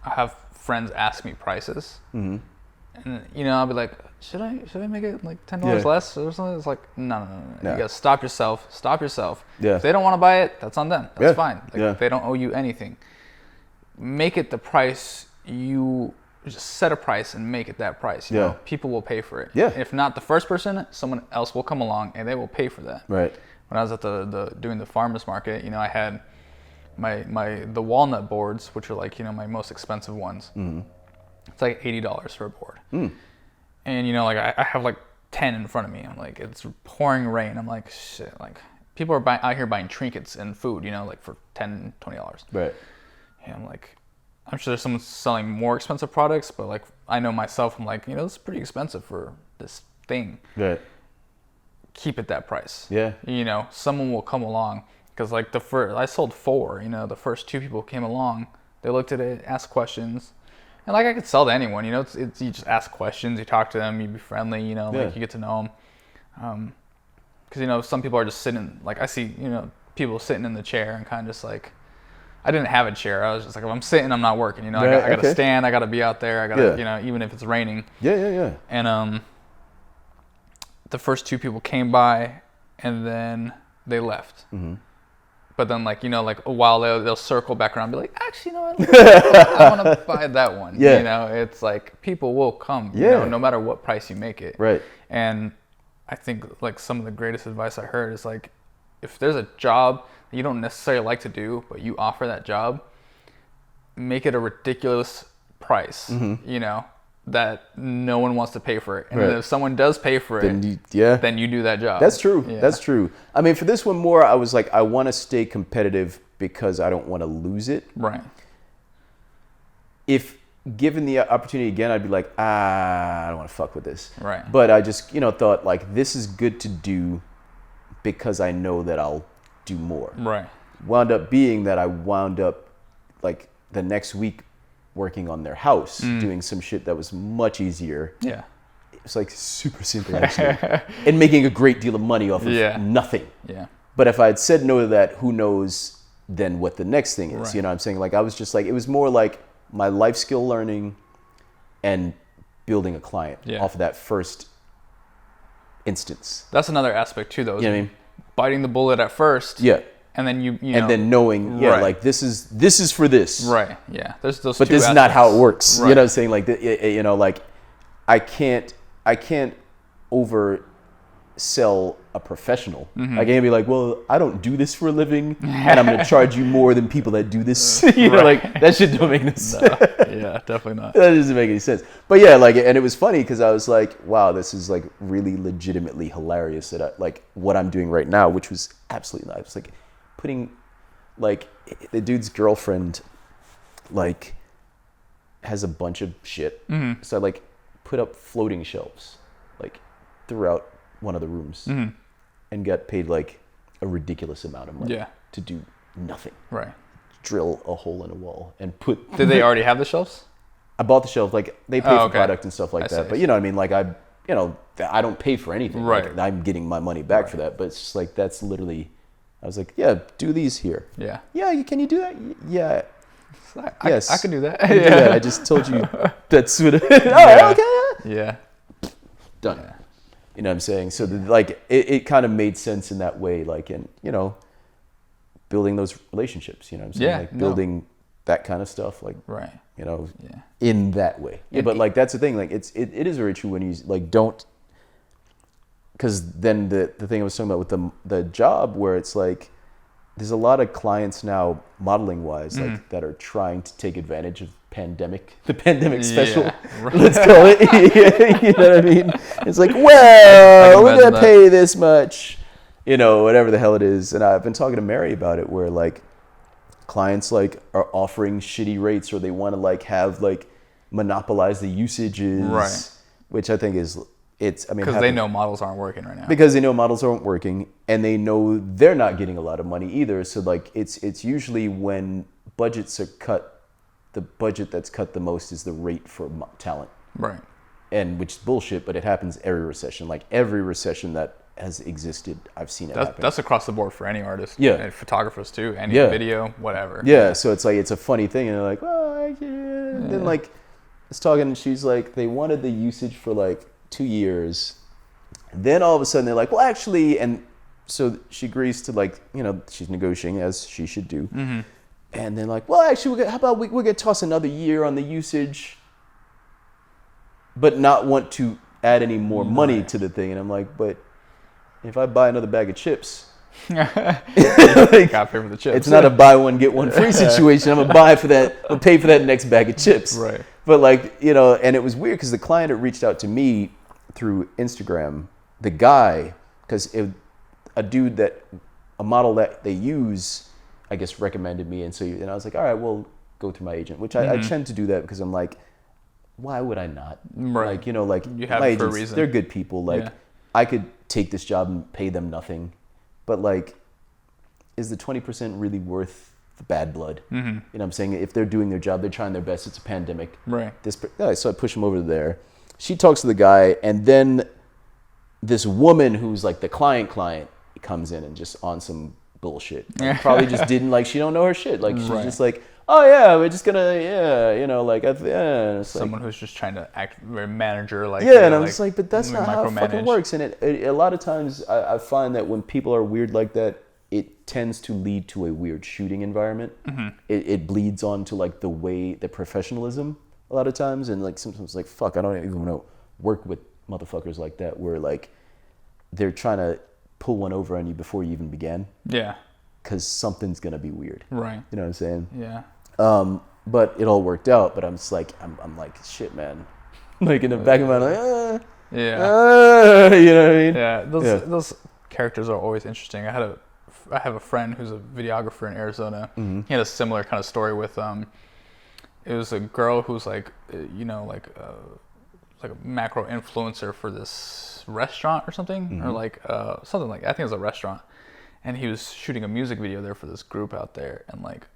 I have friends ask me prices, and I'll be like, should I make it like $10 less or something? It's like, no. You gotta stop yourself. Yeah. If they don't want to buy it, that's on them. That's fine. Like they don't owe you anything. Make it the price. You just set a price and make it that price. You know, people will pay for it. Yeah. If not the first person, someone else will come along and they will pay for that. Right. When I was at doing the farmers market, I had the walnut boards, which are like, my most expensive ones. It's like $80 for a board. And like I have like 10 in front of me. I'm like, it's pouring rain. I'm like, shit, like people are out here buying trinkets and food, like for $10, $20. Right. And I'm like, I'm sure there's someone selling more expensive products, but like I know myself, I'm like, this is pretty expensive for this thing. Right. Keep it that price. Yeah. Someone will come along, because like I sold 4. The first 2 people came along, they looked at it, asked questions, and like I could sell to anyone. It's you just ask questions, you talk to them, you be friendly. Like you get to know them. Because some people are just sitting. Like I see people sitting in the chair and kind of just like. I didn't have a chair. I was just like, if I'm sitting, I'm not working. I got to stand. I got to be out there. I got to, even if it's raining. Yeah. And the first 2 people came by, and then they left. But then, like like a while they'll circle back around, and be like, actually, I want to buy that one. Yeah. It's like people will come. No matter what price you make it. Right. And I think like some of the greatest advice I heard is like, if there's a job you don't necessarily like to do, but you offer that job, make it a ridiculous price, that no one wants to pay for it. And then if someone does pay for it, then you do that job. That's true. Yeah. That's true. I mean, for this one more, I was like, I want to stay competitive because I don't want to lose it. Right. If given the opportunity again, I'd be like, I don't want to fuck with this. Right. But I just, thought like, this is good to do because I know that I'll do more. Right. Wound up being that I wound up like the next week working on their house, doing some shit that was much easier. Yeah. It was like super simple actually. And making a great deal of money off of nothing. Yeah. But if I had said no to that, who knows then what the next thing is. Right. You know what I'm saying? Like I was just like, it was more like my life skill learning and building a client off of that first instance. That's another aspect too though. You know what I mean? Biting the bullet at first, and then you know, and then knowing, like this is for this, right? Yeah, there's those. But two this aspects. is not how it works. Right. You know what I'm saying? Like, like I can't oversell a professional. I can't be like, well, I don't do this for a living, and I'm gonna charge you more than people that do this. Like that shit don't make no sense. Yeah, definitely not. That doesn't make any sense. But yeah, like, and it was funny because I was like, wow, this is like really legitimately hilarious that like what I'm doing right now, which was absolutely not. I was like putting like the dude's girlfriend like has a bunch of shit. Mm-hmm. So I like put up floating shelves like throughout one of the rooms and got paid like a ridiculous amount of money to do nothing. Right. Drill a hole in a wall and put. Did they already have the shelves? I bought the shelves. Like they pay for product and stuff like that. See. But you know what I mean? Like I don't pay for anything. Right. Like, I'm getting my money back for that. But it's just like that's literally. I was like, yeah, do these here. Yeah. Yeah, can you do that? Yeah. Yes. I could do that. Yeah. I just told you that's what. Okay. Yeah. Done. Yeah. You know what I'm saying? So like it kind of made sense in that way. Like in building those relationships. You know what I'm saying? Yeah. Like building that kind of stuff. Like in that way. Yeah. But like that's the thing. Like it is very true when you like don't. Because then the thing I was talking about with the job where it's like there's a lot of clients now modeling wise like that are trying to take advantage of the pandemic special, let's call it. You know what I mean? It's like, well, we're gonna pay this much, whatever the hell it is. And I've been talking to Mary about it where like clients like are offering shitty rates or they want to like have like monopolize the usages, which I think is. Because they know models aren't working right now. Because they know models aren't working, and they know they're not getting a lot of money either. So like it's usually when budgets are cut, the budget that's cut the most is the rate for talent. Right. And which is bullshit, but it happens every recession. Like every recession that has existed, I've seen it happen. That's across the board for any artist. Yeah. And photographers too. Any video, whatever. Yeah. So it's like it's a funny thing, and they're like, well, then like I was talking, and she's like, they wanted the usage for like 2 years. Then all of a sudden they're like, well, actually, and so she agrees to like, she's negotiating as she should do. Mm-hmm. And then like, well, actually, how about we're gonna toss another year on the usage, but not want to add any more money to the thing. And I'm like, but if I buy another bag of chips, like, gotta pay for the chips. It's not a buy one get one free situation. I'm gonna pay for that next bag of chips. Right. But like, and it was weird because the client had reached out to me through Instagram. The guy, because a model that they use, I guess recommended me, and I was like, all right, well, go through my agent, which I tend to do that because I'm like, why would I not? Right. Like, like you have my it for a agents, reason. they're good people. Like, I could take this job and pay them nothing, but like, is the 20% really worth the bad blood? Mm-hmm. You know what I'm saying? If they're doing their job, they're trying their best. It's a pandemic. Right. So I push them over there. She talks to the guy, and then this woman who's like the client comes in and just on some bullshit. Like, probably just didn't like, she don't know her shit. Like she's just like, oh yeah, we're just gonna, it's someone who's just trying to act very manager like. Yeah, and I'm just like, but that's not how it fucking works. And a lot of times I find that when people are weird like that, it tends to lead to a weird shooting environment. Mm-hmm. It bleeds on to like the professionalism a lot of times, and like sometimes like fuck, I don't even want to work with motherfuckers like that where like they're trying to pull one over on you before you even began. Yeah. Because something's gonna be weird. Right. You know what I'm saying? Yeah. But it all worked out. But I'm just like I'm like shit, man. Like in the back of my mind, like, you know what I mean? Yeah. Those characters are always interesting. I have a friend who's a videographer in Arizona. Mm-hmm. He had a similar kind of story with it was a girl who's like like a macro influencer for this restaurant or something. Mm-hmm. Or like something like, I think it was a restaurant, and he was shooting a music video there for this group out there, and like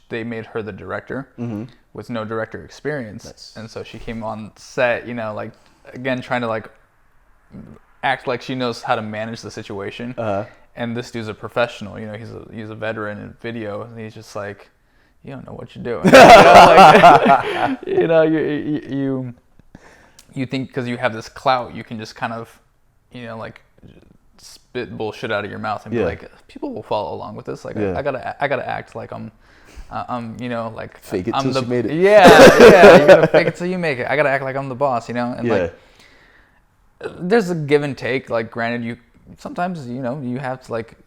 they made her the director. Mm-hmm. With no director experience. Nice. And so she came on set, like again trying to like act like she knows how to manage the situation. Uh-huh. And this dude's a professional, he's a veteran in video, and he's just like, you don't know what you're doing. You think because you have this clout, you can just kind of, like spit bullshit out of your mouth and be like, people will follow along with this. Like I gotta act like I'm like fake it till you made it. Yeah, you gotta fake it till you make it. I gotta act like I'm the boss, and like there's a give and take. Like granted, sometimes you have to like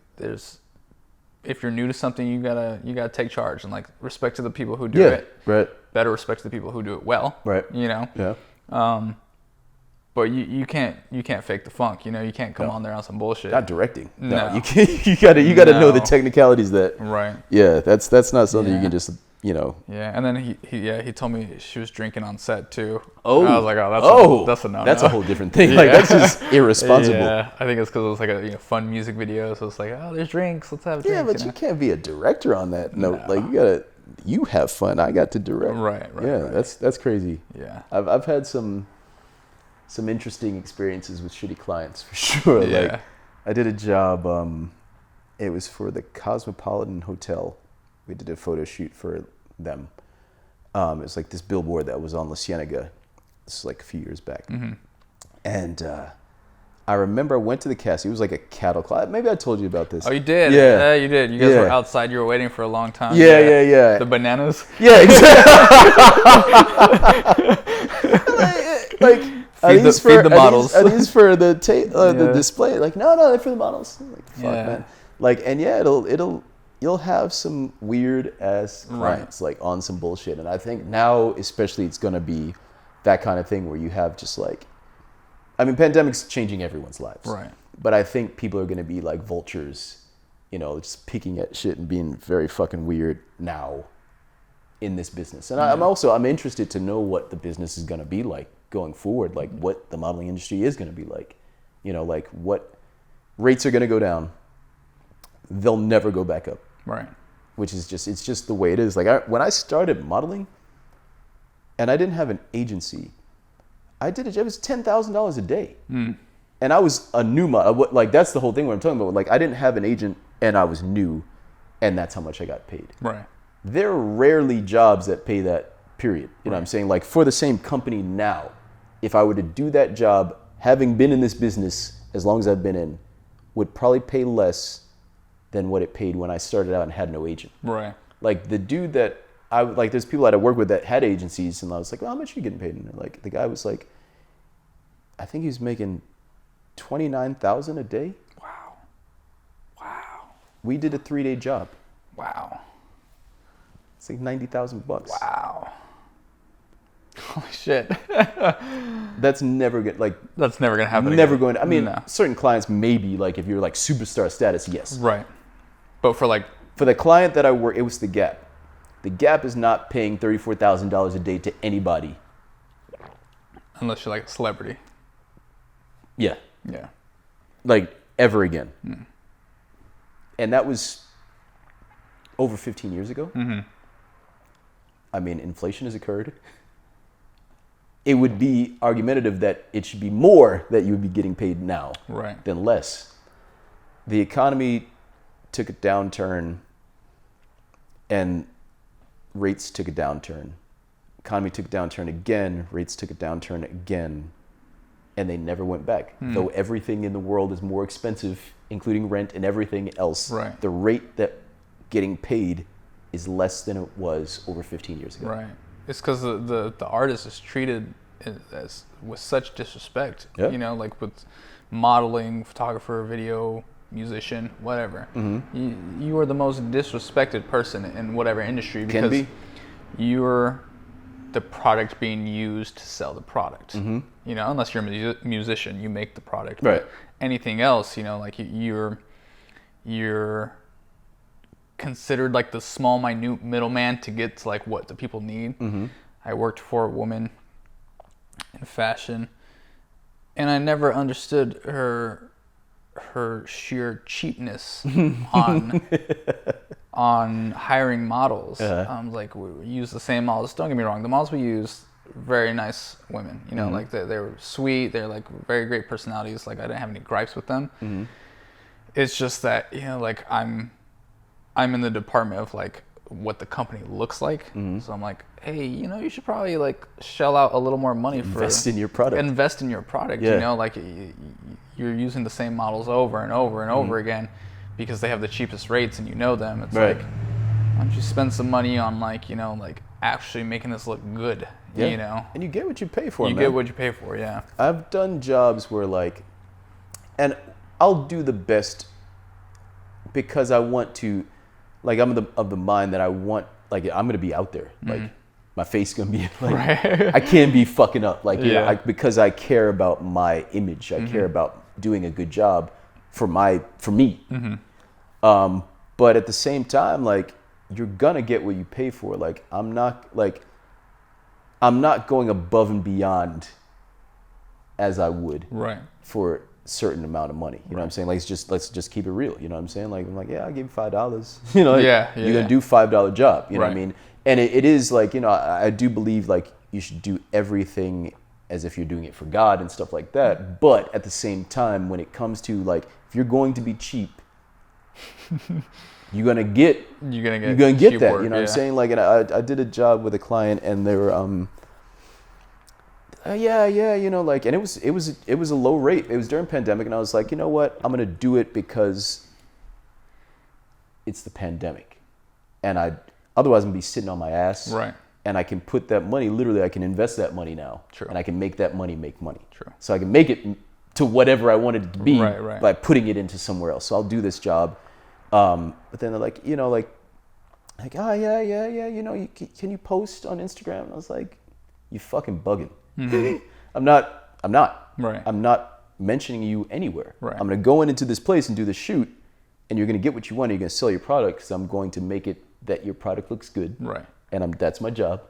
if you're new to something, you gotta take charge and like respect to the people who do it. Right. Better respect to the people who do it well. Right. Yeah. But you can't fake the funk. You can't come on there on some bullshit. Not directing. No. You gotta know the technicalities that. Right. Yeah. That's not something you can just Yeah, and then he told me she was drinking on set too. Oh, I was like, that's a no. That's a whole different thing. Like that's just irresponsible. Yeah, I think it's because it was like a fun music video, so it's like, oh, there's drinks, let's have a drink. Yeah, but you can't be a director on that note. No. Like you have fun. I got to direct. Right. Yeah, right. that's crazy. Yeah, I've had some interesting experiences with shitty clients for sure. Yeah. Like I did a job. It was for the Cosmopolitan Hotel. We did a photo shoot for them. It was like this billboard that was on La Cienega. This is like a few years back. Mm-hmm. And I remember I went to the casting. It was like a cattle class. Maybe I told you about this. Oh, you did? Yeah, you did. You guys were outside. You were waiting for a long time. Yeah. The bananas? Yeah, exactly. Feed the models. Are these for the the display? Like, no, they're for the models. I'm like, fuck, man. Like, and you'll have some weird ass clients like on some bullshit. And I think now, especially, it's gonna be that kind of thing where you have just like, I mean, pandemic's changing everyone's lives. Right. But I think people are gonna be like vultures, just picking at shit and being very fucking weird now in this business. And I'm interested to know what the business is gonna be like going forward, like what the modeling industry is gonna be like. Like what rates are gonna go down. They'll never go back up. Right. Which is it's just the way it is. Like when I started modeling and I didn't have an agency, I did it was $10,000 a day. Mm. And I was a new model. Like that's the whole thing what I'm talking about. Like I didn't have an agent and I was new and that's how much I got paid. Right. There are rarely jobs that pay that, period. You know what I'm saying? Like for the same company now, if I were to do that job, having been in this business as long as I've been in, would probably pay less than what it paid when I started out and had no agent. Right. Like the dude that there's people that I work with that had agencies, and I was like, well, how much are you getting paid? And like the guy was like, I think he was making $29,000 a day. Wow. We did a 3-day job. Wow. It's like $90,000. Wow. Holy shit. That's never gonna happen. Never going to. I mean, certain clients maybe, like if you're like superstar status, yes. Right. But for the client that I work, it was the Gap. The Gap is not paying $34,000 a day to anybody. Unless you're like a celebrity. Yeah. Yeah. Like ever again. Mm. And that was over 15 years ago. Mm-hmm. I mean, inflation has occurred. It would be argumentative that it should be more that you would be getting paid now than less. The economy took a downturn and rates took a downturn. Economy took a downturn again, rates took a downturn again, and they never went back. Though everything in the world is more expensive, including rent and everything else, the rate that getting paid is less than it was over 15 years ago. Right. It's because the artist is treated as with such disrespect. Yep. Like with modeling, photographer, video, musician, whatever. Mm-hmm. You are the most disrespected person in whatever industry because you're the product being used to sell the product. Mm-hmm. Unless you're a musician, you make the product. Right. But anything else, like you're considered like the small, minute middleman to get to like what the people need. Mm-hmm. I worked for a woman in fashion, and I never understood her sheer cheapness on hiring models. I was like, we use the same models. Don't get me wrong, the models we use, very nice women. Mm-hmm. Like they were sweet. They're like very great personalities. Like I didn't have any gripes with them. Mm-hmm. It's just that like I'm in the department of like what the company looks like. Mm-hmm. So I'm like, hey, you should probably like shell out a little more money invest in your product. Yeah. Like you're using the same models over and over and over again because they have the cheapest rates and them. It's like, why don't you spend some money on like actually making this look good? Yeah. And you get what you pay for. You get what you pay for. Yeah. I've done jobs where and I'll do the best because I want to. Like I'm of the mind that I want, like I'm gonna be out there, like my face gonna be like I can't be fucking up, like because I care about my image, I care about doing a good job for me. Mm-hmm. But at the same time, like you're gonna get what you pay for. Like I'm not going above and beyond as I would for a certain amount of money. You know what I'm saying? Like let's just keep it real. You know what I'm saying? Like I'm like, yeah, I'll give you $5. You know, like, you're gonna do $5 job. You know what I mean? And it is like, you know, I do believe like you should do everything as if you're doing it for God and stuff like that. But at the same time, when it comes to like, if you're going to be cheap, you're gonna get that. You know what I'm saying? Like, and I did a job with a client, and they were you know, like, and it was a low rate. It was during pandemic, and I was like, you know what? I'm gonna do it because it's the pandemic, and otherwise I'm gonna be sitting on my ass. Right. And I can put that money, literally, I can invest that money now. True. And I can make that money make money. True. So I can make it to whatever I want it to be by putting it into somewhere else. So I'll do this job. But then they're like, you know, like, oh, yeah, you know, can you post on Instagram? And I was like, you fucking bugging. Mm-hmm. I'm not. Right. I'm not mentioning you anywhere. Right. I'm going to go into this place and do the shoot, and you're going to get what you want, and you're going to sell your product, because I'm going to make it that your product looks good. Right. And that's my job.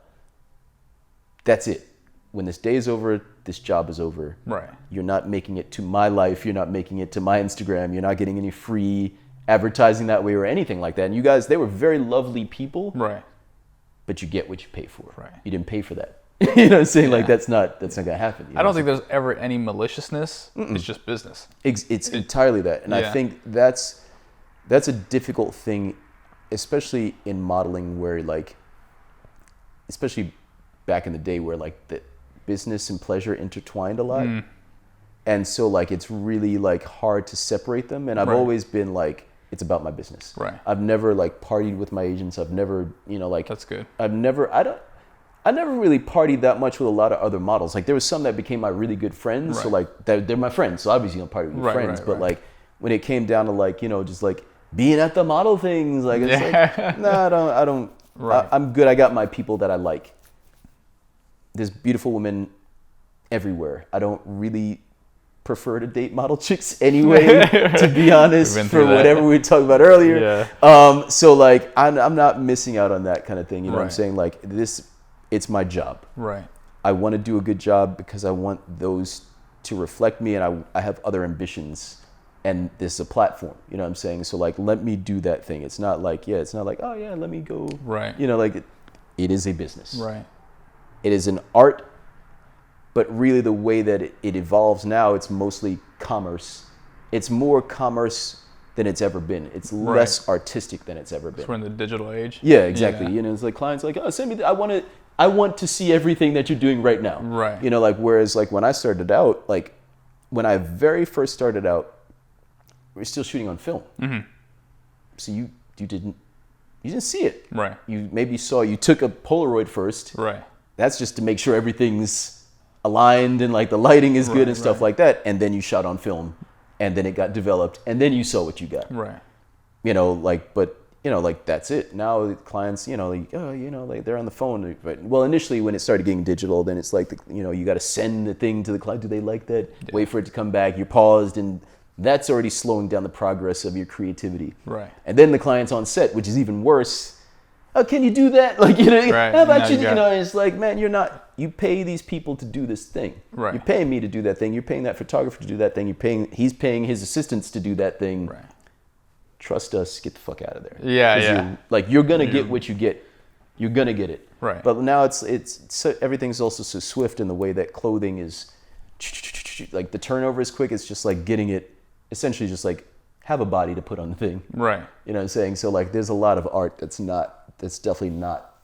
That's it. When this day is over, this job is over. Right. You're not making it to my life. You're not making it to my Instagram. You're not getting any free advertising that way or anything like that. And you guys, they were very lovely people. Right. But you get what you pay for. Right. You didn't pay for that. You know what I'm saying? Yeah. Like that's not gonna happen. I don't think there's ever any maliciousness. Mm-mm. It's just business. It's entirely that. And I think that's a difficult thing, especially in modeling, where like, especially back in the day where like the business and pleasure intertwined a lot. And so like it's really like hard to separate them. And I've always been like, it's about my business. Right. I've never like partied with my agents. I've never, you know, like that's good. I never really partied that much with a lot of other models. Like there was some that became my really good friends. So like they're my friends. So obviously I'm party with my friends. But like when it came down to like, you know, just like being at the model things, like it's like, no, I don't. I'm good. I got my people that I like. There's beautiful women everywhere. I don't really prefer to date model chicks anyway, to be honest, for whatever we were talking about earlier. Yeah. So like I'm not missing out on that kind of thing. You know what I'm saying? Like it's my job. Right. I want to do a good job because I want those to reflect me, and I have other ambitions. And this is a platform, you know what I'm saying? So like, let me do that thing. It's not like, oh yeah, let me go. Right. You know, like it is a business. Right. It is an art, but really the way that it evolves now, it's mostly commerce. It's more commerce than it's ever been. It's less artistic than it's ever been. We're in the digital age. Yeah, exactly. Yeah. You know, it's like clients like, oh, send me, I want to see everything that you're doing right now. Right. You know, like, whereas like when I started out, like when I very first started out, we were still shooting on film. Mm-hmm. So you didn't see it. Right. You took a Polaroid first. Right. That's just to make sure everything's aligned and like the lighting is good and stuff like that. And then you shot on film, and then it got developed, and then you saw what you got. Right. You know, like, but you know, like that's it. Now the clients, you know, like, oh, you know, like they're on the phone. But well, initially when it started getting digital, then it's like, you know, you got to send the thing to the client. Do they like that? Yeah. Wait for it to come back. You're paused, and that's already slowing down the progress of your creativity. Right. And then the client's on set, which is even worse. Oh, can you do that? Like, you know, how about you know, it's like, man, you pay these people to do this thing. Right. You're paying me to do that thing. You're paying that photographer to do that thing. He's paying his assistants to do that thing. Right. Trust us, get the fuck out of there. Yeah. You're going to get what you get. You're going to get it. Right. But now it's so, everything's also so swift in the way that clothing is, like the turnover is quick. It's just like getting it, essentially just like have a body to put on the thing. Right. You know what I'm saying? So like there's a lot of art that's definitely not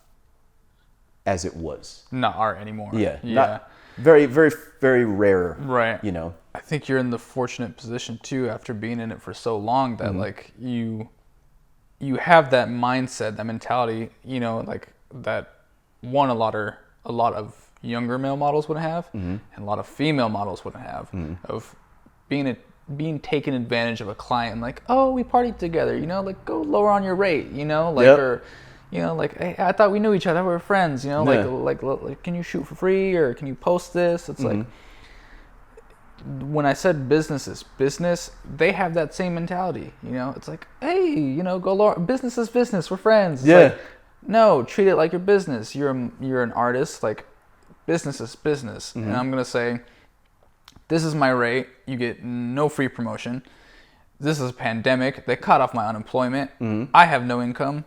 as it was. Not art anymore. Yeah. Not very, very, very rare. Right. You know? I think you're in the fortunate position too, after being in it for so long, that like you have that mindset, that mentality, you know, like that a lot of younger male models would have, and a lot of female models wouldn't have, of being taken advantage of a client, like, oh, we partied together, you know, like go lower on your rate, you know, like, or, you know, like, hey, I thought we knew each other, we were friends, you know, like, can you shoot for free, or can you post this? It's like, when I said business is business, they have that same mentality. You know, it's like, hey, you know, business is business. We're friends. It's like, no, treat it like your business. You're an artist. Like, business is business. And I'm gonna say, this is my rate. You get no free promotion. This is a pandemic. They cut off my unemployment. I have no income.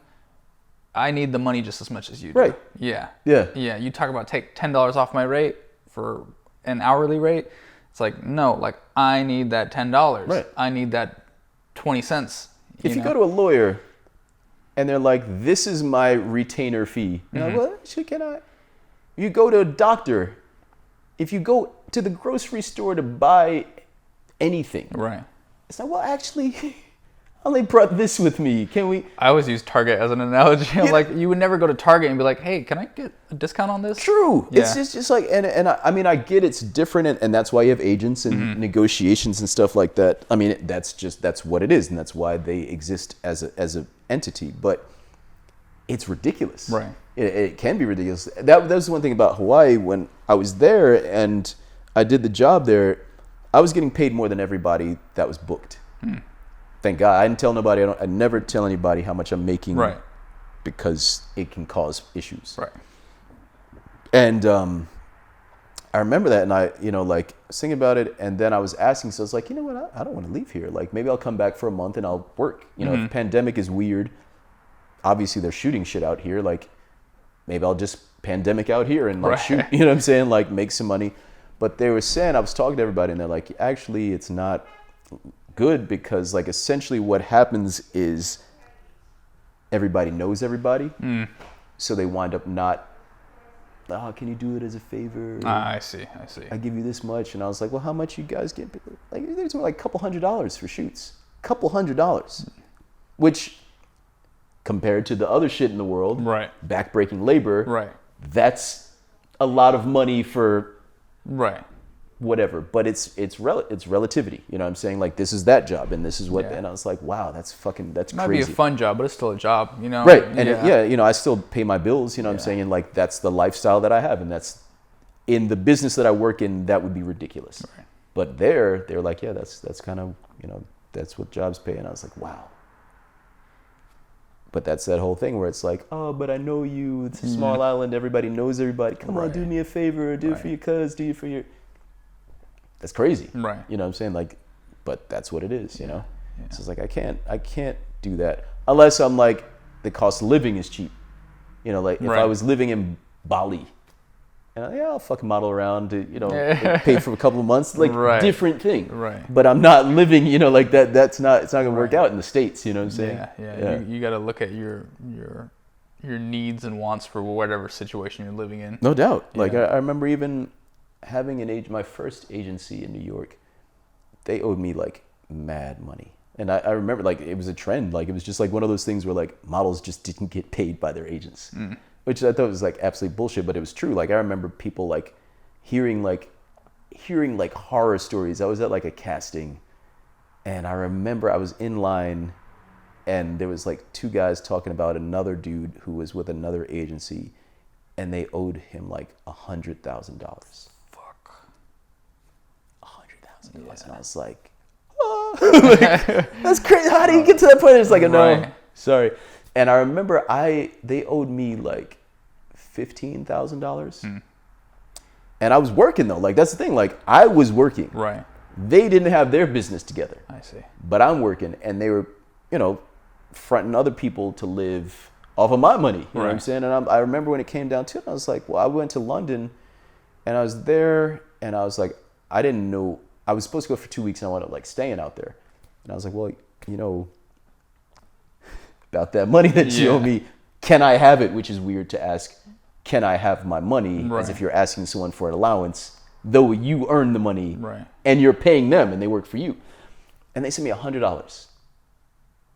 I need the money just as much as you do. Right. Yeah. Yeah. Yeah. You talk about take $10 off my rate for an hourly rate. It's like, no, like I need that $10. Right. I need that 20 cents. If you go to a lawyer and they're like, this is my retainer fee. You're like, well, can I? You go to a doctor. If you go to the grocery store to buy anything. Right. It's like, well, actually, I only brought this with me. Can we? I always use Target as an analogy. I'm like, you would never go to Target and be like, hey, can I get a discount on this? True. Yeah. It's just like, and I mean, I get it's different, and that's why you have agents and negotiations and stuff like that. I mean, that's what it is, and that's why they exist as a entity. But it's ridiculous. Right. It can be ridiculous. That was one thing about Hawaii. When I was there and I did the job there, I was getting paid more than everybody that was booked. Thank God. I didn't tell nobody. I never tell anybody how much I'm making. Right. Because it can cause issues. Right. And I remember that, and I, like, was thinking about it, and then I was asking, so I was like, you know what, I don't want to leave here. Like, maybe I'll come back for a month and I'll work. If the pandemic is weird, obviously they're shooting shit out here. Like, maybe I'll just pandemic out here and like shoot, you know what I'm saying? Like, make some money. But they were saying, I was talking to everybody, and they're like, actually, it's not good, because like essentially what happens is everybody knows everybody. So they wind up not, can you do it as a favor? I see. I give you this much. And I was like, well, how much you guys get? Like, there's like $200 for shoots. $200. Which, compared to the other shit in the world, right, backbreaking labor, right, that's a lot of money for right, whatever. But it's relativity. You know what I'm saying? Like, this is that job, and this is what. And I was like, wow, that's crazy. It might be a fun job, but it's still a job, you know? Right. And I still pay my bills, you know what I'm saying? And like, that's the lifestyle that I have, and that's in the business that I work in, that would be ridiculous. Right. But they're like, yeah, that's kind of, that's what jobs pay. And I was like, wow. But that's that whole thing where it's like, oh, but I know you. It's a small island. Everybody knows everybody. Come on, do me a favor. Do it for your cuz. Do it for your... That's crazy. Right. You know what I'm saying? Like, but that's what it is, Yeah. So it's like, I can't do that. Unless I'm like, the cost of living is cheap. Like if I was living in Bali, and I'll fucking model around to, pay for a couple of months, like different thing. Right. But I'm not living, like that. It's not gonna work out in the States. You know what I'm saying? Yeah. You got to look at your needs and wants for whatever situation you're living in. No doubt. Like I remember even having my first agency in New York, they owed me like mad money. And I remember like it was a trend. Like it was just like one of those things where like models just didn't get paid by their agents. Which I thought was like absolute bullshit, but it was true. Like I remember people like hearing like horror stories. I was at like a casting, and I remember I was in line, and there was like two guys talking about another dude who was with another agency, and they owed him like $100,000. Fuck. $100,000, and I was like, oh, that's crazy. How do you get to that point? It's like, no, sorry. And I remember they owed me like $15,000. And I was working though. Like that's the thing. Like I was working. Right. They didn't have their business together. I see. But I'm working, and they were, fronting other people to live off of my money. You know what I'm saying? And I remember when it came down to it, I was like, well, I went to London, and I was there, and I was like, I didn't know. I was supposed to go for 2 weeks, and I wanted like staying out there. And I was like, well, about that money that you owe me, can I have it? Which is weird to ask, can I have my money? As if you're asking someone for an allowance, though you earn the money and you're paying them and they work for you. And they sent me $100.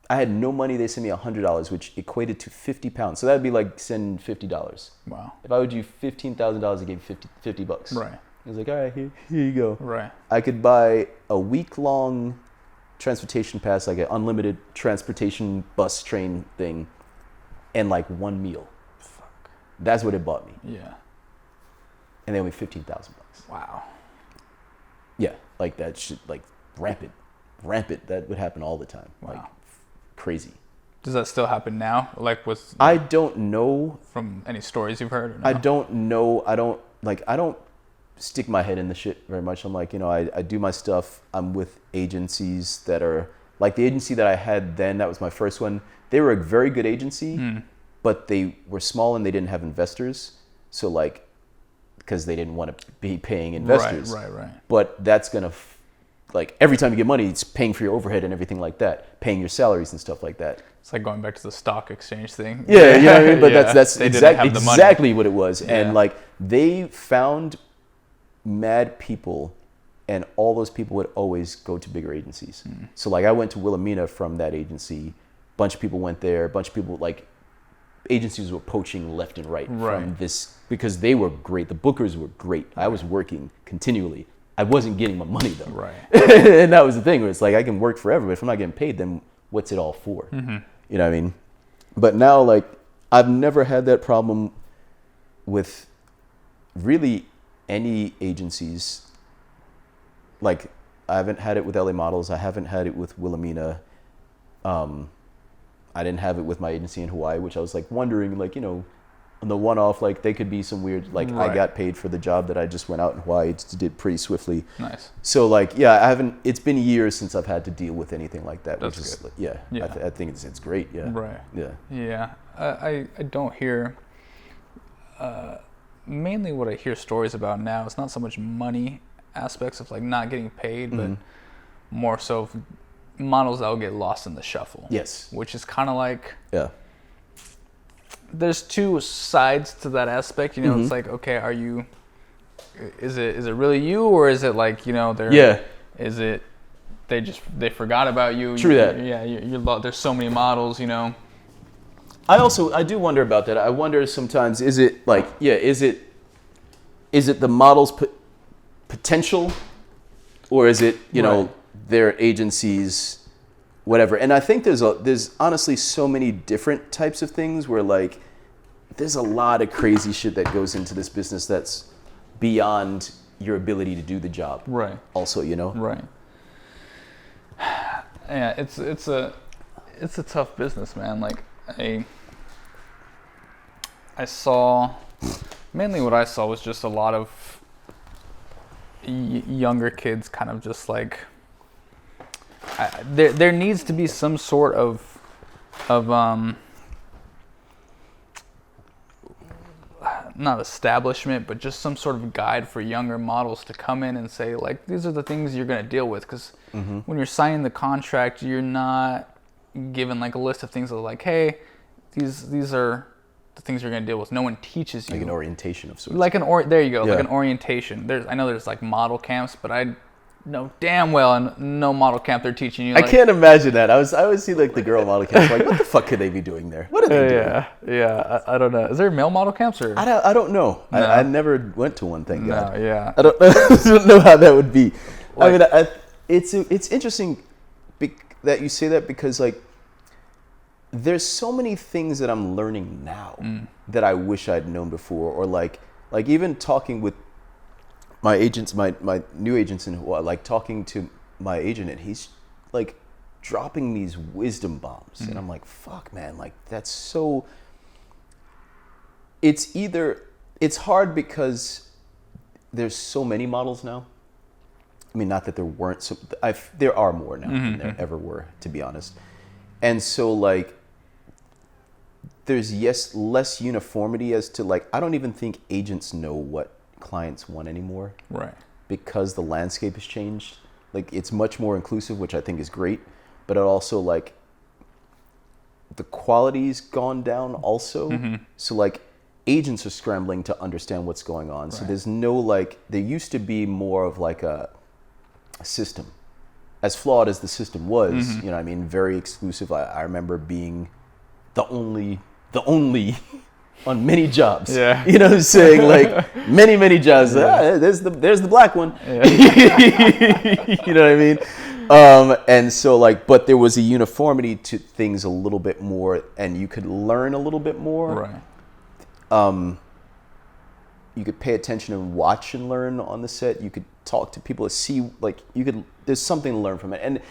I had no money. They sent me $100, which equated to 50 pounds. So that'd be like sending $50. Wow. If I owed you $15,000, I gave $50. Right. I was like, all right, here you go. Right. I could buy a week-long transportation pass, like an unlimited transportation bus train thing, and like one meal. Fuck. That's what it bought me. Yeah. And they owe me $15,000. Wow. Yeah. like that shit, like rampant. That would happen all the time. Wow. Like crazy. Does that still happen now? Like with I don't know from any stories you've heard? Or no? I don't know. I don't stick my head in the shit very much. I'm like, I do my stuff. I'm with agencies that are like the agency that I had then. That was my first one. They were a very good agency, but they were small and they didn't have investors. So like, because they didn't want to be paying investors. Right. But that's going to, like, every time you get money, it's paying for your overhead and everything like that, paying your salaries and stuff like that. It's like going back to the stock exchange thing. Yeah, you know what I mean? But yeah. that's exactly what it was. Yeah. And like, they found mad people, and all those people would always go to bigger agencies. So like, I went to Wilhelmina from that agency. A bunch of people went there. A bunch of people, like, agencies were poaching left and right from this because they were great. The bookers were great. I was working continually. I wasn't getting my money though. Right. And that was the thing where it's like, I can work forever, but if I'm not getting paid, then what's it all for? You know what I mean? But now, like, I've never had that problem with really any agencies. Like, I haven't had it with LA Models. I haven't had it with Wilhelmina. I didn't have it with my agency in Hawaii, which I was like wondering, like, on the one-off, like, they could be some weird, like, I got paid for the job that I just went out in Hawaii, did pretty swiftly. Nice. So like, yeah, it's been years since I've had to deal with anything like that. That's which is, good. yeah. I think it's great. Yeah. Right. Yeah. Yeah. I don't hear, mainly what I hear stories about now is not so much money aspects of like not getting paid, but more so of models that will get lost in the shuffle. Yes. Which is kind of like, Yeah. there's two sides to that aspect. It's like, okay, is it really you, or is it like, is it they forgot about you? True that. You're there's so many models, I do wonder about that. I wonder sometimes, is it like, is it the model's potential, or is it, their agencies, whatever. And I think there's honestly so many different types of things where, like, there's a lot of crazy shit that goes into this business that's beyond your ability to do the job. Right. Also, Right. Yeah, it's a tough business, man. Like, I saw, mainly what I saw was just a lot of younger kids kind of just like, there needs to be some sort of not establishment, but just some sort of guide for younger models to come in and say, like, these are the things you're going to deal with. Because when you're signing the contract, you're not given like a list of things that are like, hey, these are the things you're going to deal with. No one teaches you. Like an orientation of sorts. Like there you go, like an orientation. I know there's like model camps, but I know damn well in no model camp they're teaching you. I can't imagine that. I always see like the girl model camps. Like, what the fuck could they be doing there? What are they doing? Yeah. I don't know. Is there male model camps or? I don't know. No. I never went to one. Thank God. Yeah. I don't know how that would be. Like, I mean, it's interesting that you say that, because like, there's so many things that I'm learning now that I wish I'd known before, or like even talking with my agents, my new agents in Hawaii, like talking to my agent, and he's like dropping these wisdom bombs, and I'm like, fuck, man, like that's so. It's hard because there's so many models now. I mean, not that there weren't, there are more now than there ever were, to be honest. And so like, there's less uniformity as to like, I don't even think agents know what clients want anymore. Right. Because the landscape has changed. Like, it's much more inclusive, which I think is great, but it also like, the quality's gone down also. So like, agents are scrambling to understand what's going on. Right. So there's no like, there used to be more of like a system. As flawed as the system was, you know what I mean, very exclusive. I remember being the only on many jobs. Yeah. You know what I'm saying? Like, many jobs. Yeah. There's the black one. Yeah. You know what I mean? And so like, but there was a uniformity to things a little bit more, and you could learn a little bit more. Right. you could pay attention and watch and learn on the set. You could talk to people, see, like, there's something to learn from it. And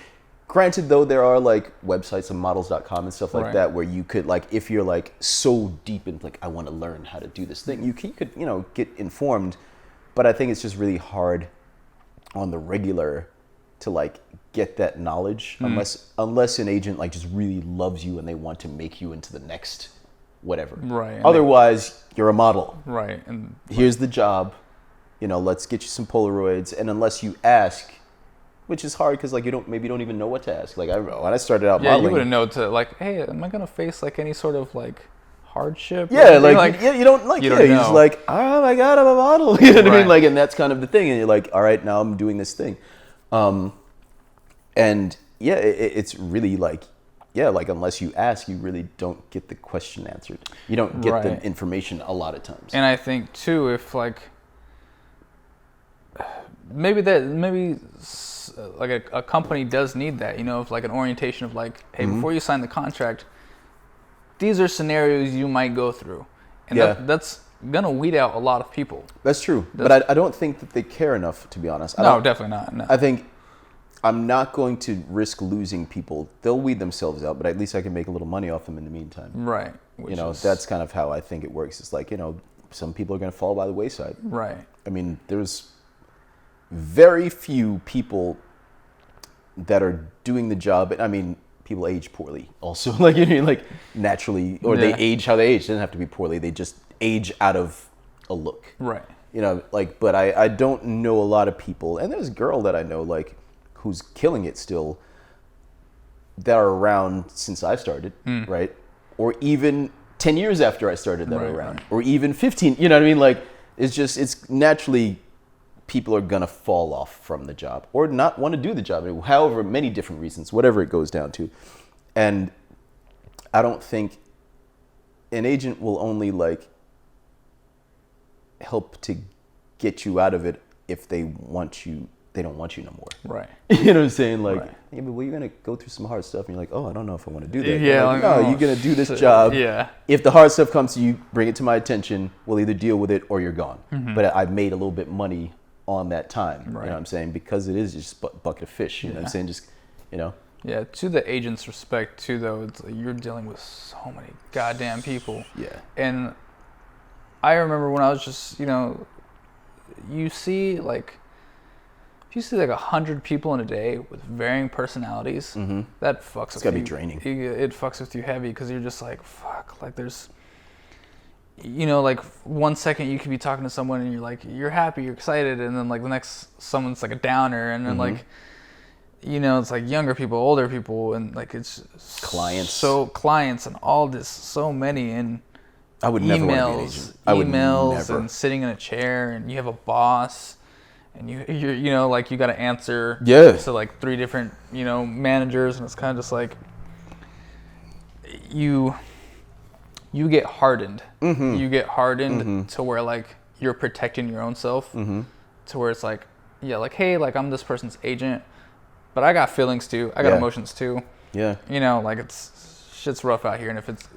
granted, though, there are like websites and models.com and stuff like that where you could, like, if you're like so deep in like, I want to learn how to do this thing, you could, you know, get informed. But I think it's just really hard on the regular to like get that knowledge unless an agent like just really loves you and they want to make you into the next whatever. Right. Otherwise, you're a model. Right. And here's the job. You know, let's get you some Polaroids. And unless you ask, which is hard because like you don't even know what to ask. Like when I started out modeling, you wouldn't know to like, hey, am I gonna face like any sort of like hardship? Yeah, like you don't like. You're just like, oh my god, I'm a model. You know what I mean? Like, and that's kind of the thing. And you're like, all right, now I'm doing this thing. And yeah, it's really like, yeah, like unless you ask, you really don't get the question answered. You don't get the information a lot of times. And I think too, if like maybe like a company does need that, you know, if like an orientation of like, hey, before you sign the contract, these are scenarios you might go through, and that's gonna weed out a lot of people. That's true, but I don't think that they care enough, to be honest. No, definitely not. No. I think I'm not going to risk losing people. They'll weed themselves out, but at least I can make a little money off them in the meantime. Right. You know, that's kind of how I think it works. It's like, you know, some people are going to fall by the wayside. Right. I mean, there's very few people that are doing the job. I mean, people age poorly also. Like, you know, like naturally, or they age how they age. It doesn't have to be poorly. They just age out of a look. Right. You know, like, but I don't know a lot of people. And there's a girl that I know, like, who's killing it still, that are around since I started, right? Or even 10 years after I started that are around. Or even 15, you know what I mean? Like, it's naturally, people are gonna fall off from the job or not want to do the job, however many different reasons, whatever it goes down to. And I don't think an agent will only like help to get you out of it if they don't want you no more. Right. You know what I'm saying? Like, yeah, but well, you're going to go through some hard stuff and you're like, oh, I don't know if I want to do that. Yeah. Like, no, you're going to do this job. Yeah. If the hard stuff comes to you, bring it to my attention. We'll either deal with it or you're gone. But I've made a little bit money on that time. Right. You know what I'm saying? Because it is just a bucket of fish. You know what I'm saying? Just, you know. Yeah. To the agent's respect too, though, it's like you're dealing with so many goddamn people. Yeah. And I remember when I was just, you know, you see like 100 people in a day with varying personalities, that fucks with you. It's gotta be draining. It fucks with you heavy because you're just like, fuck, like there's, you know, like 1 second you could be talking to someone and you're like, you're happy, you're excited, and then like the next someone's like a downer, and then like, you know, it's like younger people, older people, and like it's clients and all this, so many, and I would never want to be an agent. I would never. And sitting in a chair, and you have a boss. And you're you know, like you got to answer to like 3 different, you know, managers, and it's kind of just like you get hardened. You get hardened to where like you're protecting your own self, to where it's like, yeah, like, hey, like I'm this person's agent, but I got feelings too. I got emotions too. Yeah. You know, like shit's rough out here, and if it's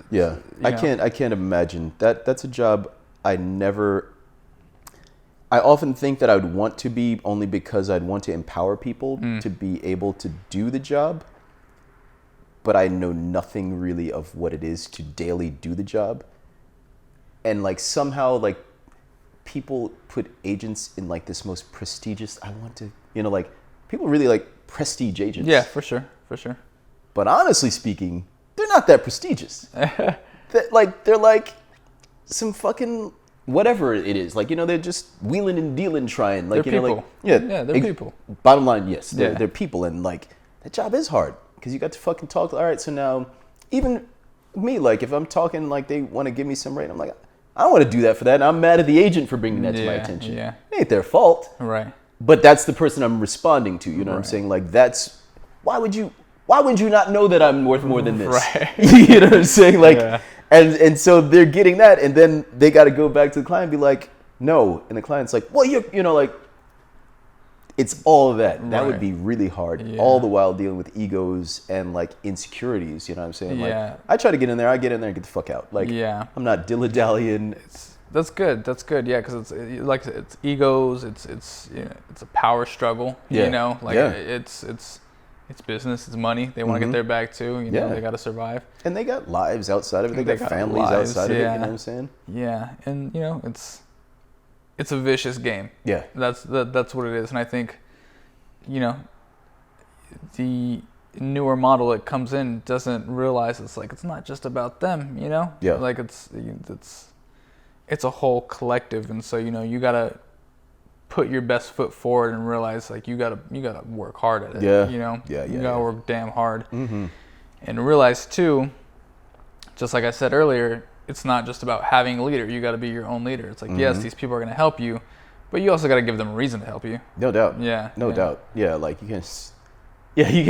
I can't imagine that's a job I often think that I would want to be, only because I'd want to empower people to be able to do the job. But I know nothing really of what it is to daily do the job. And like somehow like people put agents in like this most prestigious, you know, like people really like prestige agents. Yeah, for sure. But honestly speaking, they're not that prestigious. They're like some fucking whatever it is, like, you know, they're just wheeling and dealing, trying, like, they're you know, people. like, They're people. Bottom line, yes, they're people, and like that job is hard because you got to fucking talk. All right, so now even me, like, if I'm talking, like they want to give me some rate, I'm like, I don't want to do that for that. And I'm mad at the agent for bringing that to my attention. Yeah, it ain't their fault, right? But that's the person I'm responding to. You know what I'm saying? Like, that's why would you not know that I'm worth more than this? Right. You know what I'm saying? Like. And so they're getting that, and then they got to go back to the client and be like, no. And the client's like, well, you know, like, it's all of that. That would be really hard, all the while dealing with egos and, like, insecurities, you know what I'm saying? Like, I try to get in there, I get in there and get the fuck out. Like, I'm not dilly-dallying. That's good. That's good. Yeah, because it's egos. It's a power struggle. Yeah. You know, like it's business. It's money. They want to get their bag too. You know, they got to survive. And they got lives outside of it. They got families outside of it. You know what I'm saying? Yeah, and you know, it's a vicious game. Yeah. That's what it is. And I think, you know, the newer model that comes in doesn't realize it's not just about them. You know. Yeah. Like it's a whole collective, and so you know you gotta put your best foot forward and realize like you gotta work hard at it. Yeah. You know. Yeah. You gotta work damn hard. Mm-hmm. And realize too, just like I said earlier, it's not just about having a leader. You gotta be your own leader. It's like yes, these people are gonna help you, but you also gotta give them a reason to help you. No doubt. Yeah. No doubt. Yeah. Like you can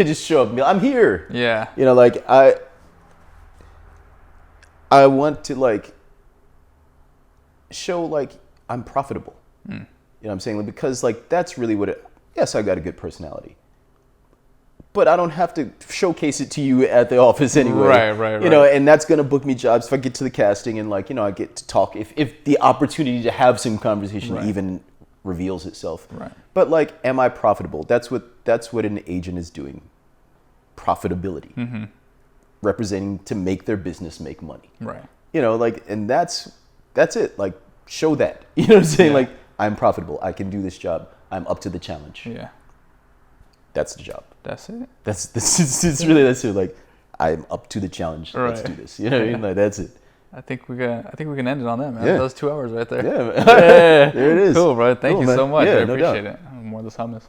just show up and be like, I'm here. Yeah. You know, like I want to like show like I'm profitable. You know what I'm saying? Like, because like that's really what yes, I got a good personality. But I don't have to showcase it to you at the office anyway. Right. You know, and that's gonna book me jobs if I get to the casting and like, you know, I get to talk if the opportunity to have some conversation even reveals itself. Right. But like, am I profitable? That's what an agent is doing. Profitability. Representing to make their business make money. Right. You know, like, and that's it. Like, show that. You know what I'm saying? Like, I'm profitable. I can do this job. I'm up to the challenge. Yeah. That's the job. That's it. It's really that's it. Like, I'm up to the challenge. Right. Let's do this. You know what I mean? Like, that's it. I think we can end it on that, man. Yeah. That was 2 hours right there. Yeah. Yeah. There it is. Cool, bro. Thank you man. so much. Yeah, I no appreciate doubt. it. More of this hummus.